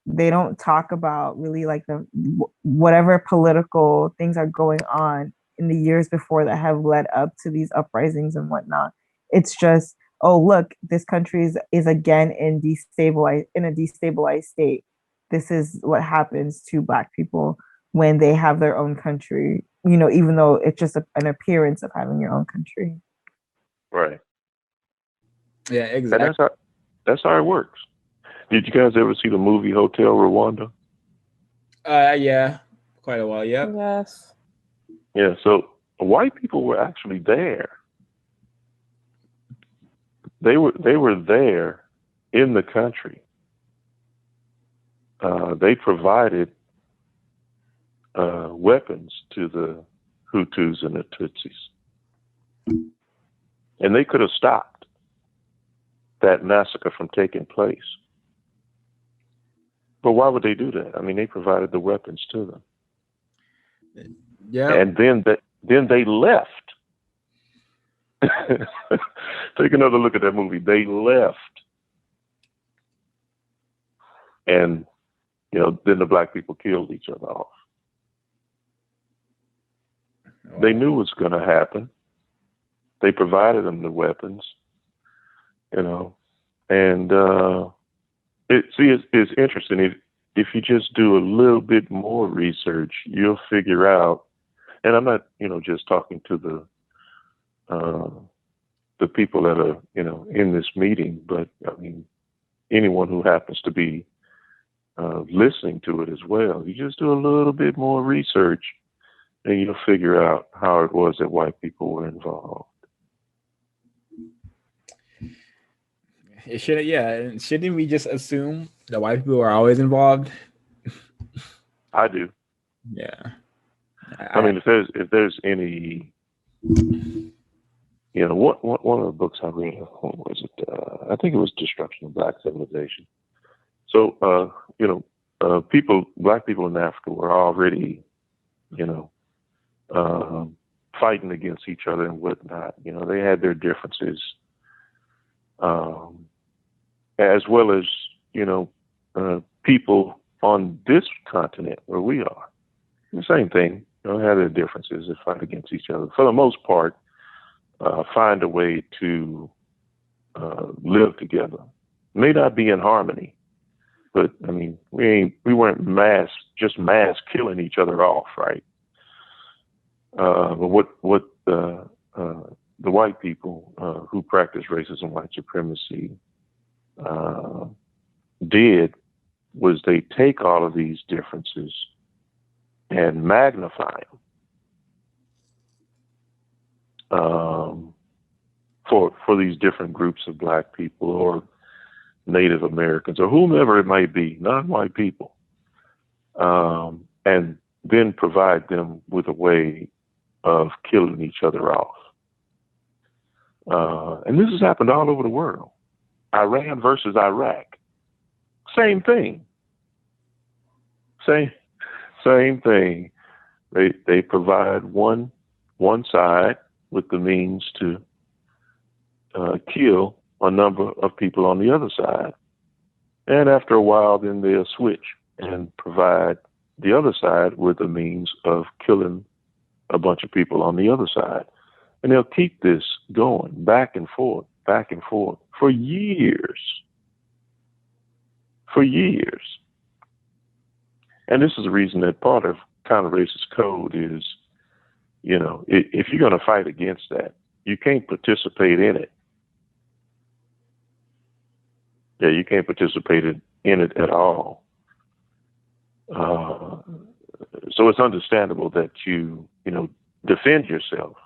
they don't talk about really like whatever political things are going on in the years before that have led up to these uprisings and whatnot. It's just, oh look, this country is again in a destabilized state. This is what happens to Black people when they have their own country, even though it's just an appearance of having your own country. Right. Yeah, exactly. And that's how it works. Did you guys ever see the movie Hotel Rwanda? Yeah, quite a while. Yep. Yes. Yeah. So white people were actually there. They were there in the country. They provided weapons to the Hutus and the Tutsis, and they could have stopped that massacre from taking place. But why would they do that? I mean, they provided the weapons to them. Yeah. And then they left. Take another look at that movie. They left. And, then the Black people killed each other off. Wow. They knew it was going to happen. They provided them the weapons, and it's interesting. If you just do a little bit more research, you'll figure out, and I'm not, just talking to the people that are, in this meeting, but I mean, anyone who happens to be listening to it as well. You just do a little bit more research and you'll figure out how it was that white people were involved. Shouldn't we just assume that white people are always involved? I do. Yeah. I mean, if there's any, one of the books I read, what was it? I think it was Destruction of Black Civilization. So, Black people in Africa were already, fighting against each other and whatnot. They had their differences, as well as, people on this continent where we are. The same thing, have their differences and fight against each other. For the most part, find a way to live together. May not be in harmony, but I mean, we weren't mass killing each other off, right? But what the white people who practice racism, white supremacy, did was they take all of these differences and magnify them for these different groups of Black people or Native Americans or whomever it might be, non-white people, and then provide them with a way of killing each other off. And this has happened all over the world. Iran versus Iraq. Same thing. Same thing. They provide one side with the means to kill a number of people on the other side. And after a while, then they'll switch and provide the other side with the means of killing a bunch of people on the other side. And they'll keep this going back and forth for years. For years. And this is the reason that part of counter-racist code is, you know, if you're going to fight against that, you can't participate in it. Yeah, you can't participate in it at all. So it's understandable that you defend yourself,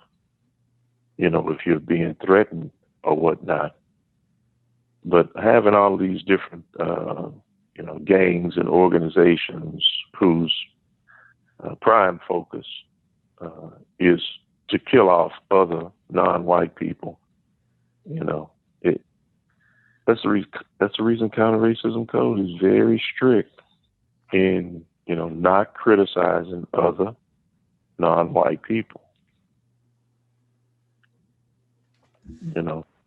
if you're being threatened or whatnot. But having all of these different, gangs and organizations whose prime focus is to kill off other non-white people, that's the reason counter-racism code is very strict in, not criticizing other non-white people.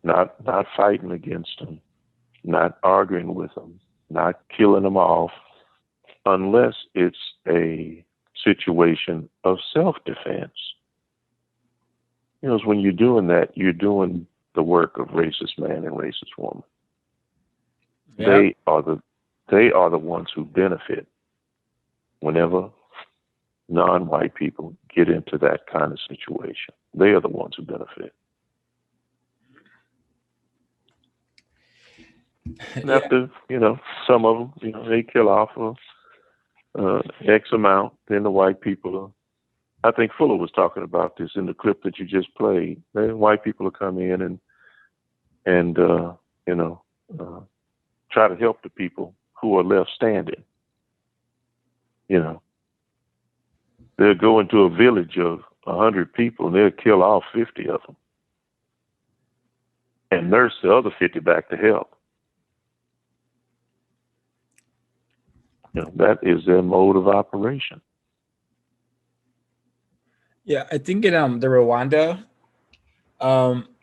Not fighting against them, not arguing with them, not killing them off, unless it's a situation of self-defense. When you're doing that, you're doing the work of racist man and racist woman. Yep. They are the ones who benefit whenever non-white people get into that kind of situation. They are the ones who benefit. And after, some of them, they kill off X amount, then the white people I think Fuller was talking about this in the clip that you just played. White people will come in and try to help the people who are left standing. They'll go into a village of 100 people and they'll kill all 50 of them and nurse the other 50 back to health. That is their mode of operation. Yeah, I think in the Rwanda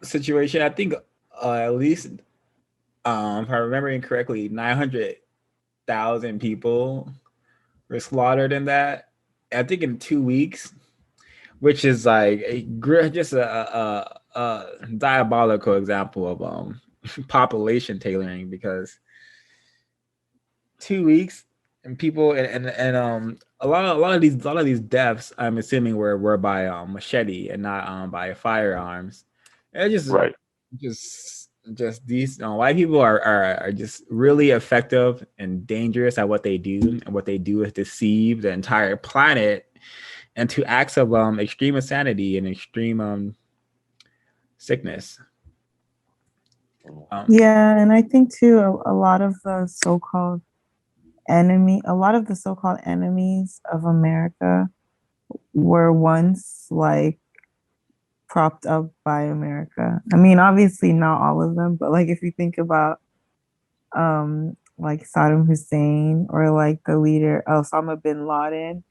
situation, I think at least if I'm remembering correctly, 900,000 people were slaughtered in that. I think in 2 weeks, which is like just a diabolical example of population tailoring, because 2 weeks and people and a lot of these deaths, I'm assuming were by machete and not by firearms. And just right. Just these white people are just really effective and dangerous at what they do, and what they do is deceive the entire planet into acts of extreme insanity and extreme sickness. Yeah, and I think too a lot of the so-called enemies of America were once like propped up by America. I mean, obviously not all of them, but like if you think about like Saddam Hussein or like the leader Osama bin Laden,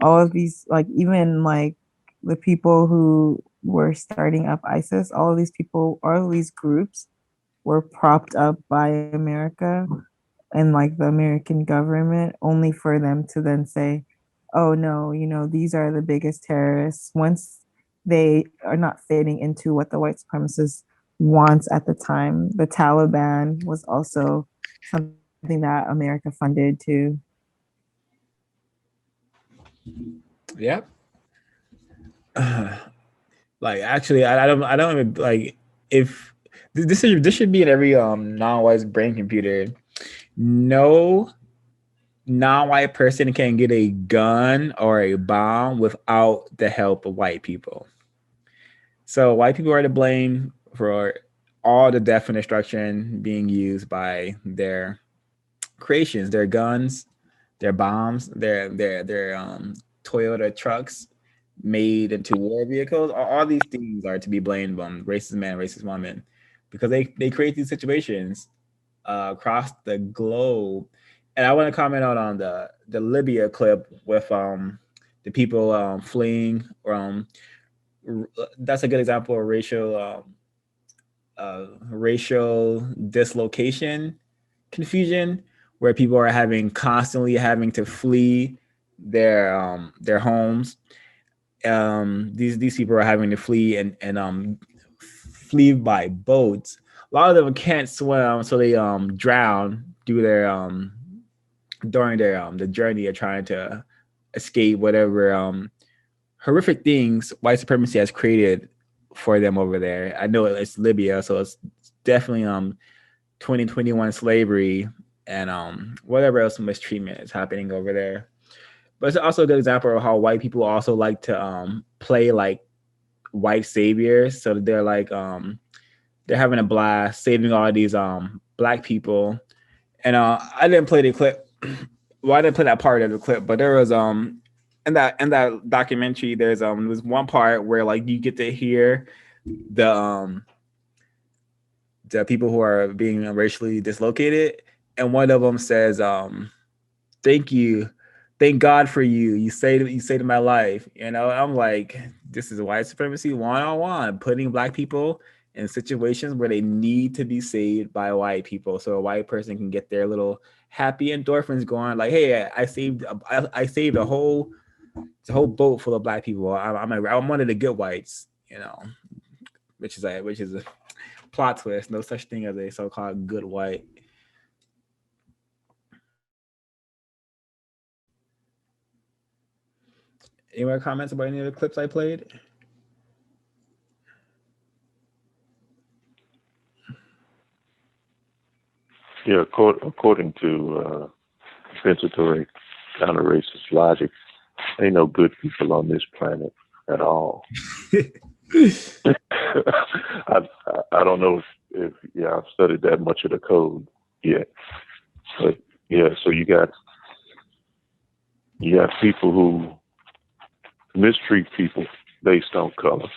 all of these, like even like the people who were starting up ISIS, all of these people, all of these groups were propped up by America and like the American government, only for them to then say, oh no, these are the biggest terrorists, once they are not fitting into what the white supremacists wants at the time. The Taliban was also something that America funded too. Yep. Like actually, I don't even like, if this should be in every non-white brain computer. No non-white person can get a gun or a bomb without the help of white people. So white people are to blame for all the death and destruction being used by their creations, their guns, their bombs, their Toyota trucks made into war vehicles. All these things are to be blamed on racist man, racist woman, because they create these situations across the globe. And I want to comment on the Libya clip with the people fleeing. That's a good example of racial dislocation, confusion, where people are constantly having to flee their homes. These people are having to flee and flee by boats. A lot of them can't swim, so they drown during their the journey of trying to escape whatever horrific things white supremacy has created for them over there. I know it's Libya, so it's definitely 2021 slavery and whatever else mistreatment is happening over there. But it's also a good example of how white people also like to play like white saviors. So they're like they're having a blast saving all these black people. And I didn't play the clip. Well, I didn't play that part of the clip, but there was in that documentary, there's one part where like you get to hear the people who are being racially dislocated, and one of them says, "Thank you, thank God for you. You saved my life." You know, I'm like, this is white supremacy 101, putting black people in situations where they need to be saved by white people, so a white person can get their little happy endorphins going. Like, hey, I saved a whole boat full of black people. I'm one of the good whites, you know, which is a plot twist. No such thing as a so-called good white. Any more comments about any of the clips I played? Yeah, according to compensatory counter-racist logic, ain't no good people on this planet at all. I don't know if I've studied that much of the code yet, but yeah. So you got people who mistreat people based on color.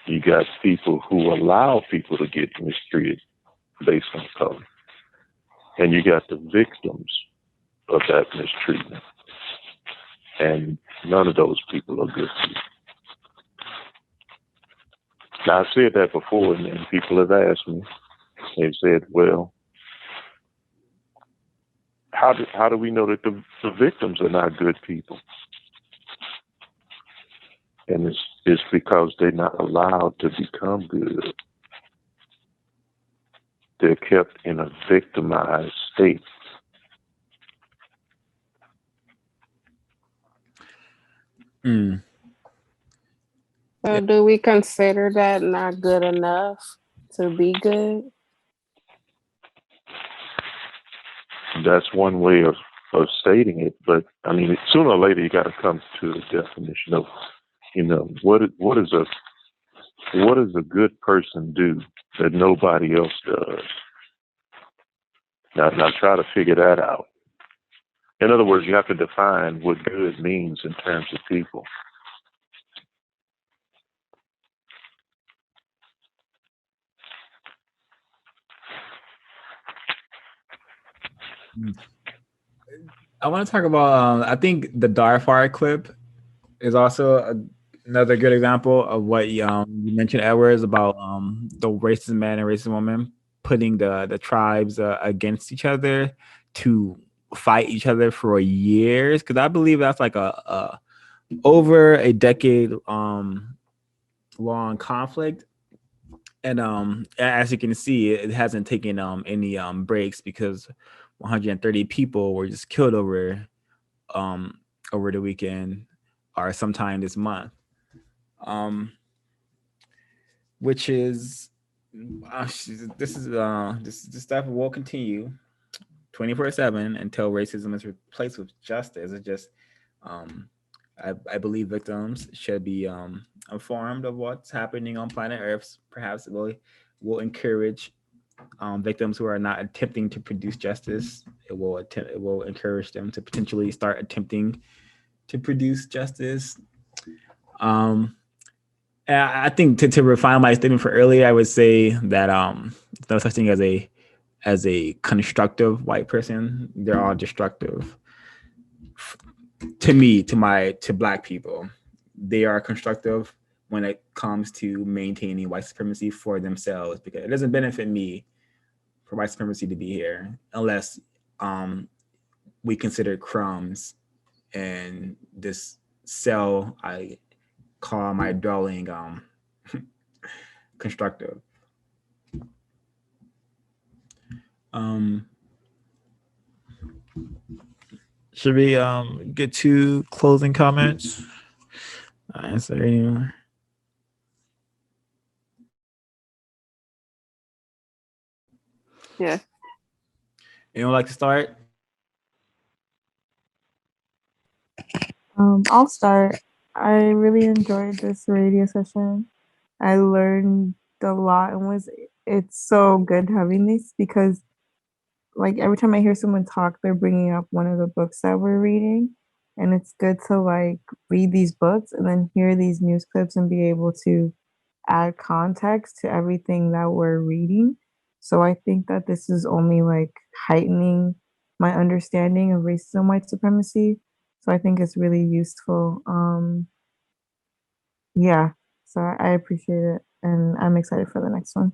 You got people who allow people to get mistreated based on color, and you got the victims of that mistreatment. And none of those people are good people. Now, I've said that before, and people have asked me, they've said, well, how do we know that the victims are not good people? And it's because they're not allowed to become good. They're kept in a victimized state. So do we consider that not good enough to be good? That's one way of stating it, but I mean, sooner or later you got to come to the definition of, you know, what does a good person do that nobody else does? Now try to figure that out. In other words, you have to define what good means in terms of people. I want to talk about, I think the Darfur clip is also another good example of what you mentioned, Edwards, about the racist man and racist woman putting the tribes against each other to fight each other for years. Because I believe that's like a over a decade long conflict. And as you can see, it hasn't taken any breaks, because 130 people were just killed over the weekend or sometime this month, which is this stuff will continue 24/7 until racism is replaced with justice. It's just I believe victims should be informed of what's happening on planet Earth. Perhaps it will encourage victims who are not attempting to produce justice. It will encourage them to potentially start attempting to produce justice. And I think to refine my statement for earlier, I would say that there's no such thing as a as a constructive white person. They're all destructive to me, to Black people. They are constructive when it comes to maintaining white supremacy for themselves, because it doesn't benefit me for white supremacy to be here unless we consider crumbs and this cell I call my dwelling constructive. Should we get to closing comments? Is there anyone? Yeah. Anyone like to start? I'll start. I really enjoyed this radio session. I learned a lot, and it's so good having this because like every time I hear someone talk, they're bringing up one of the books that we're reading, and it's good to like read these books and then hear these news clips and be able to add context to everything that we're reading. So I think that this is only like heightening my understanding of racism, white supremacy. So I think it's really useful. Yeah, so I appreciate it, and I'm excited for the next one.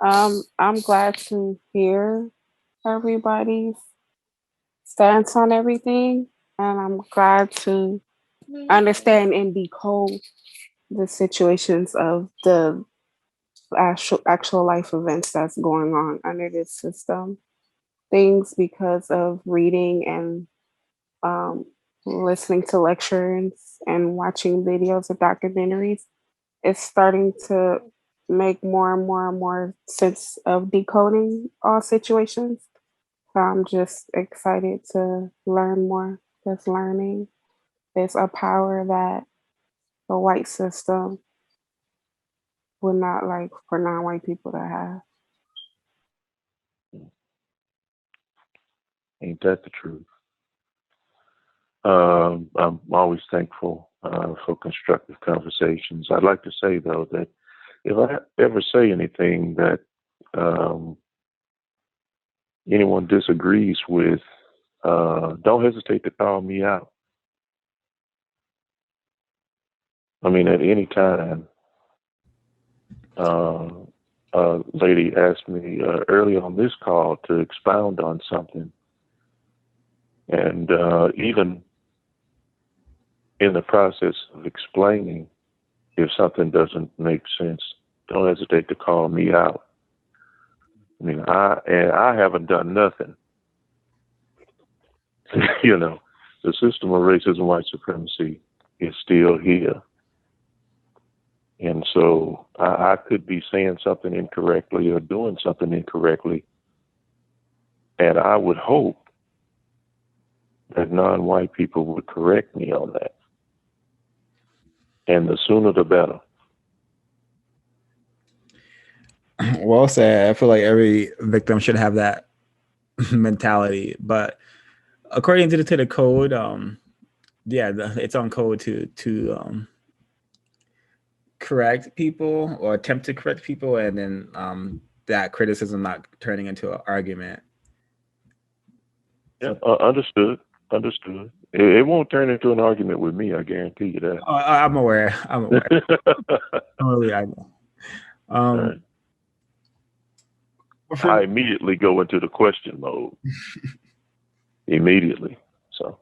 I'm glad to hear everybody's stance on everything, and I'm glad to understand and decode the situations of the actual life events that's going on under this system. Things because of reading and listening to lectures and watching videos or documentaries, it's starting to make more and more and more sense of decoding all situations. So I'm just excited to learn more. Just learning is a power that the white system would not like for non-white people to have. Ain't that the truth? I'm always thankful for constructive conversations. I'd like to say, though, that if I ever say anything that anyone disagrees with, don't hesitate to call me out. I mean, at any time. A lady asked me early on this call to expound on something. And even in the process of explaining, if something doesn't make sense, don't hesitate to call me out. I mean, I haven't done nothing. You know, the system of racism, white supremacy is still here. And so I could be saying something incorrectly or doing something incorrectly. And I would hope that non-white people would correct me on that. And the sooner the better. Well said. I feel like every victim should have that mentality. But according to the code, it's on code to correct people or attempt to correct people, and then that criticism not turning into an argument. Yeah, understood. It won't turn into an argument with me, I guarantee you that. I'm aware. I know. I immediately go into the question mode. Immediately. So,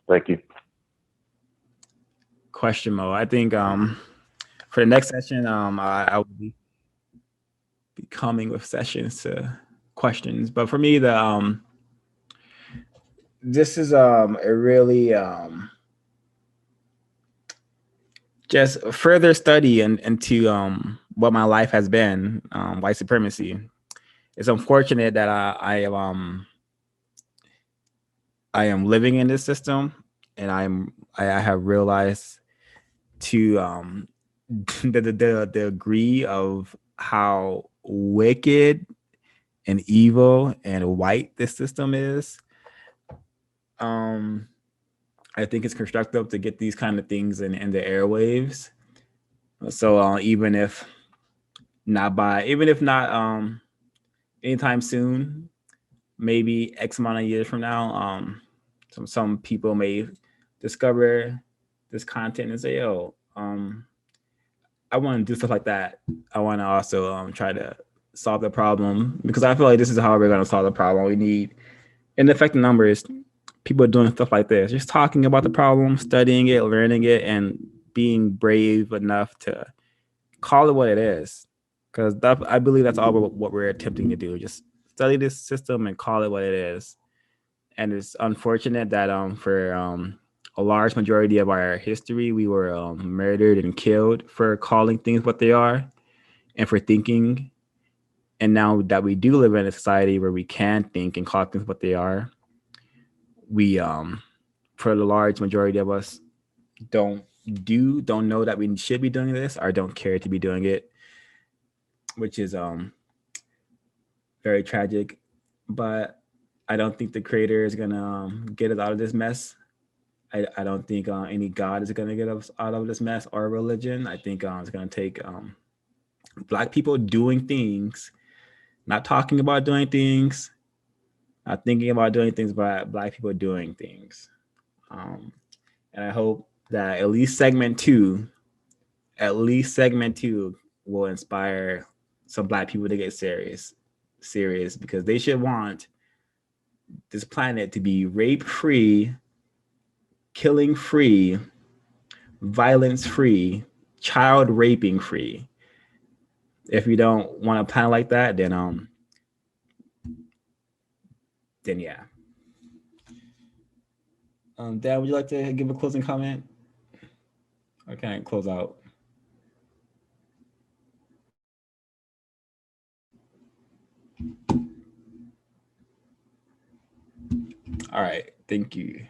thank you. Question mode. I think for the next session, I will be coming with sessions to questions. But for me, this is a really just further study into what my life has been, white supremacy. It's unfortunate that I am living in this system, and I have realized to the degree of how wicked and evil and white this system is. I think it's constructive to get these kind of things in the airwaves. So even if not by, even if not anytime soon, maybe X amount of years from now, some people may discover this content and say, "Yo, I want to do stuff like that. I want to also try to solve the problem," because I feel like this is how we're going to solve the problem. We need, in the effective numbers, people doing stuff like this, just talking about the problem, studying it, learning it, and being brave enough to call it what it is. Because I believe that's all what we're attempting to do. Just study this system and call it what it is. And it's unfortunate that for a large majority of our history, we were murdered and killed for calling things what they are and for thinking. And now that we do live in a society where we can think and call things what they are, we, for the large majority of us, don't know that we should be doing this or don't care to be doing it, which is very tragic. But I don't think the creator is gonna get us out of this mess. I don't think any God is gonna get us out of this mess or religion. I think it's gonna take Black people doing things, not talking about doing things, not thinking about doing things, but Black people doing things. And I hope that at least segment two will inspire some Black people to get serious, because they should want this planet to be rape-free, killing-free, violence-free, child raping-free. If you don't want a planet like that, then yeah. Dad, would you like to give a closing comment? Or can I close out? All right, thank you.